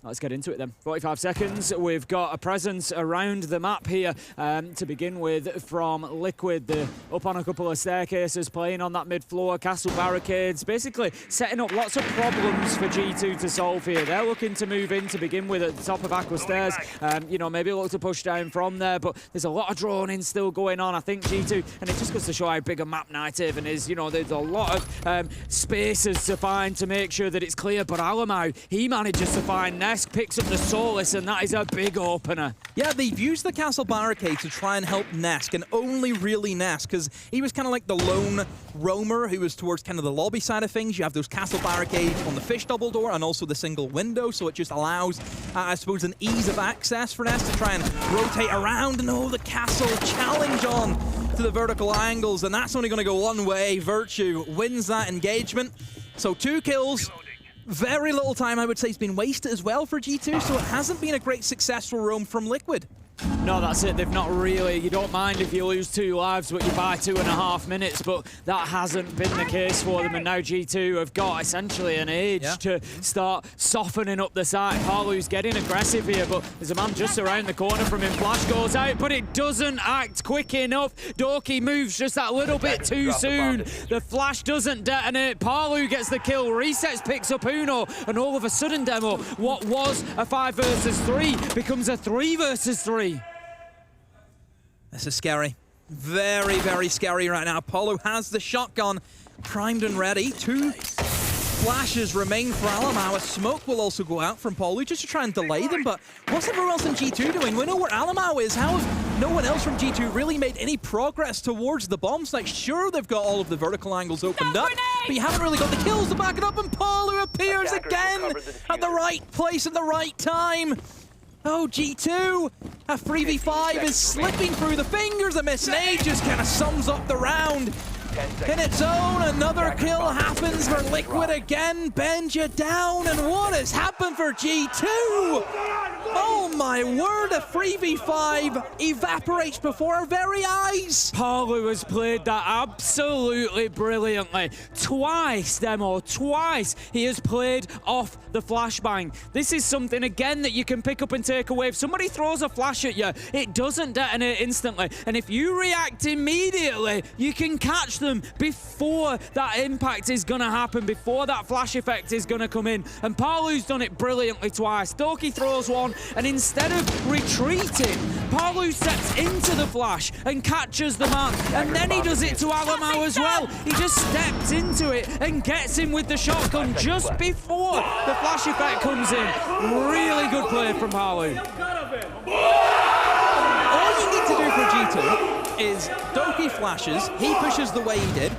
Let's get into it then. 45 seconds. We've got a presence around the map here to begin with from Liquid. They're up on a couple of staircases, playing on that mid-floor, castle barricades, basically setting up lots of problems for G2 to solve here. They're looking to move in to begin with at the top of Aqua Stairs. You know, maybe look to push down from there, but there's a lot of droning still going on. I think G2, and it just goes to show how big a map NightHaven is. You know, there's a lot of spaces to find to make sure that it's clear, but Alamau, he manages to find Nest, picks up the Solace, and that is a big opener. Yeah, they've used the castle barricade to try and help Nesk, and only really Nesk, because he was kind of like the lone roamer who was towards kind of the lobby side of things. You have those castle barricades on the fish double door and also the single window, so it just allows, I suppose, an ease of access for Nesk to try and rotate around. And the castle challenge on to the vertical angles, and that's only going to go one way. Virtue wins that engagement. So 2 kills. Very little time, I would say, has been wasted as well for G2, so it hasn't been a great successful roam from Liquid. No, that's it. They've not really. You don't mind if you lose 2 lives, but you buy 2.5 minutes, but that hasn't been the case for them, and now G2 have got essentially an age to start softening up the side. Palu's getting aggressive here, but there's a man just around the corner from him. Flash goes out, but it doesn't act quick enough. Doki moves just that little bit too soon. The flash doesn't detonate. Palu gets the kill. Resets, picks up Uno, and all of a sudden, Demo, what was a 5 versus 3 becomes a 3 versus 3. This is scary. Very, very scary right now. Apollo has the shotgun primed and ready. 2 flashes remain for Alamau. A smoke will also go out from Palu just to try and delay them, but what's everyone else in G2 doing? We know where Alamau is. How has no one else from G2 really made any progress towards the bomb site? Sure, they've got all of the vertical angles opened up, but you haven't really got the kills to back it up, and Palu appears again at the right place at the right time. Oh, G2, a 3v5 is slipping through the fingers. A miss nade just kind of sums up the round. In its own, another kill happens for Liquid again. Benja down, and what has happened for G2? Oh my word, a 3v5 evaporates before our very eyes. Palu has played that absolutely brilliantly. Twice, Demo, twice he has played off the flashbang. This is something, again, that you can pick up and take away. If somebody throws a flash at you, it doesn't detonate instantly. And if you react immediately, you can catch them before that impact is going to happen, before that flash effect is going to come in. And Palu's done it brilliantly twice. Doki throws one, and instead of retreating, Palu steps into the flash and catches the man. And then he does it to Alamau as well. He just steps into it and gets him with the shotgun just before the flash effect comes in. Really good play from Palu. All you need to do for G2 is Doki flashes, he pushes the way he did.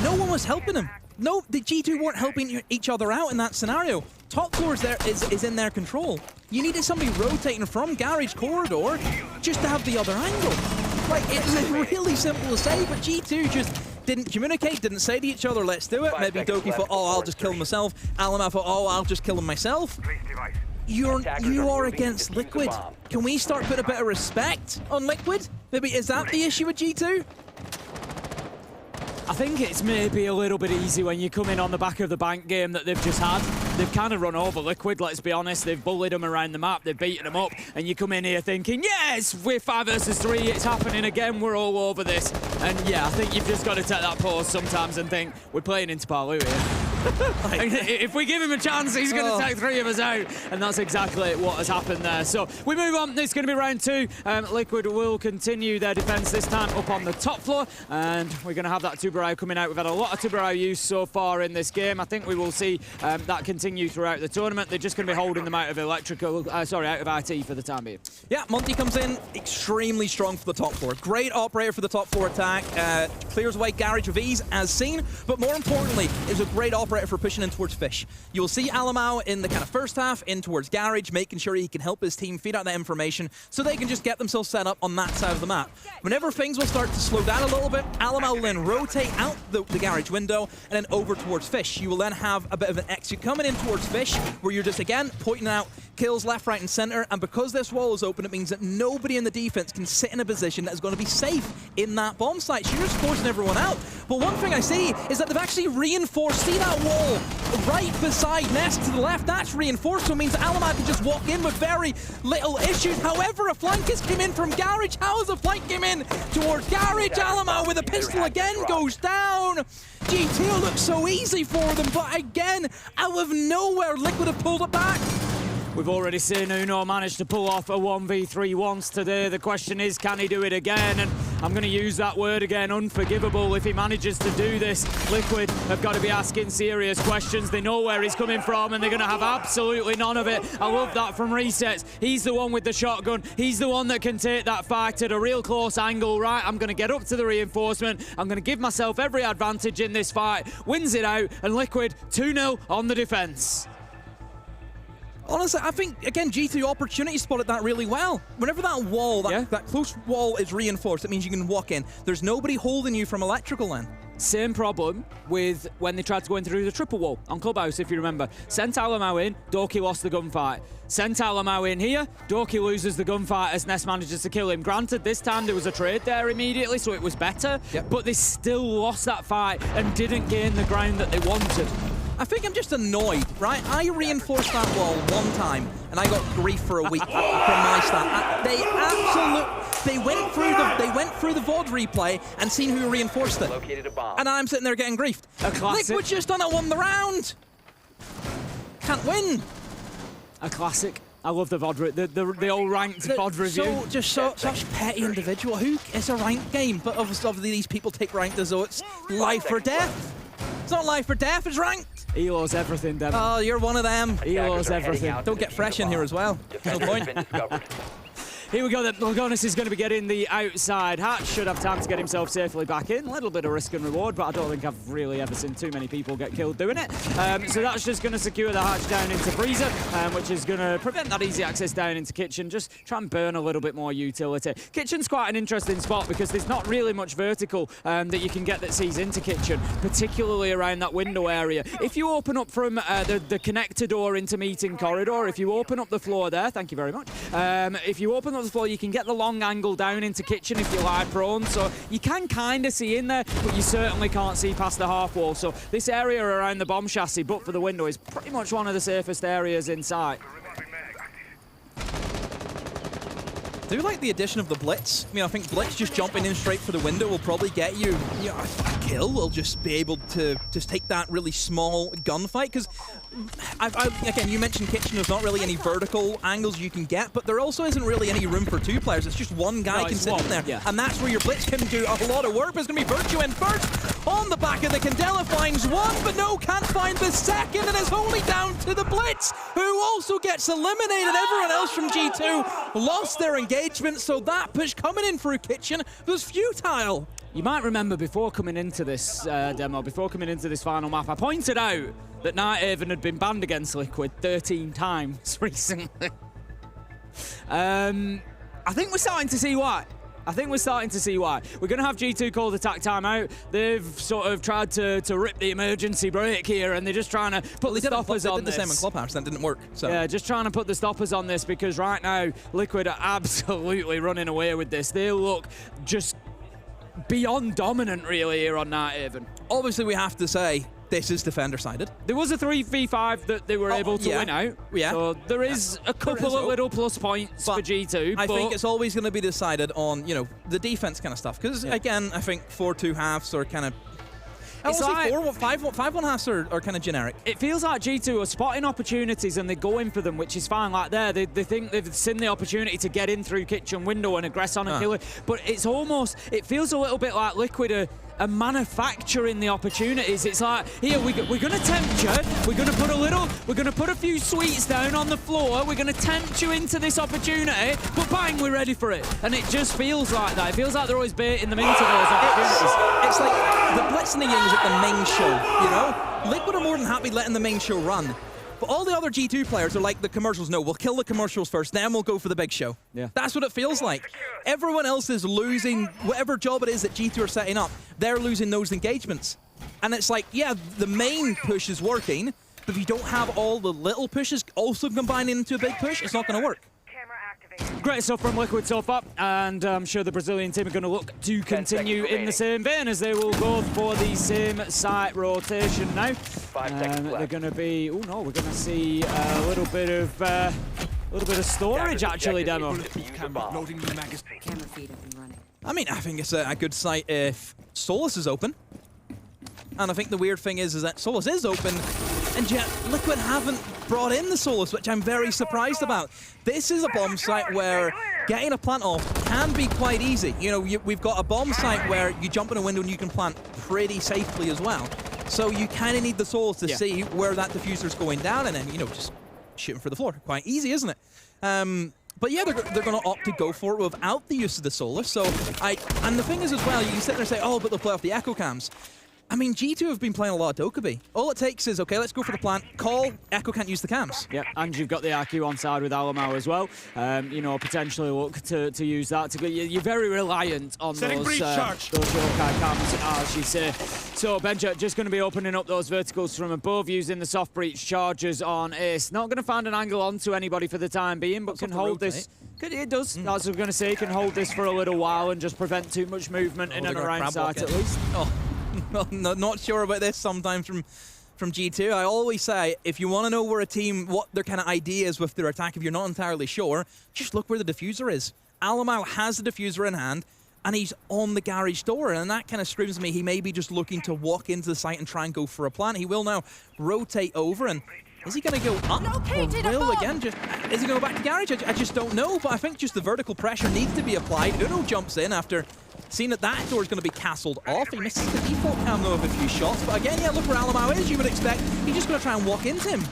No one was helping him. No, the G2 weren't helping each other out in that scenario. Top floor is in their control. You needed somebody rotating from garage corridor just to have the other angle. Like, it's really simple to say, but G2 just didn't communicate, didn't say to each other, let's do it. Maybe Doki thought, oh, I'll just kill him myself. Alamau thought, oh, I'll just kill him myself. You are against Liquid. Can we start putting a bit of respect on Liquid? Maybe is that the issue with G2? I think it's maybe a little bit easy when you come in on the back of the bank game that they've just had. They've kind of run over Liquid, let's be honest. They've bullied them around the map, they've beaten them up, and you come in here thinking, yes, we're 5 versus 3, it's happening again, we're all over this. And yeah, I think you've just got to take that pause sometimes and think, we're playing into Palu here. If we give him a chance, he's going to take 3 of us out, and that's exactly what has happened there. So we move on. It's going to be round 2. Liquid will continue their defense, this time up on the top floor, and we're going to have that Tubarão coming out. We've had a lot of Tubarão use so far in this game. I think we will see that continue throughout the tournament. They're just going to be holding them out of electrical, out of IT for the time being. Yeah, Monty comes in extremely strong for the top floor. Great operator for the top floor attack. Clears away garage with ease, as seen, but more importantly, is a great operator for pushing in towards Fish. You'll see Alamau in the kind of first half in towards garage, making sure he can help his team feed out that information so they can just get themselves set up on that side of the map. Whenever things will start to slow down a little bit, Alamau will then rotate out the garage window and then over towards Fish. You will then have a bit of an exit coming in towards Fish where you're just, again, pointing out kills left, right, and center, and because this wall is open, it means that nobody in the defense can sit in a position that is going to be safe in that bomb site. So you're just forcing everyone out. But one thing I see is that they've actually reinforced. See that wall right beside Nest to the left? That's reinforced, so it means that Alamar can just walk in with very little issues. However, a flank has come in from Garage. How has a flank come in towards Garage? Alamar with a pistol again goes down. G2 looks so easy for them, but again, out of nowhere, Liquid have pulled it back. We've already seen Uno manage to pull off a 1v3 once today. The question is, can he do it again? And I'm going to use that word again, unforgivable, if he manages to do this. Liquid have got to be asking serious questions. They know where he's coming from, and they're going to have absolutely none of it. I love that from Resets. He's the one with the shotgun. He's the one that can take that fight at a real close angle. Right, I'm going to get up to the reinforcement. I'm going to give myself every advantage in this fight. Wins it out, and Liquid 2-0 on the defense. Honestly, I think, again, G2 opportunity spotted that really well. Whenever that wall, that close wall is reinforced, it means you can walk in. There's nobody holding you from electrical then. Same problem with when they tried to go in through the triple wall on Clubhouse, if you remember. Sent Alamau in, Doki lost the gunfight. Sent Alamau in here, Doki loses the gunfight as Ness manages to kill him. Granted, this time there was a trade there immediately, so it was better, but they still lost that fight and didn't gain the ground that they wanted. I think I'm just annoyed, right? I reinforced that wall one time, and I got grief for a week from my staff. They went through the VOD replay and seen who reinforced it. Located a bomb. And I'm sitting there getting griefed. A classic. Liquid just done it, won the round. Can't win. A classic. I love the VOD, the old ranked VOD review. Such petty individual. It's a ranked game, but obviously these people take ranked as though it's life or death. It's not life or death, it's ranked. Elo's everything, Devin. Oh, you're one of them. Elo's everything. Don't get fresh in here as well. No point. Here we go, the Lagonis is going to be getting the outside. Hatch should have time to get himself safely back in. A little bit of risk and reward, but I don't think I've really ever seen too many people get killed doing it. So that's just going to secure the hatch down into Freezer, which is going to prevent that easy access down into Kitchen. Just try and burn a little bit more utility. Kitchen's quite an interesting spot because there's not really much vertical that you can get that sees into Kitchen, particularly around that window area. If you open up from the connector door into Meeting Corridor, if you open up the floor there, thank you very much. If you open up the floor, you can get the long angle down into Kitchen if you lie prone, so you can kind of see in there, but you certainly can't see past the half wall. So this area around the bomb chassis, but for the window, is pretty much one of the safest areas in sight. I do like the addition of the Blitz. I mean, I think Blitz just jumping in straight for the window will probably get you, a kill. Will just be able to just take that really small gunfight, because again, you mentioned Kitchen, there's not really any vertical angles you can get, but there also isn't really any room for two players. It's just one guy can sit in there, and that's where your Blitz can do a lot of work. There's going to be Virtue in first, on the back of the Candela, finds one, but no, can't find the second, and it's only down to the Blitz, who also gets eliminated. Everyone else from G2 lost their engagement, so that push coming in through Kitchen was futile. You might remember before coming into this demo, before coming into this final map, I pointed out that NightHaven had been banned against Liquid 13 times recently. I think we're starting to see why. We're going to have G2 call the attack timeout. They've sort of tried to rip the emergency brake here, and they're just trying to put the stoppers on this. They did the same in Clubhouse, that didn't work. So. Yeah, just trying to put the stoppers on this, because right now, Liquid are absolutely running away with this. They look just beyond dominant, really, here on NightHaven. Obviously, we have to say, this is defender-sided. There was a 3v5 that they were able to win out. Yeah. So there is a couple of little plus points for G2. I think it's always going to be decided on, the defense kind of stuff. Because, again, I think 4-2 halves are kind of... It's like 5-1 halves are kind of generic. It feels like G2 are spotting opportunities and they're going for them, which is fine. Like they think they've seen the opportunity to get in through Kitchen window and aggress on and kill it. But it's almost, it feels a little bit like Liquid are manufacturing the opportunities. It's like, here, we're going to tempt you. We're going to put a few sweets down on the floor. We're going to tempt you into this opportunity, but bang, we're ready for it. And it just feels like that. It feels like they're always baiting them into those opportunities. It's like the Blitz and the Yings at the main show, Liquid are more than happy letting the main show run. But all the other G2 players are like, the commercials, no, we'll kill the commercials first, then we'll go for the big show. Yeah. That's what it feels like. Everyone else is losing whatever job it is that G2 are setting up. They're losing those engagements. And it's like, yeah, the main push is working, But if you don't have all the little pushes also combining into a big push, it's not going to work. Great stuff from Liquid so far, and I'm sure the Brazilian team are going to look to continue in the same vein as they will go for the same site rotation now. 5 seconds left. They're going to be, oh no, we're going to see a little bit of storage actually, Demo. Camera feed up and running. I mean, I think it's a good site if Solus is open. And I think the weird thing is that Solus is open, and yet Liquid haven't brought in the Solus, which I'm very surprised about. This is a bomb site where getting a plant off can be quite easy. You know, we've got a bomb site where you jump in a window and you can plant pretty safely as well. So you kind of need the Solus to see where that diffuser's going down, and then, you know, just shooting for the floor. Quite easy, isn't it? But yeah, they're going to opt to go for it without the use of the Solus. So and the thing is as well, you can sit there and say, oh, but they'll play off the echo cams. I mean, G2 have been playing a lot of Dokkaebi. All it takes is, okay, let's go for the plant, call, Echo can't use the cams. Yep, and you've got the RQ on side with Alamau as well. You know, potentially look to use that. You're very reliant on those Yokai cams, as you say. So Benja just going to be opening up those verticals from above, using the soft breach charges on Ace. Not going to find an angle onto anybody for the time being, but can hold this. It does, as I was going to say, can hold this for a little while and just prevent too much movement in and around site at least. Well, not sure about this sometimes from G2. I always say, if you want to know where a team, what their kind of idea is with their attack, if you're not entirely sure, just look where the diffuser is. Alamau has the diffuser in hand, and he's on the garage door, and that kind of screams to me he may be just looking to walk into the site and try and go for a plant. He will now rotate over, and is he going to go up or will again? Is he going to go back to garage? I just don't know, but I think just the vertical pressure needs to be applied. Uno jumps in after seeing that door is going to be castled off. He misses the default cam though of a few shots, but again, yeah, look where Alamau is. You would expect he's just going to try and walk into him.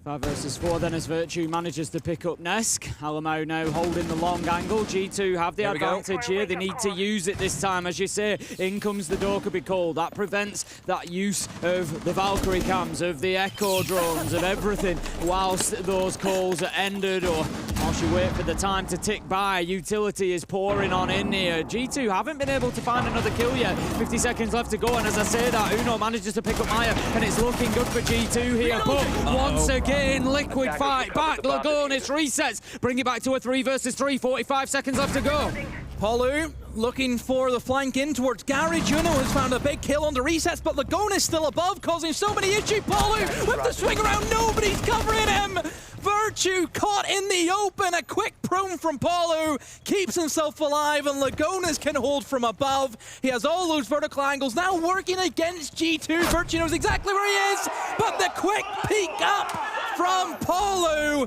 5 versus 4 then as Virtue manages to pick up Nesk. Alamau now holding the long angle. G2 have the advantage here. They need to use it this time. As you say, in comes the Dokkaebi call. That prevents that use of the Valkyrie cams, of the Echo drones, of everything, whilst those calls are ended or whilst you wait for the time to tick by. Utility is pouring on in here. G2 haven't been able to find another kill yet. 50 seconds left to go, and as I say that, Uno manages to pick up Maya, and it's looking good for G2 here. But once again, Liquid fight back. Lagonis resets. Bring it back to a 3 versus 3. 45 seconds left to go. Palu looking for the flank in towards garage. Uno has found a big kill on the resets, but Lagonis still above, causing so many issues. Palu with the swing around. Nobody's covering him. Virtue caught in the open. A quick prone from Palu keeps himself alive, and Lagonis can hold from above. He has all those vertical angles now working against G2. Virtue knows exactly where he is, but the quick peek up from Palu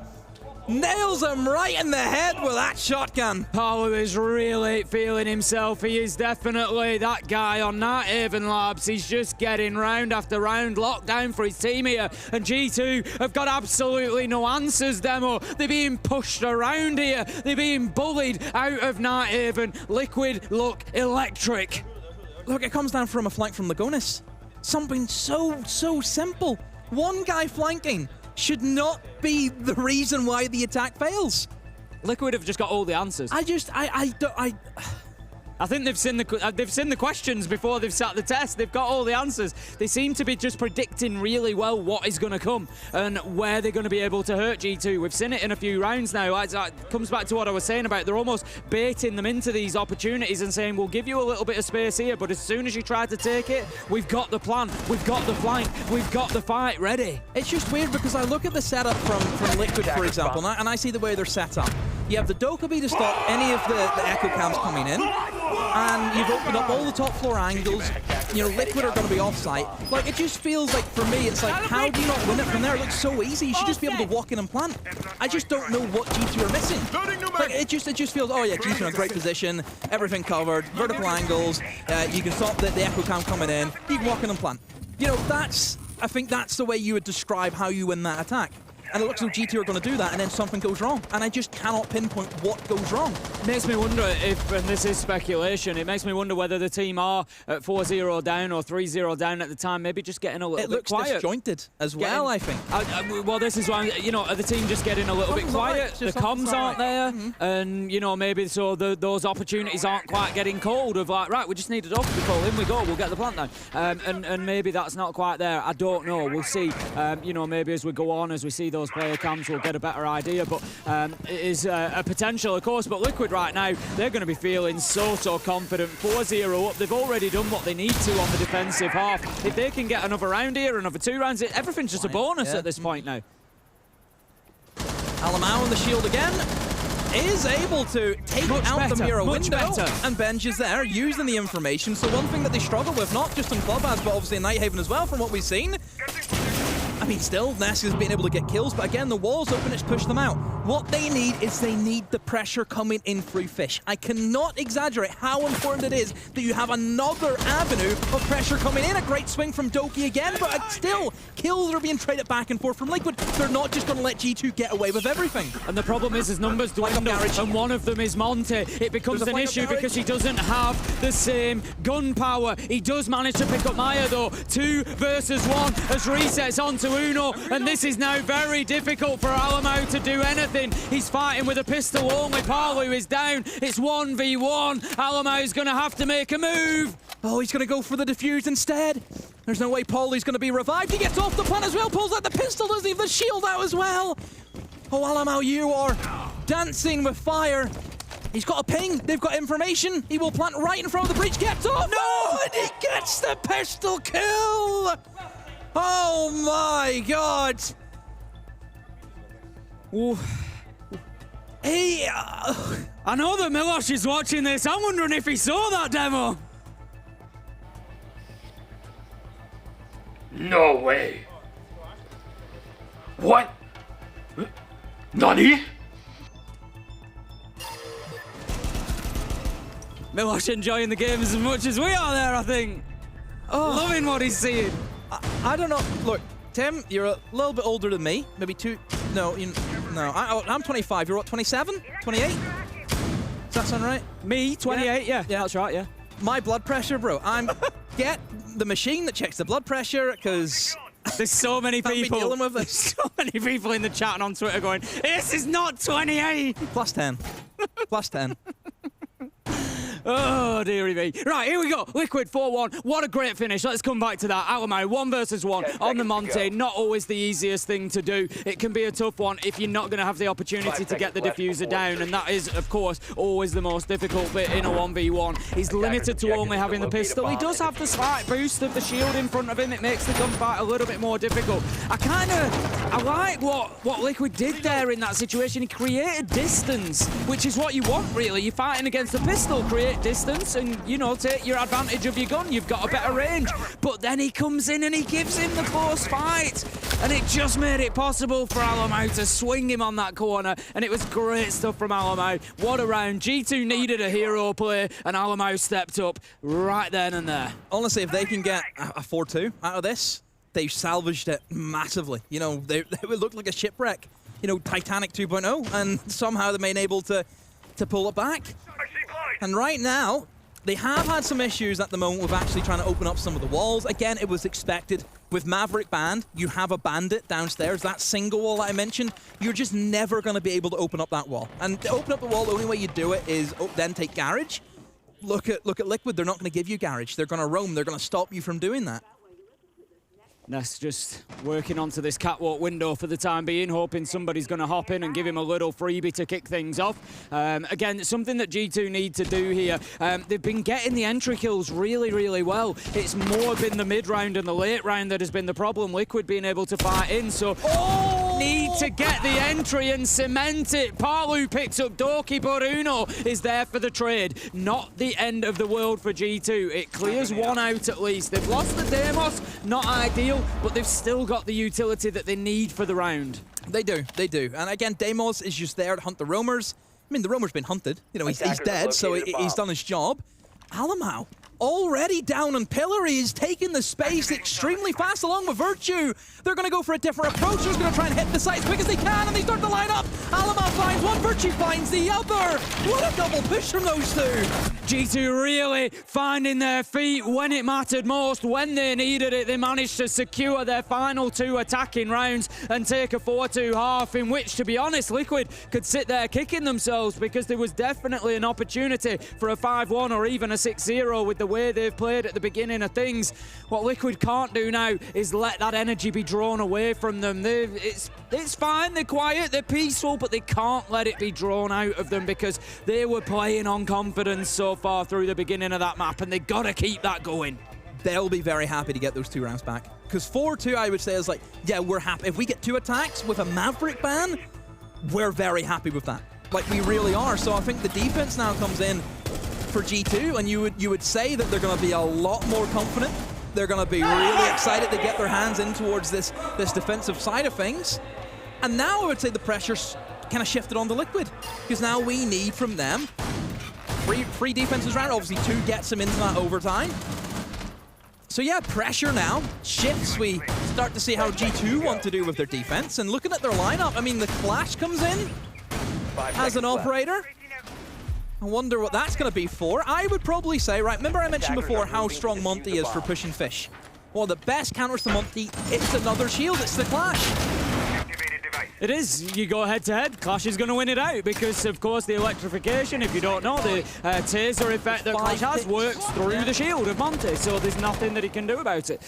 nails him right in the head with that shotgun. Palu is really feeling himself. He is definitely that guy on NightHaven Labs. He's just getting round after round, locked down for his team here. And G2 have got absolutely no answers, Demo. They're being pushed around here. They're being bullied out of NightHaven. Liquid look electric. Look, it comes down from a flank from Lagonis. Something so simple. One guy flanking should not be the reason why the attack fails. Liquid have just got all the answers. I think they've seen the questions before they've sat the test. They've got all the answers. They seem to be just predicting really well what is going to come and where they're going to be able to hurt G2. We've seen it in a few rounds now. It comes back to what I was saying about they're almost baiting them into these opportunities and saying, we'll give you a little bit of space here, but as soon as you try to take it, we've got the plan, we've got the flank, we've got the fight ready. It's just weird because I look at the setup from Liquid, for example, and I see the way they're set up. You have the Dokkaebi to stop any of the echo cams coming in, and you've opened up all the top floor angles. You know, Liquid are going to be off-site. Like, it just feels like, for me, it's like, how do you not win it from there? It looks so easy. You should just be able to walk in and plant. I just don't know what G2 are missing. Like, it just feels, oh yeah, G2 in a great position, everything covered, vertical angles, you can stop the echo cam coming in, you can walk in and plant. You know, I think that's the way you would describe how you win that attack. And it looks like G2 are going to do that, and then something goes wrong. And I just cannot pinpoint what goes wrong. Makes me wonder if, and this is speculation, it makes me wonder whether the team are at 4-0 down or 3-0 down at the time, maybe just getting a little bit quiet. It looks disjointed as well, I think. Well, this is why, you know, are the team just getting a little bit quiet? The comms aren't there, and, you know, maybe so those opportunities aren't quite getting cold of like, right, we just need a dog to call, in we go, we'll get the plant now. And maybe that's not quite there. I don't know, we'll see. You know, maybe as we go on, as we see those player cams, we'll get a better idea, but it is a potential, of course. But Liquid right now, they're going to be feeling so confident. 4-0 up, they've already done what they need to on the defensive half. If they can get another round here, another 2 rounds, everything's just a bonus at this point now. Alamau on the shield again is able to take out the mirror window, and Benj is there using the information. So one thing that they struggle with, not just in Clubhouse, but obviously in NightHaven as well, from what we've seen. I mean, still, Ness has been able to get kills, but again, the wall's open, it's pushed them out. What they need is they need the pressure coming in through Fish. I cannot exaggerate how important it is that you have another avenue of pressure coming in. A great swing from Doki again, but still, kills are being traded back and forth from Liquid. They're not just going to let G2 get away with everything. And the problem is his numbers dwindle, and one of them is Monte. It becomes an issue because he doesn't have the same gun power. He does manage to pick up Maya, though. 2 versus 1 as resets onto Uno, and this is now very difficult for Alamau to do anything. He's fighting with a pistol only. Palu is down. It's 1v1. Alamau's going to have to make a move. Oh, he's going to go for the defuse instead. There's no way Paulu's going to be revived. He gets off the plant as well, pulls out the pistol, doesn't leave the shield out as well. Oh, Alamau, you are dancing with fire. He's got a ping. They've got information. He will plant right in front of the breach. Gets off. No, and he gets the pistol kill. Oh my God! Ooh. Hey, I know that Milosh is watching this. I'm wondering if he saw that demo. No way. What? Nani? Milosh enjoying the game as much as we are there, I think. Oh, loving what he's seeing. I don't know. Look, Tim, you're a little bit older than me. Maybe 2. No, no. I'm 25. You're what, 27? 28? Does that sound right? Me, 28. Yeah, that's right. Yeah. My blood pressure, bro. Get the machine that checks the blood pressure, because there's so many people dealing with this. So many people in the chat and on Twitter going, "This is not 28." Plus 10. Plus 10. Oh, dearie me. Right, here we go. Liquid 4-1. What a great finish. Let's come back to that. Alamau, 1 versus 1 on the Monte. Not always the easiest thing to do. It can be a tough one if you're not going to have the opportunity to get the diffuser down, and that is, of course, always the most difficult bit in a 1v1. He's limited to only having the pistol. He does have the slight boost of the shield in front of him. It makes the gunfight a little bit more difficult. I like what Liquid did there in that situation. He created distance, which is what you want, really. You're fighting against the pistol, create distance and, you know, take your advantage of your gun. You've got a better range. But then he comes in and he gives him the close fight. And it just made it possible for Alamau to swing him on that corner. And it was great stuff from Alamau. What a round. G2 needed a hero play and Alamau stepped up right then and there. Honestly, if they can get a 4-2 out of this, they've salvaged it massively. You know, they would look like a shipwreck. You know, Titanic 2.0, and somehow they've been able to pull it back. And right now, they have had some issues at the moment with actually trying to open up some of the walls. Again, it was expected. With Maverick banned, you have a bandit downstairs. That single wall that I mentioned, you're just never going to be able to open up that wall. And to open up the wall, the only way you do it is then take garage. Look at Liquid. They're not going to give you garage. They're going to roam. They're going to stop you from doing that. Ness just working onto this catwalk window for the time being, hoping somebody's going to hop in and give him a little freebie to kick things off. Again, something that G2 need to do here. They've been getting the entry kills really, really well. It's more been the mid-round and the late round that has been the problem. Liquid being able to fight in, so need to get the entry and cement it. Palu picks up Doki, but Uno is there for the trade. Not the end of the world for G2. It clears one out at least. They've lost the Demos, not ideal, but they've still got the utility that they need for the round. They do. And again, Demos is just there to hunt the roamers. I mean, the roamer's been hunted. You know, he's dead, so he's done his job. Alamau, already down on Pillar. He's taking the space extremely fast along with Virtue. They're going to go for a different approach. They're going to try and hit the site as quick as they can, and they start to line up. Alama finds one, Virtue finds the other. What a double push from those two. G2 really finding their feet when it mattered most, when they needed it. They managed to secure their final 2 attacking rounds and take a 4-2 half, in which, to be honest, Liquid could sit there kicking themselves, because there was definitely an opportunity for a 5-1 or even a 6-0 with the way they've played at the beginning of things. What Liquid can't do now is let that energy be drawn away from them. It's fine, they're quiet, they're peaceful, but they can't let it be drawn out of them, because they were playing on confidence so far through the beginning of that map, and they got to keep that going. They'll be very happy to get those 2 rounds back. Because 4-2, I would say, is like, yeah, we're happy. If we get 2 attacks with a Maverick ban, we're very happy with that. Like, we really are. So I think the defense now comes in for G2, and you would say that they're going to be a lot more confident. They're going to be really excited to get their hands in towards this defensive side of things. And now I would say the pressure's kind of shifted on the Liquid, because now we need from them three defenses round. Obviously, 2 gets them into that overtime. So yeah, pressure now shifts. We start to see how G2 want to do with their defense. And looking at their lineup, I mean, the Clash comes in as an operator. I wonder what that's going to be for. I would probably say, right, remember I mentioned before how strong Monty is for pushing fish. Well, the best counters to Monty, it's another shield, it's the Clash. It is. You go head-to-head. Clash is going to win it out because, of course, the electrification, if you don't know, the taser effect that Clash has works through the shield of Monty, so there's nothing that he can do about it.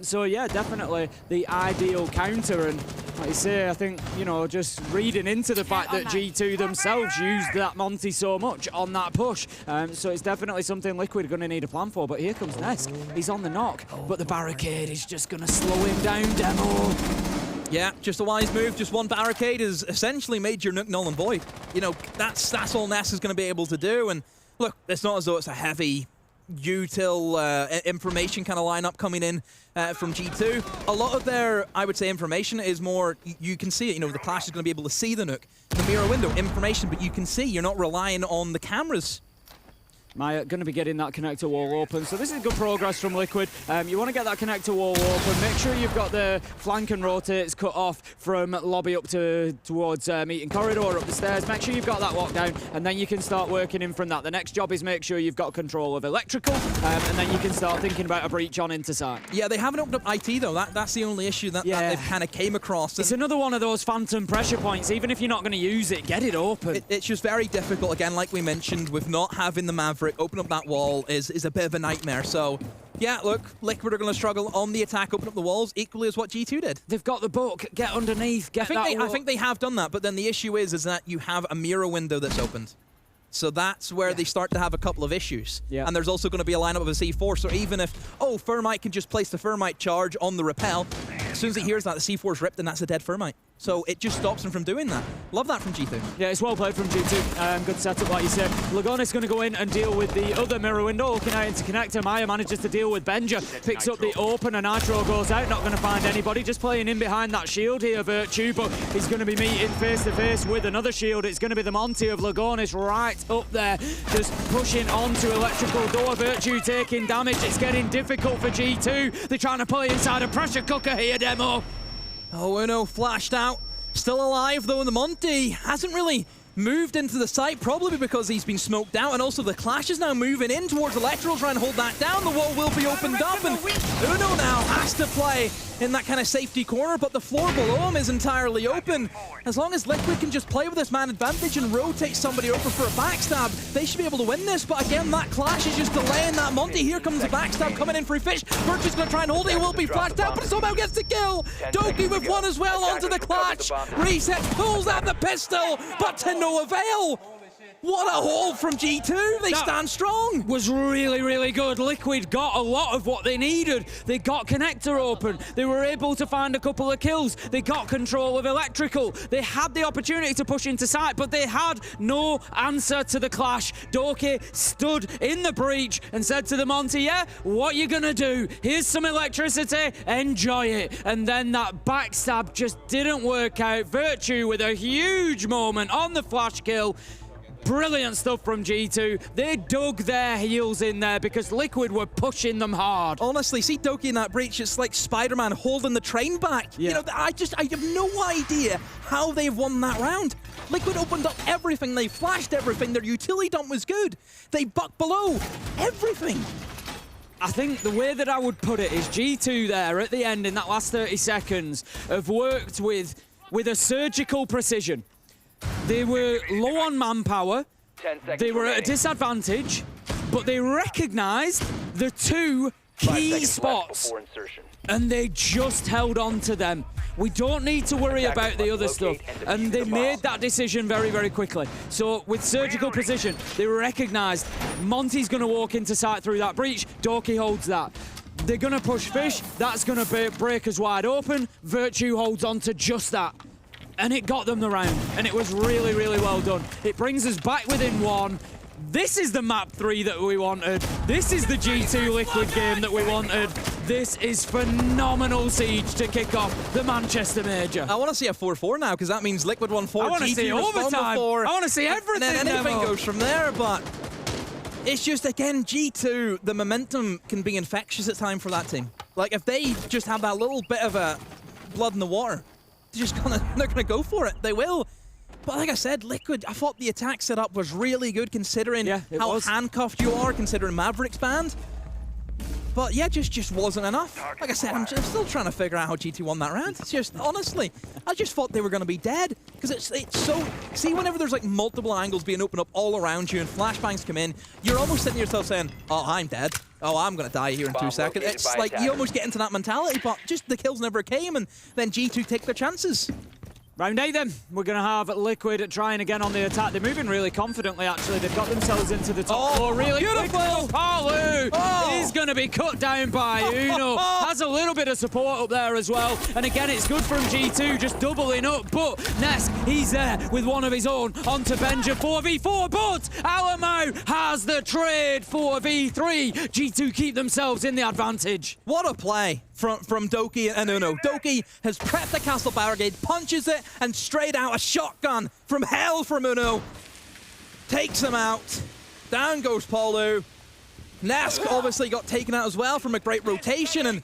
So, yeah, definitely the ideal counter. And like you say, I think, you know, just reading into the fact that G2 themselves used that Monty so much on that push. So it's definitely something Liquid are going to need a plan for. But here comes Nesk. He's on the knock, but the barricade is just going to slow him down, Demo. Yeah, just a wise move. Just one barricade has essentially made your nuke null and void. You know, that's all Ness is going to be able to do. And look, it's not as though it's a heavy util information kind of lineup coming in from G2. A lot of their, I would say, information is more, you can see it. You know, the Clash is going to be able to see the nuke. The mirror window, information, but you can see. You're not relying on the cameras. Maya going to be getting that connector wall open, so this is good progress from Liquid. You want to get that connector wall open, make sure you've got the flank and rotates cut off from lobby up towards meeting corridor up the stairs. Make sure you've got that lockdown, and then you can start working in from that. The next job is make sure you've got control of electrical, and then you can start thinking about a breach on into site. Yeah, they haven't opened up IT though. That's the only issue that they've kind of came across. It's another one of those phantom pressure points. Even if you're not going to use it, get it open. It's just very difficult, again, like we mentioned, with not having the Maverick. Open up that wall is a bit of a nightmare. So, yeah, look, Liquid are going to struggle on the attack, open up the walls, equally as what G2 did. They've got the book, get underneath, get I think they have done that, but then the issue is that you have a mirror window that's opened. So that's where they start to have a couple of issues. Yeah. And there's also going to be a lineup of a C4, so even if, Thermite can just place the Thermite charge on the rappel, as soon as he hears that, the C4's ripped and that's a dead Thermite. So it just stops him from doing that. Love that from G2. Yeah, it's well played from G2. Good setup, like you said. Lagonis going to go in and deal with the other mirror window, looking out into connector. Maya manages to deal with Benja, picks up the opener. Nitro goes out, not going to find anybody, just playing in behind that shield here, Virtue, but he's going to be meeting face-to-face with another shield. It's going to be the Monty of Lagonis right up there, just pushing onto electrical door. Virtue taking damage. It's getting difficult for G2. They're trying to play inside a pressure cooker here, Demo. Oh, Uno flashed out. Still alive, though, and the Monty hasn't really moved into the site, probably because he's been smoked out, and also the Clash is now moving in towards Electro, trying to hold that down. The wall will be opened up, and Uno now has to play in that kind of safety corner, but the floor below him is entirely open. As long as Liquid can just play with this man advantage and rotate somebody over for a backstab, they should be able to win this. But again, that Clash is just delaying that Monty. Here comes a backstab coming in for Fish. Virtue's going to try and hold it. He will be flashed out, but somehow gets the kill. Doki with one as well onto the Clash. Reset pulls out the pistol, but to no avail. What a haul from G2. They stand strong. Was really, really good. Liquid got a lot of what they needed. They got connector open. They were able to find a couple of kills. They got control of electrical. They had the opportunity to push into site, but they had no answer to the Clash. Doki stood in the breach and said to the Monty, yeah, what you gonna do? Here's some electricity, enjoy it. And then that backstab just didn't work out. Virtue with a huge moment on the flash kill. Brilliant stuff from G2. They dug their heels in there because Liquid were pushing them hard. Honestly, see Doki in that breach, it's like Spider-Man holding the train back. Yeah. You know, I have no idea how they've won that round. Liquid opened up everything, they flashed everything, their utility dump was good. They bucked below everything. I think the way that I would put it is G2 there at the end in that last 30 seconds have worked with a surgical precision. They were low on manpower, 10 seconds they were at a remaining. disadvantage, but they recognised the two 5 key seconds left spots before insertion. and they just held on to them. We don't need to worry about the other stuff. And they made that decision very, very quickly. So with surgical precision, they recognised Monty's going to walk into sight through that breach. Doki holds that. They're going to push Fish. That's going to break us wide open. Virtue holds on to just that. And it got them the round. And it was really, really well done. It brings us back within one. This is the map 3 that we wanted. This is the G2 Liquid game that we wanted. This is phenomenal siege to kick off the Manchester Major. I want to see a 4-4 now, because that means Liquid won 4, I want to G2 see responded overtime. 4. I want to see everything. And then anything Demo. goes from there, but it's just, again, G2, the momentum can be infectious at times for that team. Like, if they just have that little bit of a blood in the water, they're gonna go for it. They will. But like I said, Liquid, I thought the attack setup was really good considering how handcuffed you are, considering Maverick's banned. But yeah, just wasn't enough. Like I said, I'm still trying to figure out how G2 won that round. It's just, honestly, I just thought they were going to be dead. Because it's so... See, whenever there's like multiple angles being opened up all around you and flashbangs come in, you're almost sitting to yourself saying, oh, I'm dead. Oh, I'm going to die here in 2 seconds. It's like you almost get into that mentality, but just the kills never came, and then G2 take their chances. Round 8 then, we're going to have Liquid trying again on the attack. They're moving really confidently, actually. They've got themselves into the top four really beautiful. Palu is going to be cut down by Uno. Has a little bit of support up there as well. And again, it's good from G2, just doubling up. But Nesk, he's there with one of his own onto Benja 4v4. But Alamo has the trade 4v3. G2 keep themselves in the advantage. What a play from Doki and Uno. Doki has prepped the castle barricade, punches it, and straight out a shotgun from hell from Uno. Takes him out. Down goes Palu. Nesk obviously got taken out as well from a great rotation, and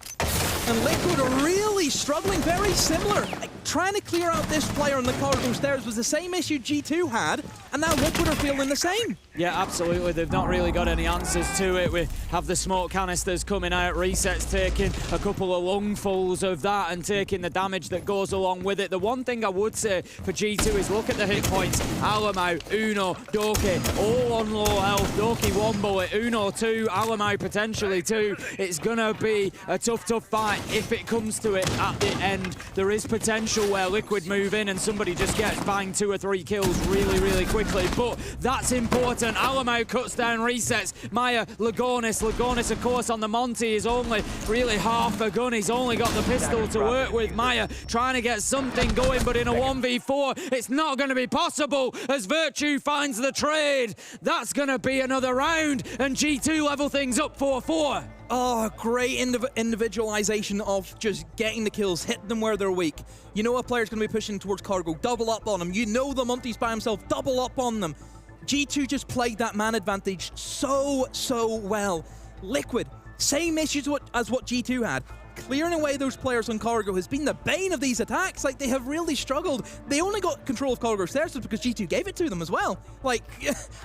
Liquid are really struggling, very similar. Like, trying to clear out this player on the corridor stairs was the same issue G2 had, and now Liquid are feeling the same. Yeah, absolutely. They've not really got any answers to it. We have the smoke canisters coming out, Resets taking a couple of lungfuls of that and taking the damage that goes along with it. The one thing I would say for G2 is look at the hit points. Alamo, Uno, Doki, all on low health. Doki 1 bullet, Uno 2, Alamo potentially 2. It's gonna be a tough fight if it comes to it at the end. There is potential where Liquid move in and somebody just gets banged 2 or 3 kills really, really quickly, but that's important. Alamo cuts down Resets. Maya, Lagonis, of course, on the Monty is only really half a gun. He's only got the pistol to work with. Maya trying to get something going, but in a 1v4, it's not going to be possible as Virtue finds the trade. That's going to be another round, and G2 level things up 4-4. Oh, great individualization of just getting the kills, hitting them where they're weak. You know a player's going to be pushing towards cargo, double up on them. You know the Monty's by himself, double up on them. G2 just played that man advantage so well. Liquid, same issues as what G2 had. Clearing away those players on cargo has been the bane of these attacks. Like, they have really struggled. They only got control of cargo stairs because G2 gave it to them as well. Like,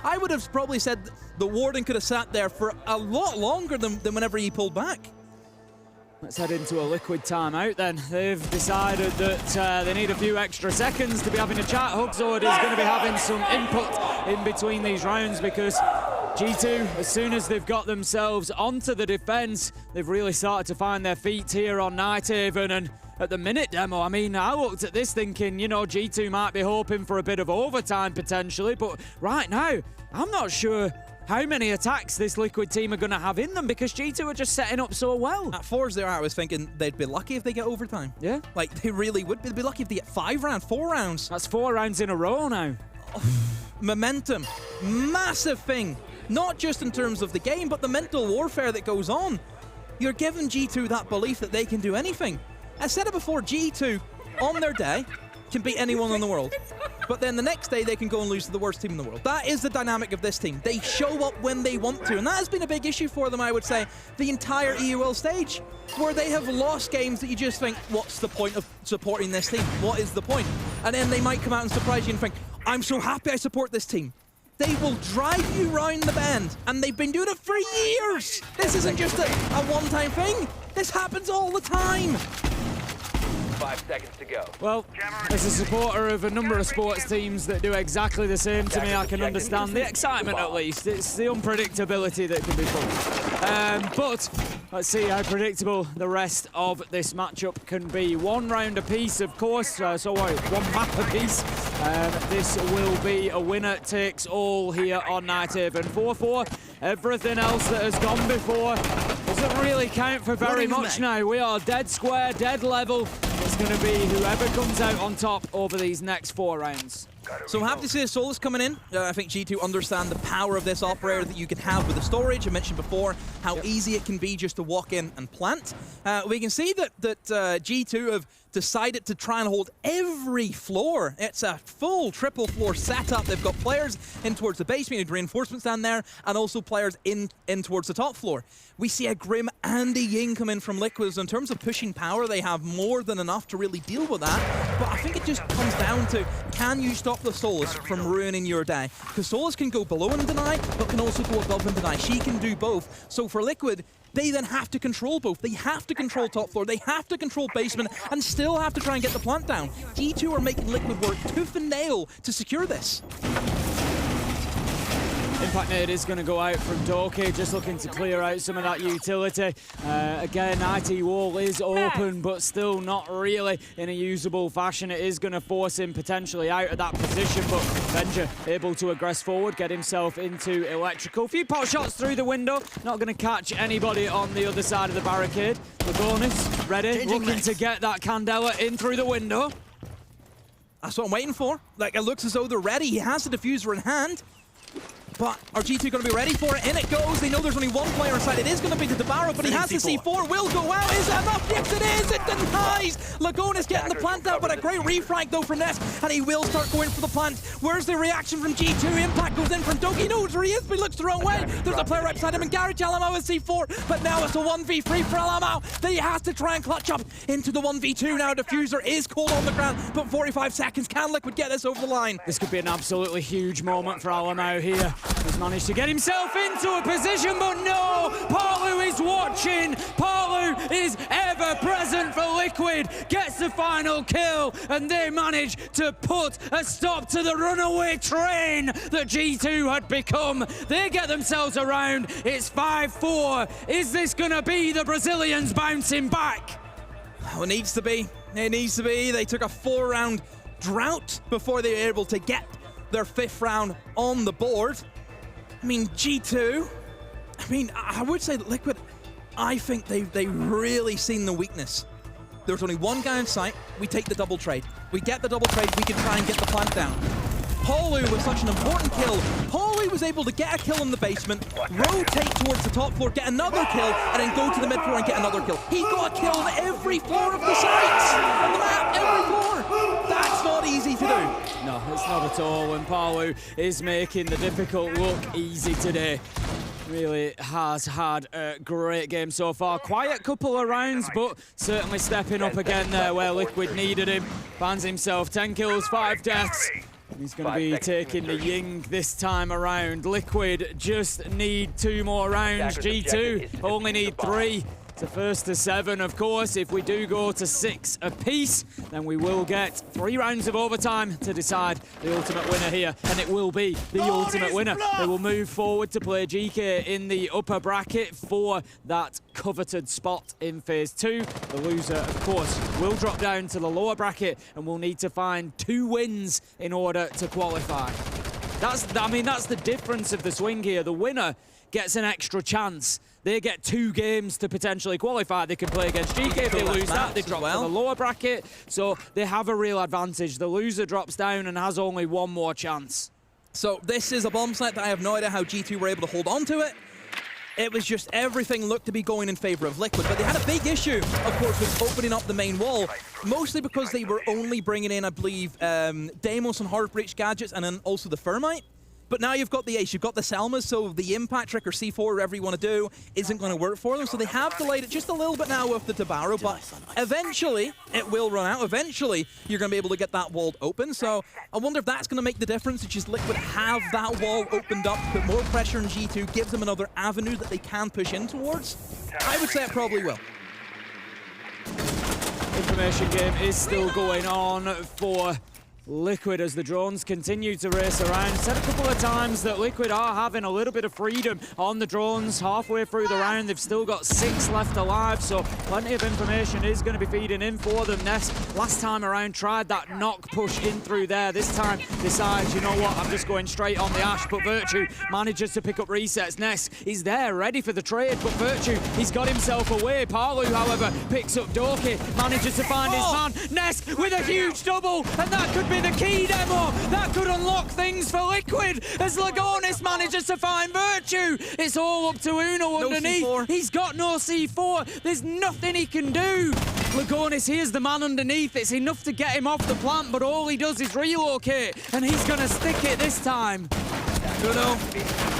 I would have probably said the Warden could have sat there for a lot longer than whenever he pulled back. Let's head into a Liquid timeout then. They've decided that they need a few extra seconds to be having a chat. Hugzord is going to be having some input in between these rounds because G2, as soon as they've got themselves onto the defense, they've really started to find their feet here on NightHaven. And at the minute demo, I mean, I looked at this thinking, you know, G2 might be hoping for a bit of overtime potentially, but right now, I'm not sure how many attacks this Liquid team are going to have in them because G2 are just setting up so well. At 4-0, I was thinking they'd be lucky if they get overtime. Yeah. Like, they really would. They'd be lucky if they get 5 rounds, 4 rounds. That's 4 rounds in a row now. Momentum, massive thing. Not just in terms of the game, but the mental warfare that goes on. You're giving G2 that belief that they can do anything. I said it before, G2, on their day, can beat anyone in the world. but then the next day they can go and lose to the worst team in the world. That is the dynamic of this team. They show up when they want to, and that has been a big issue for them, I would say, the entire EUL stage, where they have lost games that you just think, what's the point of supporting this team? What is the point? And then they might come out and surprise you and think, I'm so happy I support this team. They will drive you round the bend, and they've been doing it for years. This isn't just a one-time thing. This happens all the time. 5 seconds to go. Well, as a supporter of a number of sports teams that do exactly the same to me, I can understand the excitement at least. It's the unpredictability that can be fun. But let's see how predictable the rest of this matchup can be. 1 round apiece, of course, one map apiece. This will be a winner takes all here on NightHaven. 4-4. Everything else that has gone before doesn't really count for very much now. We are dead square, dead level. It's going to be whoever comes out on top over these next 4 rounds. So I'm happy to see the Solus coming in. I think G2 understand the power of this operator that you can have with the storage. I mentioned before how easy it can be just to walk in and plant. We can see that G2 have decided to try and hold every floor. It's a full triple floor setup. They've got players in towards the base, meaning reinforcements down there, and also players in towards the top floor. We see a Grim and a Ying come in from Liquids. In terms of pushing power, they have more than enough to really deal with that. But I think it just comes down to, can you stop the Solus from ruining your day? Because Solus can go below and deny, but can also go above and deny. She can do both. So for Liquid, they then have to control both. They have to control top floor, they have to control basement, and still have to try and get the plant down. G2 are making Liquid work tooth and nail to secure this. Impact Nade is going to go out from Doki, just looking to clear out some of that utility. Again, IT wall is open, but still not really in a usable fashion. It is going to force him potentially out of that position, but Venger able to aggress forward, get himself into electrical. Few pot shots through the window, not going to catch anybody on the other side of the barricade. Lagonis ready, looking to get that Candela in through the window. That's what I'm waiting for. Like, it looks as though they're ready. He has the diffuser in hand. But are G2 going to be ready for it? In it goes. They know there's only one player inside. It is going to be the Debarra, but he has the C4. Will go out. Is that enough? Yes, it is. It denies. Lagonis getting the plant out, but a great refrag though from Ness, and he will start going for the plant. Where's the reaction from G2? Impact goes in from Doki. Knows where he is, but he looks the wrong way. There's a player right beside him, and Garage Alamau with C4, but now it's a 1v3 for Alamau. Then he has to try and clutch up into the 1v2 now. Diffuser is cold on the ground, but 45 seconds. Can Liquid get this over the line? This could be an absolutely huge moment for Alamau here. He's managed to get himself into a position, but no! Palu is watching! Palu is ever present for Liquid, gets the final kill, and they manage to put a stop to the runaway train that G2 had become. They get themselves around, it's 5-4. Is this gonna be the Brazilians bouncing back? Oh, it needs to be. It needs to be. They took a 4-round drought before they were able to get their 5th round on the board. I mean, G2, I would say that Liquid, I think they've really seen the weakness. There's only one guy in sight. We take the double trade. We get the double trade, we can try and get the plant down. Palu was such an important kill. Palu was able to get a kill in the basement, rotate towards the top floor, get another kill, and then go to the mid floor and get another kill. He got a kill on every floor of the site, on the map, every floor. That's not easy to do. No, it's not at all, and Palu is making the difficult look easy today. Really has had a great game so far. Quiet couple of rounds, but certainly stepping up again there where Liquid needed him. Finds himself 10 kills, 5 deaths. He's going to be taking the Ying this time around. Liquid just need 2 more rounds. G2 only need 3. It's a 1st to 7, of course. If we do go to 6 apiece, then we will get 3 rounds of overtime to decide the ultimate winner here, and it will be the ultimate winner. They will move forward to play GK in the upper bracket for that coveted spot in Phase 2. The loser, of course, will drop down to the lower bracket and will need to find 2 wins in order to qualify. That's the difference of the swing here. The winner gets an extra chance. They get 2 games to potentially qualify. They can play against GK. If they lose that, they drop to the lower bracket. So they have a real advantage. The loser drops down and has only 1 more chance. So this is a bomb site that I have no idea how G2 were able to hold on to it. it was just everything looked to be going in favor of Liquid, but they had a big issue, of course, with opening up the main wall, mostly because they were only bringing in, I believe, Deimos and Heartbreach gadgets, and then also the Thermite. But now you've got the Ace, you've got the Selmas, so the Impact Trick or C4, whatever you want to do, isn't going to work for them. So they have delayed it just a little bit now with the Tabaro, but eventually it will run out. Eventually you're going to be able to get that wall open. So I wonder if that's going to make the difference. It's just Liquid have that wall opened up, put more pressure on G2, gives them another avenue that they can push in towards. I would say it probably will. Information game is still going on for Liquid as the drones continue to race around. Said a couple of times that Liquid are having a little bit of freedom on the drones halfway through the round. They've still got 6 left alive, so plenty of information is going to be feeding in for them. Ness, last time around, tried that knock push in through there. This time decides, you know what, I'm just going straight on the Ash, but Virtue manages to pick up resets. Ness is there, ready for the trade, but Virtue, he's got himself away. Palu, however, picks up Doki, manages to find his man. Ness with a huge double, and that could be the key, Demo. That could unlock things for Liquid as Lagonis manages to find Virtue. It's all up to Uno underneath. C4. He's got no C4. There's nothing he can do. Lagonis, here's the man underneath. It's enough to get him off the plant, but all he does is relocate, and he's going to stick it this time. Uno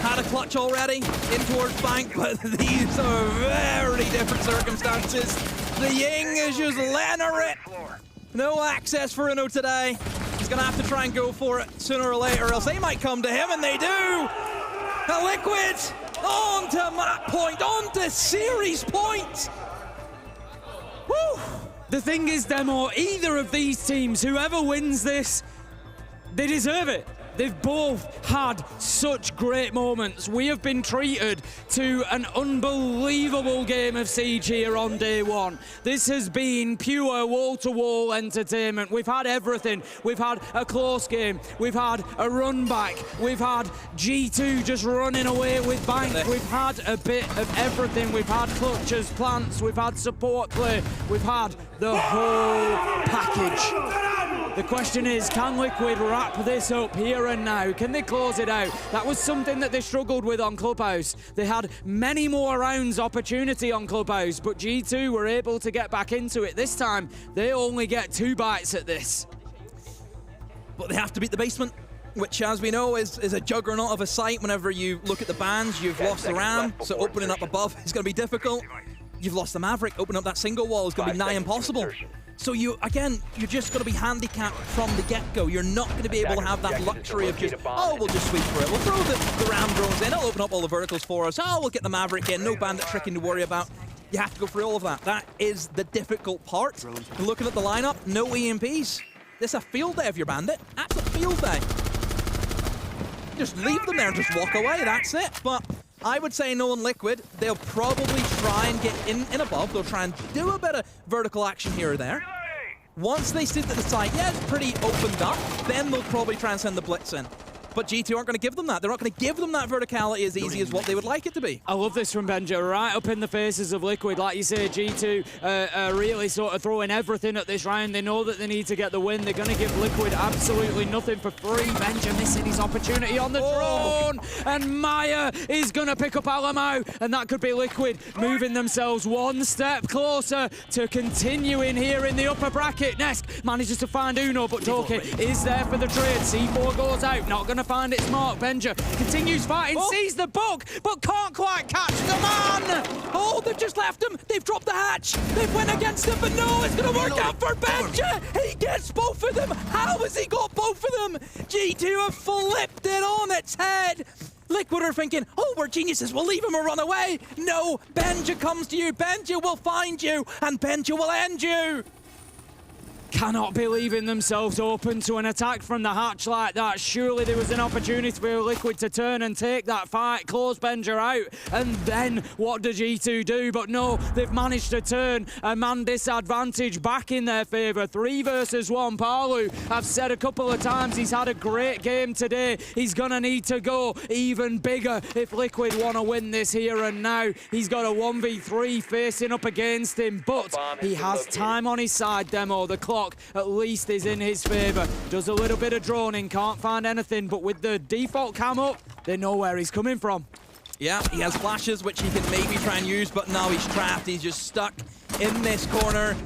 had a clutch already in towards Bank, but these are very different circumstances. The Ying is just letting her rip. No access for Uno today. He's going to have to try and go for it sooner or later, or else they might come to him, and they do. A Liquid on to map point, on to series point. Woo! The thing is, Demo, either of these teams, whoever wins this, they deserve it. They've both had such great moments. We have been treated to an unbelievable game of Siege here on day one. This has been pure wall-to-wall entertainment. We've had everything. We've had a close game. We've had a run back. We've had G2 just running away with Bank. We've had a bit of everything. We've had clutches, plants. We've had support play. We've had the whole package. The question is, can Liquid wrap this up here and now? Can they close it out? That was something that they struggled with on Clubhouse. They had many more rounds opportunity on Clubhouse, but G2 were able to get back into it. This time, they only get 2 bites at this. But they have to beat the basement, which, as we know, is a juggernaut of a site. Whenever you look at the bans, you've lost the Ram, so opening up above is going to be difficult. You've lost the Maverick, opening up that single wall is going to be nigh impossible. So you're just going to be handicapped from the get-go. You're not going to be able to have that luxury of just, oh, we'll just sweep for it. We'll throw the Ram drones in, it'll open up all the verticals for us. Oh, we'll get the Maverick in, no bandit tricking to worry about. You have to go through all of that. That is the difficult part. Looking at the lineup, no EMPs. This is a field day of your bandit. Absolute field day. Just leave them there and just walk away, that's it. But I would say no on Liquid. They'll probably try and get in above. They'll try and do a bit of vertical action here or there. Once they sit at the side, yeah, it's pretty opened up, then they'll probably try and send the blitz in. But G2 aren't going to give them that. They're not going to give them that verticality as easy as what they would like it to be. I love this from Benja, right up in the faces of Liquid. Like you say, G2 really sort of throwing everything at this round. They know that they need to get the win. They're going to give Liquid absolutely nothing for free. Benja missing his opportunity on the drone. And Maya is going to pick up Alamo. And that could be Liquid moving themselves one step closer to continuing here in the upper bracket. Nesk manages to find Uno, but Doki is there for the trade. C4 goes out, not going to find its mark. Benja continues fighting, sees the bug, but can't quite catch the man. Oh, they've just left him. They've dropped the hatch. They've went against him, but no, it's going to work out for Benja. He gets both of them. How has he got both of them? G2 have flipped it on its head. Liquid are thinking, oh, we're geniuses, we'll leave him or run away. No, Benja comes to you. Benja will find you, and Benja will end you. Cannot be leaving themselves open to an attack from the hatch like that. Surely there was an opportunity for Liquid to turn and take that fight, close Benja out, and then what do G2 do? But no, they've managed to turn a man disadvantage back in their favour. 3 versus 1. Palu, I've said a couple of times, he's had a great game today. He's going to need to go even bigger if Liquid want to win this here and now. He's got a 1v3 facing up against him, but he has time on his side, Demo. The clock at least is in his favour. Does a little bit of droning, can't find anything, but with the default cam up, they know where he's coming from. Yeah, he has flashes, which he can maybe try and use, but no, he's trapped. He's just stuck in this corner.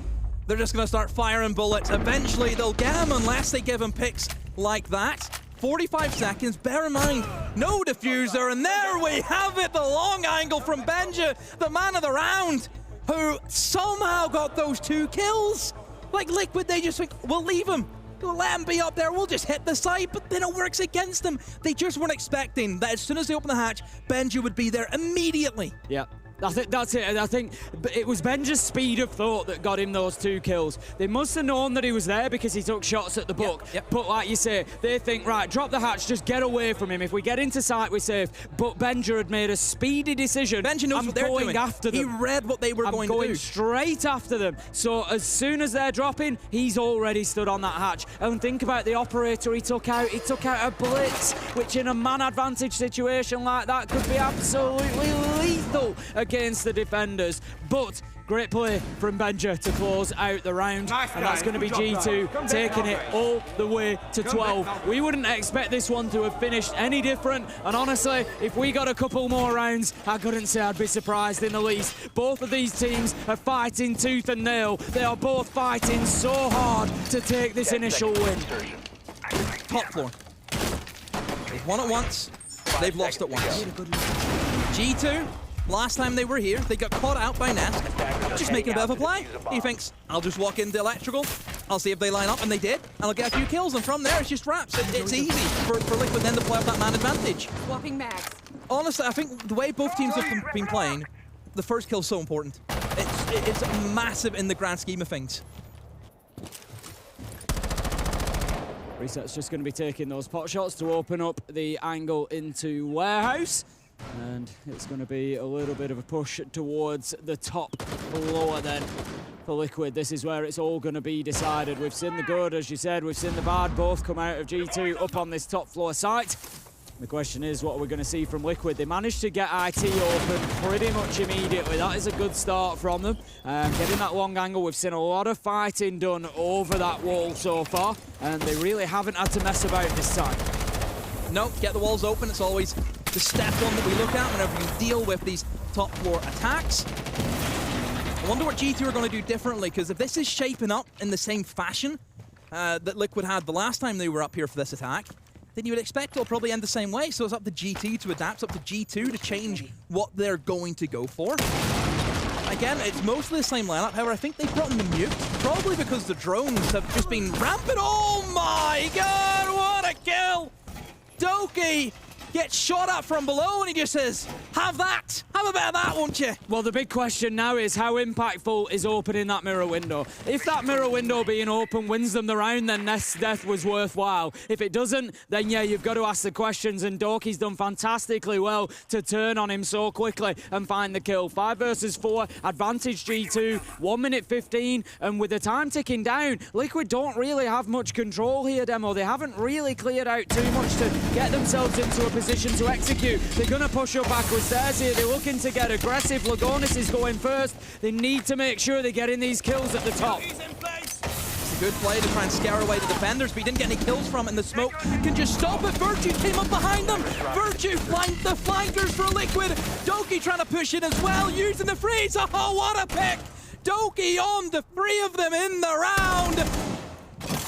They're just going to start firing bullets. Eventually, they'll get him unless they give him picks like that. 45 seconds, bear in mind, no diffuser, and there we have it, the long angle from Benja, the man of the round, who somehow got those 2 kills. Like Liquid, they just think, we'll leave him. We'll let him be up there, we'll just hit the side, but then it works against them. They just weren't expecting that as soon as they open the hatch, Benja would be there immediately. Yeah. I think that's it, and I think it was Benja's speed of thought that got him those 2 kills. They must have known that he was there because he took shots at the book. Yep. But like you say, they think, right, drop the hatch, just get away from him. If we get into sight, we're safe. But Benja had made a speedy decision. Benja knows what they're doing. I'm going after them. He read what they were going to do. I'm going straight after them. So as soon as they're dropping, he's already stood on that hatch. And think about the operator he took out. He took out a blitz, which in a man advantage situation like that could be absolutely lethal against the defenders. But great play from Benja to close out the round. And that's going to be G2 taking it all the way to 12. We wouldn't expect this one to have finished any different. And honestly, if we got a couple more rounds, I couldn't say I'd be surprised in the least. Both of these teams are fighting tooth and nail. They are both fighting so hard to take this initial win. Top floor. They've won it once, they've lost it once. G2, last time they were here, they got caught out by Nest, just making a bit of a play. He thinks, I'll just walk into electrical, I'll see if they line up, and they did, and I'll get a few kills, and from there it's just wraps. It's easy for Liquid then to play up that man advantage. Swapping mags. Honestly, I think the way both teams have been playing, the first kill's so important. It's massive in the grand scheme of things. Reset's just going to be taking those pot shots to open up the angle into Warehouse. And it's going to be a little bit of a push towards the top floor then for Liquid. This is where it's all going to be decided. We've seen the good, as you said, we've seen the bad both come out of G2 up on this top floor site. The question is, what are we going to see from Liquid? They managed to get IT open pretty much immediately. That is a good start from them. Getting that long angle, we've seen a lot of fighting done over that wall so far, and they really haven't had to mess about this time. No, get the walls open. It's always the step one that we look at whenever you deal with these top floor attacks. I wonder what G2 are going to do differently, because if this is shaping up in the same fashion that Liquid had the last time they were up here for this attack, then you would expect it'll probably end the same way. So it's up to G2 to adapt, it's up to G2 to change what they're going to go for. Again, it's mostly the same lineup. However, I think they brought in the mute, probably because the drones have just been rampant. Oh my god, what a kill! Doki gets shot at from below and he just says, have that! Have a bit of that, won't you? Well, the big question now is how impactful is opening that mirror window? If that mirror window being open wins them the round, then Nest's death was worthwhile. If it doesn't, then yeah, you've got to ask the questions, and Doki's done fantastically well to turn on him so quickly and find the kill. 5 versus 4, advantage G2, 1 minute 15, and with the time ticking down, Liquid don't really have much control here, Demo. They haven't really cleared out too much to get themselves into a position to execute. They're going to push up backwards stairs here. They're looking to get aggressive. Lagonis is going first. They need to make sure they're getting these kills at the top. It's a good play to try and scare away the defenders, but he didn't get any kills from it, and the smoke can just stop it. Virtue came up behind them. Virtue flanked the flankers for Liquid. Doki trying to push in as well, using the freeze. Oh, what a pick! Doki on the 3 of them in the round.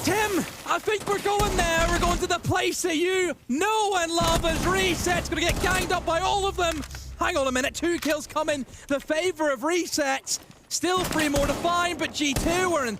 Tim, I think we're going there. We're going to the place that you know and love as Reset's going to get ganged up by all of them. Hang on a minute, 2 kills coming. The favor of Resets. Still 3 more to find, but G2 are in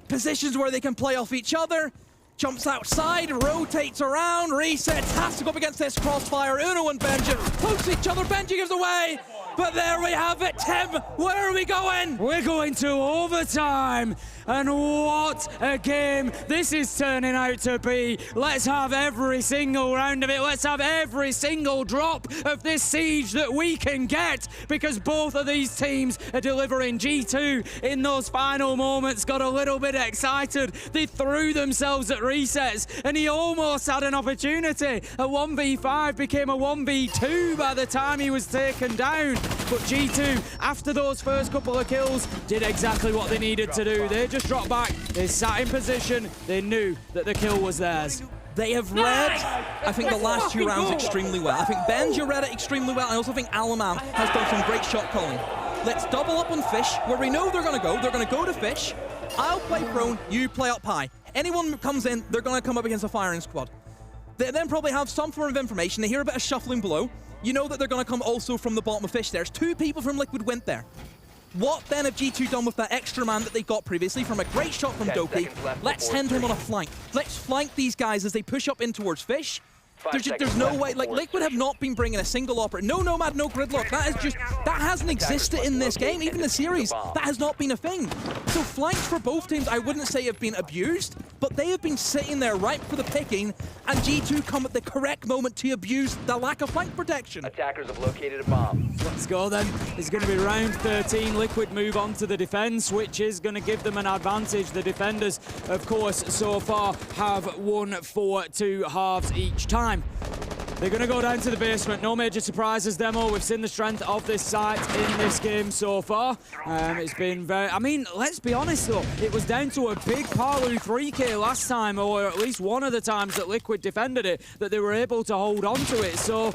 positions where they can play off each other. Jumps outside, rotates around. Resets has to go up against this crossfire. Uno and Benja close to each other. Benja gives away. But there we have it, Tim. Where are we going? We're going to overtime. And what a game this is turning out to be. Let's have every single round of it. Let's have every single drop of this siege that we can get, because both of these teams are delivering. G2 in those final moments got a little bit excited. They threw themselves at Resets, and he almost had an opportunity. A 1v5 became a 1v2 by the time he was taken down. But G2, after those first couple of kills, did exactly what they needed to do. They just dropped back, they sat in position, they knew that the kill was theirs. They have read, I think, the last 2 rounds extremely well. I think Benja read it extremely well. I also think Alamam has done some great shot calling. Let's double up on Fish, where we know they're going to go. They're going to go to Fish. I'll play prone, you play up high. Anyone who comes in, they're going to come up against a firing squad. They then probably have some form of information. They hear a bit of shuffling below. You know that they're going to come also from the bottom of Fish. There's 2 people from Liquid went there. What then have G2 done with that extra man that they got previously from a great shot from Doki? Let's send him on a flank. Let's flank these guys as they push up in towards Fish. There's no way, like, Liquid have not been bringing a single operator. No Nomad, no Gridlock. That hasn't existed in this game. Even the series, that has not been a thing. So flanks for both teams, I wouldn't say have been abused, but they have been sitting there ripe for the picking, and G2 come at the correct moment to abuse the lack of flank protection. Attackers have located a bomb. Let's go then. It's going to be round 13. Liquid move on to the defense, which is going to give them an advantage. The defenders, of course, so far have won for 2 halves each time. They're going to go down to the basement. No major surprises, Demo. We've seen the strength of this site in this game so far. It's been very... I mean, let's be honest, though. It was down to a big Palu 3K last time, or at least one of the times that Liquid defended it, that they were able to hold on to it. So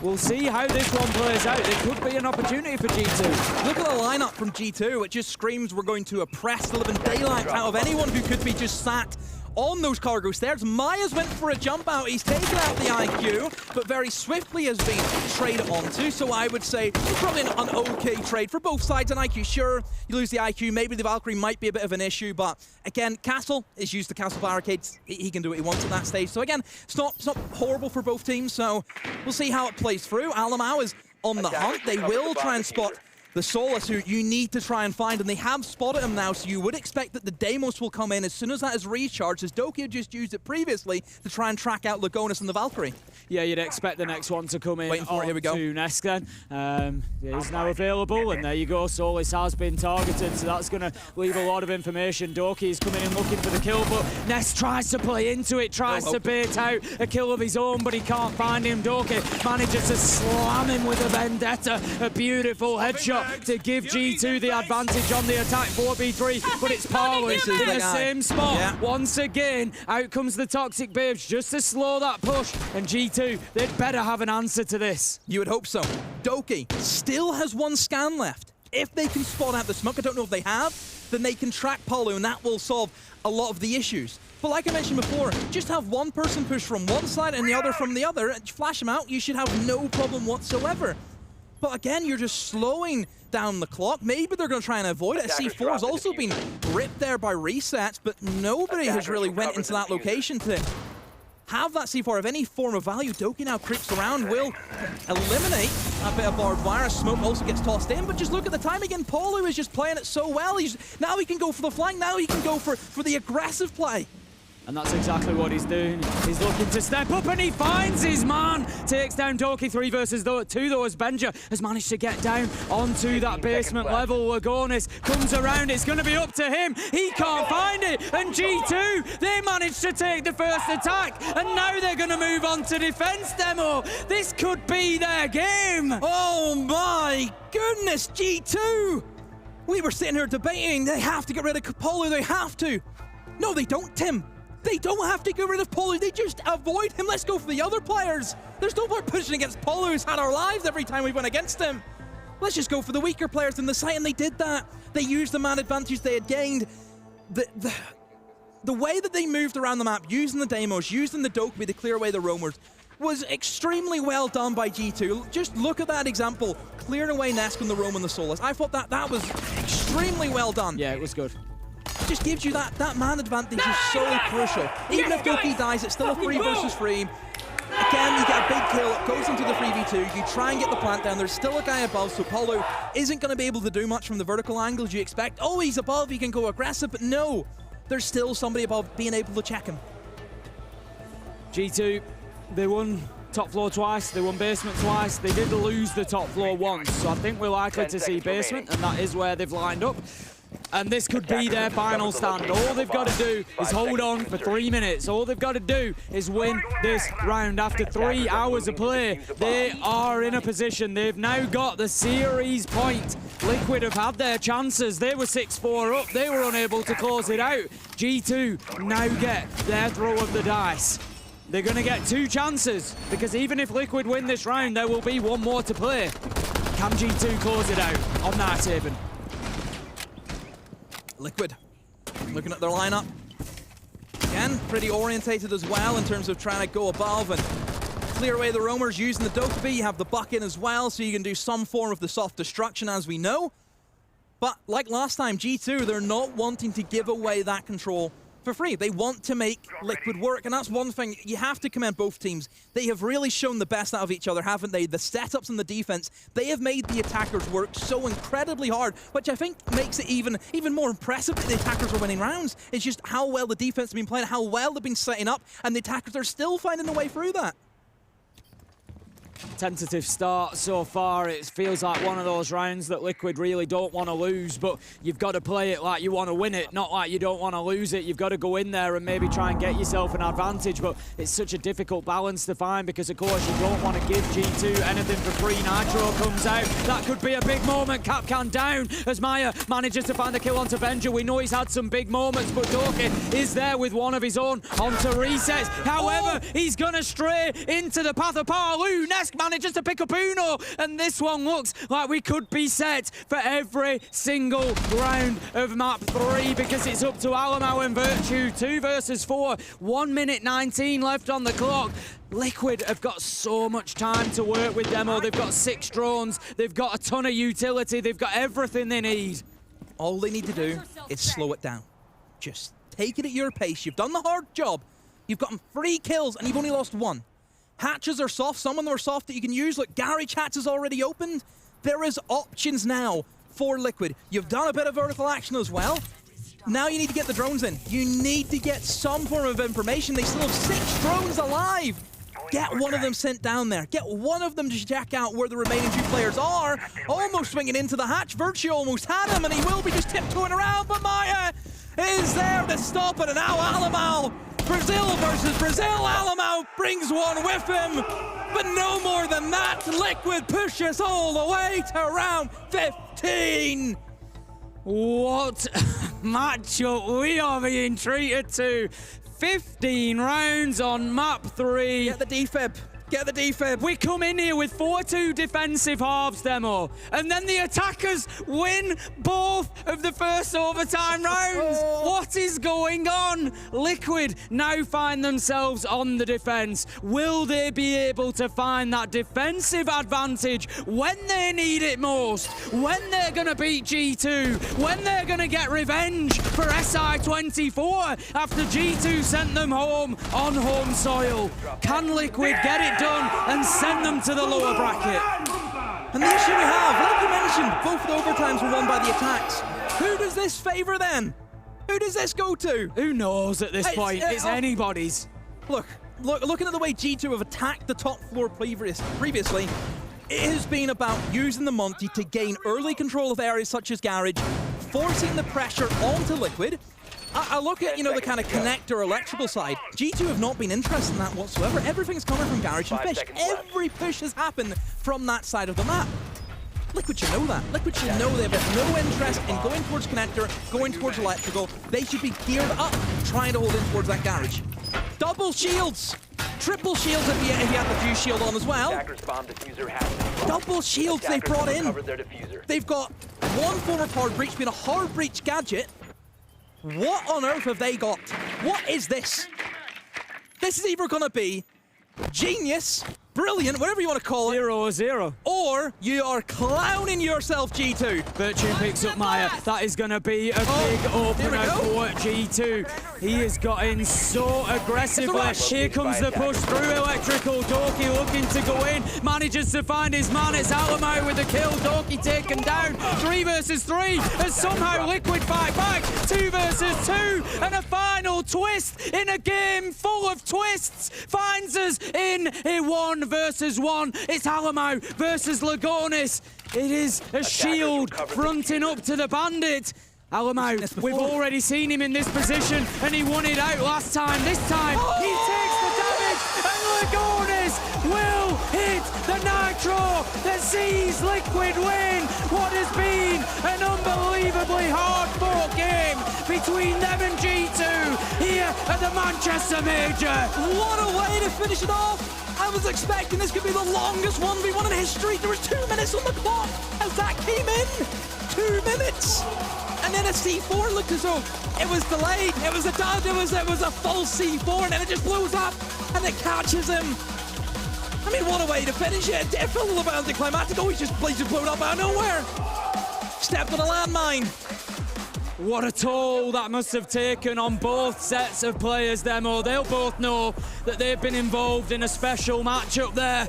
we'll see how this one plays out. It could be an opportunity for G2. Look at the lineup from G2. It just screams we're going to oppress the living daylights out of anyone who could be just sat on those cargo stairs. Myers went for a jump out. He's taken out the IQ, but very swiftly has been traded onto. So I would say it's probably an okay trade for both sides. An IQ, sure, you lose the IQ. Maybe the Valkyrie might be a bit of an issue, but again, Castle is used to Castle barricades. He can do what he wants at that stage. So again, it's not horrible for both teams. So we'll see how it plays through. Alamau is on the hunt. They will try and spot the Solus, who you need to try and find, and they have spotted him now, so you would expect that the Deimos will come in as soon as that is recharged, as Doki had just used it previously to try and track out Lagonis and the Valkyrie. Yeah, you'd expect the next one to come in. Waiting for it, here we go. To Nesk then. He's now available, and there you go. Solus has been targeted, so that's going to leave a lot of information. Doki is coming in looking for the kill, but Nesk tries to play into it, tries to bait out a kill of his own, but he can't find him. Doki manages to slam him with a vendetta. A beautiful headshot to give G2 the advantage on the attack 4v3, but it's Parlus in the same spot. Yeah. Once again, out comes the Toxic Babes just to slow that push, and G2, they'd better have an answer to this. You would hope so. Doki still has 1 scan left. If they can spot out the smoke, I don't know if they have, then they can track Palu, and that will solve a lot of the issues. But like I mentioned before, just have one person push from one side and the other from the other, and flash them out, you should have no problem whatsoever. But again, you're just slowing down the clock. Maybe they're going to try and avoid it. C4 has also been ripped there by resets, but nobody has really went into that location to have that C4 of any form of value. Doki now creeps around, will eliminate a bit of barbed wire. Smoke also gets tossed in, but just look at the time again. Polu is just playing it so well. Now he can go for the flank. Now he can go for the aggressive play. And that's exactly what he's doing. He's looking to step up, and he finds his man. Takes down Doki 3 versus 2, though, as Benja has managed to get down onto that basement level. Lagonis comes around. It's going to be up to him. He can't find it. And G2, they managed to take the first attack. And now they're going to move on to defense, Demo. This could be their game. Oh, my goodness, G2. We were sitting here debating. They have to get rid of Polu. They have to. No, they don't, Tim. They don't have to get rid of Polu, they just avoid him. Let's go for the other players. There's no point pushing against Polu, who's had our lives every time we went against him. Let's just go for the weaker players in the site, and they did that. They used the man advantage they had gained. The way that they moved around the map, using the Deimos, using the Dokkaebi to clear away the roamers, was extremely well done by G2. Just look at that example, clearing away Nesk and the Roam and the Solus. I thought that was extremely well done. Yeah, it was good. Just gives you that man advantage is so crucial. Even if Doki dies, it's still a 3 versus 3. Again, you get a big kill, it goes into the 3v2, you try and get the plant down, there's still a guy above, so Polu isn't going to be able to do much from the vertical angles you expect. Oh, he's above, he can go aggressive, but no, there's still somebody above being able to check him. G2, they won top floor twice, they won basement twice, they did lose the top floor once, so I think we're likely to see basement, and that is where they've lined up. And this could be their final stand. All they've got to do is hold on for 3 minutes. All they've got to do is win this round. After 3 hours of play, they are in a position. They've now got the series point. Liquid have had their chances. They were 6-4 up. They were unable to close it out. G2 now get their throw of the dice. They're going to get 2 chances, because even if Liquid win this round, there will be 1 more to play. Can G2 close it out on NightHaven? Liquid, looking at their lineup. Again, pretty orientated as well in terms of trying to go above and clear away the roamers using the Dokkaebi. You have the bucket as well, so you can do some form of the soft destruction, as we know. But like last time, G2, they're not wanting to give away that control for free. They want to make Liquid work, and that's one thing you have to commend both teams. They have really shown the best out of each other, haven't they? The setups and the defense, they have made the attackers work so incredibly hard, which I think makes it even more impressive that the attackers are winning rounds. It's just how well the defense has been playing, how well they've been setting up, and the attackers are still finding a way through that. Tentative start so far. It feels like one of those rounds that Liquid really don't want to lose, but you've got to play it like you want to win it, not like you don't want to lose it. You've got to go in there and maybe try and get yourself an advantage, but it's such a difficult balance to find because, of course, you don't want to give G2 anything for free. Nitro comes out. That could be a big moment. Capcan down as Maya manages to find the kill onto Benja. We know he's had some big moments, but Dokkaebi is there with one of his own onto resets. However, he's going to stray into the path of Parlu. Nesk manages to pick up Uno, and this one looks like we could be set for every single round of map 3 because it's up to Alamau and Virtue. 2 versus 4, 1 minute 19 left on the clock. Liquid have got so much time to work with Demo. They've got 6 drones, they've got a ton of utility, they've got everything they need. All they need to do is slow it down. Just take it at your pace. You've done the hard job. You've gotten 3 kills and you've only lost 1. Hatches are soft, some of them are soft that you can use. Look, garage hatch is already opened. There is options now for Liquid. You've done a bit of vertical action as well. Now you need to get the drones in. You need to get some form of information. They still have 6 drones alive. Get one of them sent down there. Get one of them to check out where the remaining 2 players are. Almost swinging into the hatch. Virtue almost had him, and he will be just tiptoeing around, but Maya is there to stop it, and now Alamau. Brazil versus Brazil. Alamau brings one with him, but no more than that. Liquid pushes all the way to round 15. What matchup we are being treated to. 15 rounds on map 3. Get the defib. Get the defib. We come in here with 4-2 defensive halves, Demo, and then the attackers win both of the first overtime rounds. What is going on? Liquid now find themselves on the defense. Will they be able to find that defensive advantage when they need it most? When they're going to beat G2? When they're going to get revenge for SI24 after G2 sent them home on home soil? Can Liquid get it done and send them to the lower bracket? And the issue we have, like you mentioned, both the overtimes were won by the attacks. Who does this favor then? Who does this go to? Who knows at this point? It's anybody's. Looking at the way G2 have attacked the top floor previously, it has been about using the Monty to gain early control of areas such as Garage, forcing the pressure onto Liquid. I look at, the kind of connector electrical side. G2 have not been interested in that whatsoever. Everything's coming from Garage and Fish. Every push has happened from that side of the map. Liquid should know that. Liquid should know they have no interest in going towards connector, going towards electrical. They should be geared up, trying to hold in towards that Garage. Double shields! Triple shields if you have the fuse shield on as well. Double shields they've brought in. They've got one form of hard breach being a hard breach gadget. What on earth have they got? What is this? This is either going to be genius, brilliant, whatever you want to call it. 0-0. Or you are clowning yourself, G2. Virtue picks up Maya. That is going to be a big opener for G2. He has got in so aggressively. Here comes the push through electrical. Dokkaebi looking to go in. Manages to find his man. It's Alamau with the kill. Dokkaebi taken down. 3 versus 3. As somehow Liquid fight back. 2 versus 2. And a final twist in a game full of twists finds us in a 1 versus 1. It's Alamau versus Lagonis. It is a shield fronting up to the bandit. Alamau, we've already seen him in this position, and he won it out last time. This time, he takes the damage, and Lagonis will hit it, the Nitro that sees Liquid win what has been an unbelievably hard-fought game between them and G2 here at the Manchester Major. What a way to finish it off! I was expecting this could be the longest 1v1 in history. There was 2 minutes on the clock as that came in. 2 minutes! And then a C4 looked as though it was delayed. It was a dud, it was a full C4, and then it just blows up and it catches him. I mean, what a way to finish it. It felt a little bit anticlimactic. Oh, he just blew up out of nowhere. Stepped on a landmine. What a toll that must have taken on both sets of players, Demo. They'll both know that they've been involved in a special matchup there.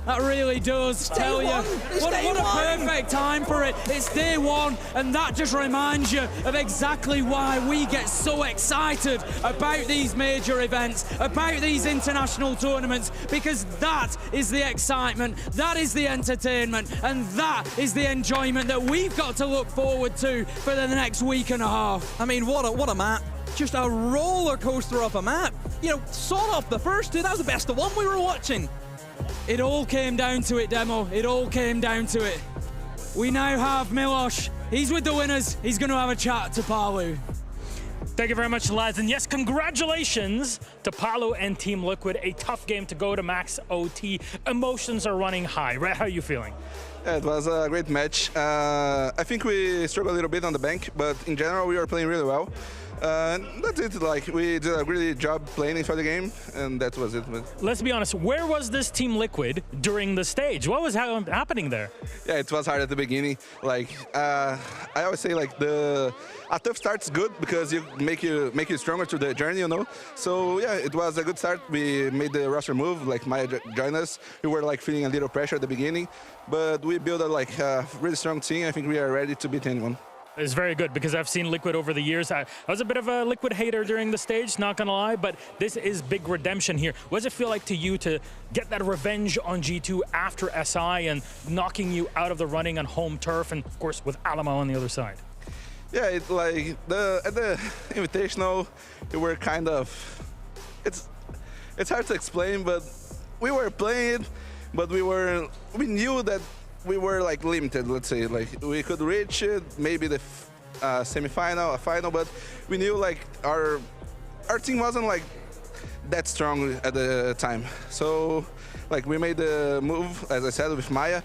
That really does tell you what a perfect time for it. It's day one, and that just reminds you of exactly why we get so excited about these major events, about these international tournaments, because that is the excitement, that is the entertainment, and that is the enjoyment that we've got to look forward to for the next week and a half. I mean, what a map. Just a roller coaster of a map. You know, sawed off the first 2. That was the best of 1 we were watching. It all came down to it, Demo. It all came down to it. We now have Milosh. He's with the winners. He's going to have a chat to Palu. Thank you very much, lads. And yes, congratulations to Palu and Team Liquid. A tough game to go to max OT. Emotions are running high. Red, how are you feeling? Yeah, it was a great match. I think we struggled a little bit on the bank, but in general, we were playing really well. That's it. Like, we did a really job playing for the game, and that was it. Let's be honest, where was this Team Liquid during the stage? What was happening there? Yeah, it was hard at the beginning. Like, I always say, like, a tough start's good because you make you stronger to the journey, you know. So yeah, it was a good start. We made the roster move. Like, Maya joined us. We were like feeling a little pressure at the beginning, but we built a really strong team. I think we are ready to beat anyone. It's very good because I've seen Liquid over the years. I was a bit of a Liquid hater during the stage, not gonna lie, but this is big redemption here. What does it feel like to you to get that revenge on G2 after SI and knocking you out of the running on home turf, and of course with Alamo on the other side? Yeah, it's like at the Invitational, we were kind of, it's hard to explain, but we were playing, but we knew that we were like limited, let's say. Like, we could reach it, maybe the semi-final, a final, but we knew like our team wasn't like that strong at the time. So like, we made the move, as I said, with Maya.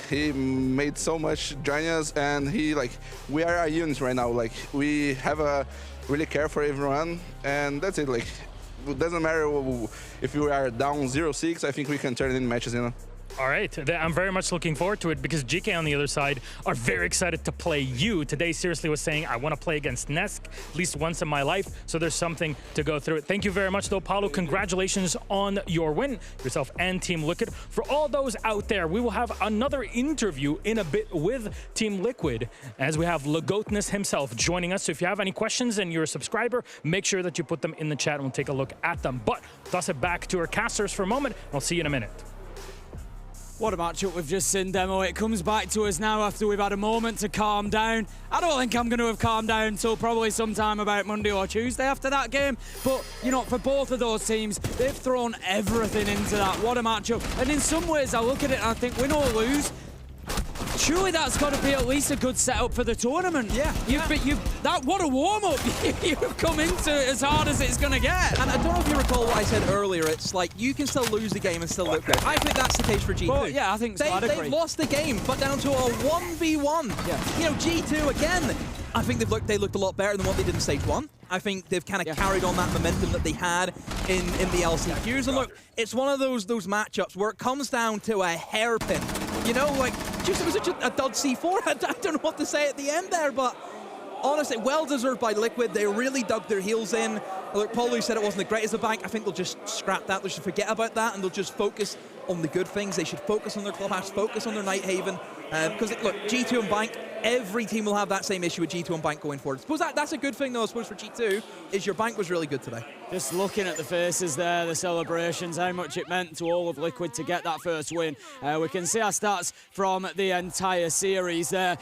He made so much joining us, and we are a unit right now. Like, we have a really care for everyone, and that's it. Like, it doesn't matter if we are down 0-6, I think we can turn it in matches, you know. All right, I'm very much looking forward to it because GK on the other side are very excited to play you. Today, Seriously was saying, I want to play against Nesk at least once in my life, so there's something to go through it. Thank you very much, though, Paulo. Congratulations on your win, yourself and Team Liquid. For all those out there, we will have another interview in a bit with Team Liquid as we have Lagotness himself joining us. So if you have any questions and you're a subscriber, make sure that you put them in the chat and we'll take a look at them. But toss it back to our casters for a moment. I'll see you in a minute. What a matchup we've just seen, Demo. It comes back to us now after we've had a moment to calm down. I don't think I'm going to have calmed down until probably sometime about Monday or Tuesday after that game. But, you know, for both of those teams, they've thrown everything into that. What a matchup. And in some ways, I look at it and I think, win or lose, surely that's got to be at least a good setup for the tournament. Yeah. What a warm-up. You've come into it as hard as it's going to get. And I don't know if you recall what I said earlier. It's like, you can still lose the game and still look good. I think that's the case for G2. Well, yeah, I think so. I'd agree. They've lost the game, but down to a 1v1. Yeah. You know, G2, again, I think they looked a lot better than what they did in stage 1. I think they've kind of carried on that momentum that they had in the LCQs. And look, it's one of those matchups where it comes down to a hairpin. You know, like, just it was such a dud C4. I don't know what to say at the end there, but honestly, well-deserved by Liquid. They really dug their heels in. Look, Paulo said it wasn't the greatest of bank. I think they'll just scrap that. They should forget about that, and they'll just focus on the good things. They should focus on their Clubhouse, focus on their NightHaven. Because, look, G2 and Bank, every team will have that same issue with G2 and Bank going forward. I suppose that's a good thing, though, I suppose, for G2, is your Bank was really good today. Just looking at the faces there, the celebrations, how much it meant to all of Liquid to get that first win. We can see our stats from the entire series there.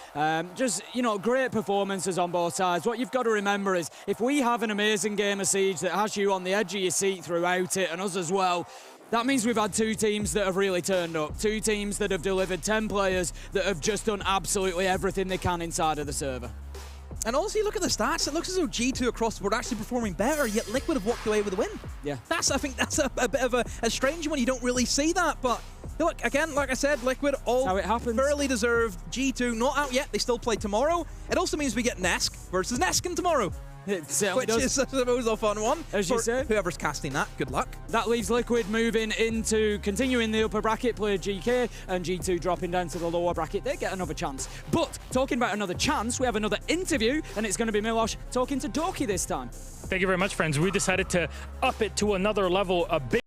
Just, you know, great performances on both sides. What you've got to remember is, if we have an amazing game of Siege that has you on the edge of your seat throughout it, and us as well, That means we've had two teams that have really turned up, two teams that have delivered 10 players that have just done absolutely everything they can inside of the server. And also, you look at the stats, it looks as though G2 across the board are actually performing better, yet Liquid have walked away with a win. Yeah. I think that's a bit of a strange one. You don't really see that, but look, again, like I said, Liquid all how it happens. fairly deserved. G2 not out yet, they still play tomorrow. It also means we get Nesk versus Neskin tomorrow. It certainly Which does. is, I suppose, a fun one. As you say. Whoever's casting that, good luck. That leaves Liquid moving into continuing the upper bracket, play GK, and G2 dropping down to the lower bracket. They get another chance. But talking about another chance, we have another interview, and it's going to be Milosh talking to Doki this time. Thank you very much, friends. We decided to up it to another level, a big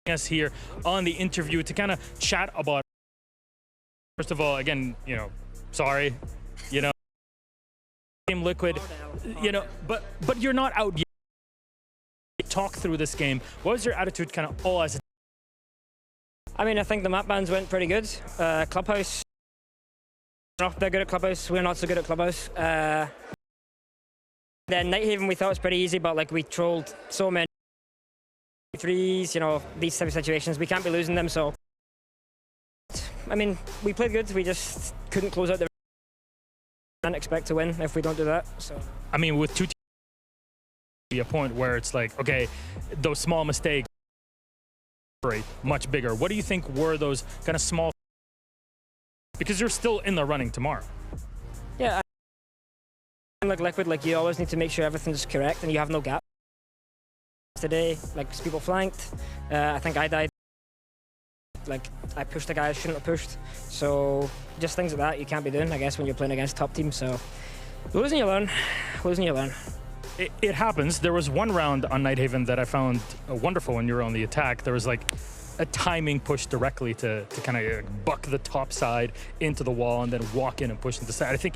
us here on the interview to kind of chat about. First of all, again, you know, sorry, you know, game Liquid, you know, but you're not out yet. Talk through this game. What was your attitude kind of all as a I mean, I think the map bans went pretty good. Clubhouse, they're good at Clubhouse. We're not so good at Clubhouse. Then NightHaven we thought was pretty easy, but like we trolled so many threes, you know, these type of situations. We can't be losing them, so. I mean, we played good. We just couldn't close out the. Can't expect to win if we don't do that. So. I mean, with two teams, be a point where it's like, okay, those small mistakes much bigger. What do you think were those kind of small? Because you're still in the running tomorrow. Yeah, like Liquid, like you always need to make sure everything's correct and you have no gap. Today, like people flanked. I think I died. Like I pushed a guy I shouldn't have pushed. So just things like that you can't be doing, I guess, when you're playing against top teams. So losing you learn. Losing you learn. It happens. There was one round on NightHaven that I found wonderful when you were on the attack. There was like a timing push directly to kind of buck the top side into the wall and then walk in and push into the side. I think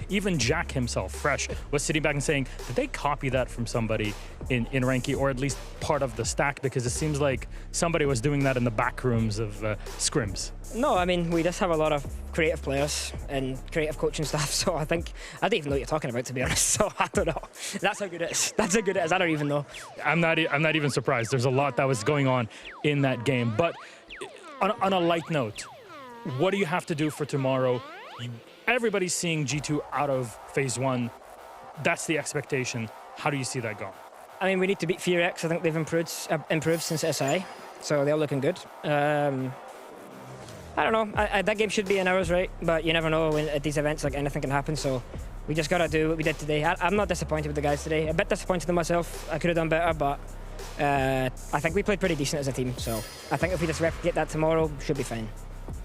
even Jack himself, Fresh, was sitting back and saying, did they copy that from somebody in Ranky, or at least part of the stack? Because it seems like somebody was doing that in the back rooms of scrims. No, I mean, we just have a lot of creative players and creative coaching staff, so I don't even know what you're talking about, to be honest, so I don't know. That's how good it is. That's how good it is. I don't even know. I'm not even surprised. There's a lot that was going on in that game. But on a light note, what do you have to do for tomorrow? Everybody's seeing G2 out of phase one. That's the expectation. How do you see that going? I mean, we need to beat FearX. I think they've improved since SI, so they're looking good. I don't know. That game should be in ours, right? But you never know at these events, like anything can happen. So we just got to do what we did today. I'm not disappointed with the guys today. A bit disappointed in myself. I could have done better, but I think we played pretty decent as a team. So I think if we just replicate that tomorrow, should be fine.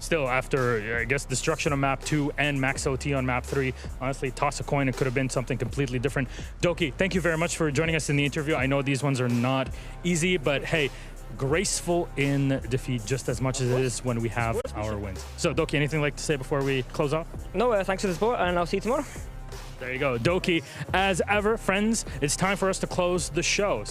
Still, after, I guess, destruction on map 2 and max OT on map 3, honestly, toss a coin, it could have been something completely different. Doki, thank you very much for joining us in the interview. I know these ones are not easy, but hey, graceful in defeat just as much as it is when we have our wins. So, Doki, anything you'd like to say before we close off? No, thanks for the support, and I'll see you tomorrow. There you go. Doki, as ever, friends, it's time for us to close the show. So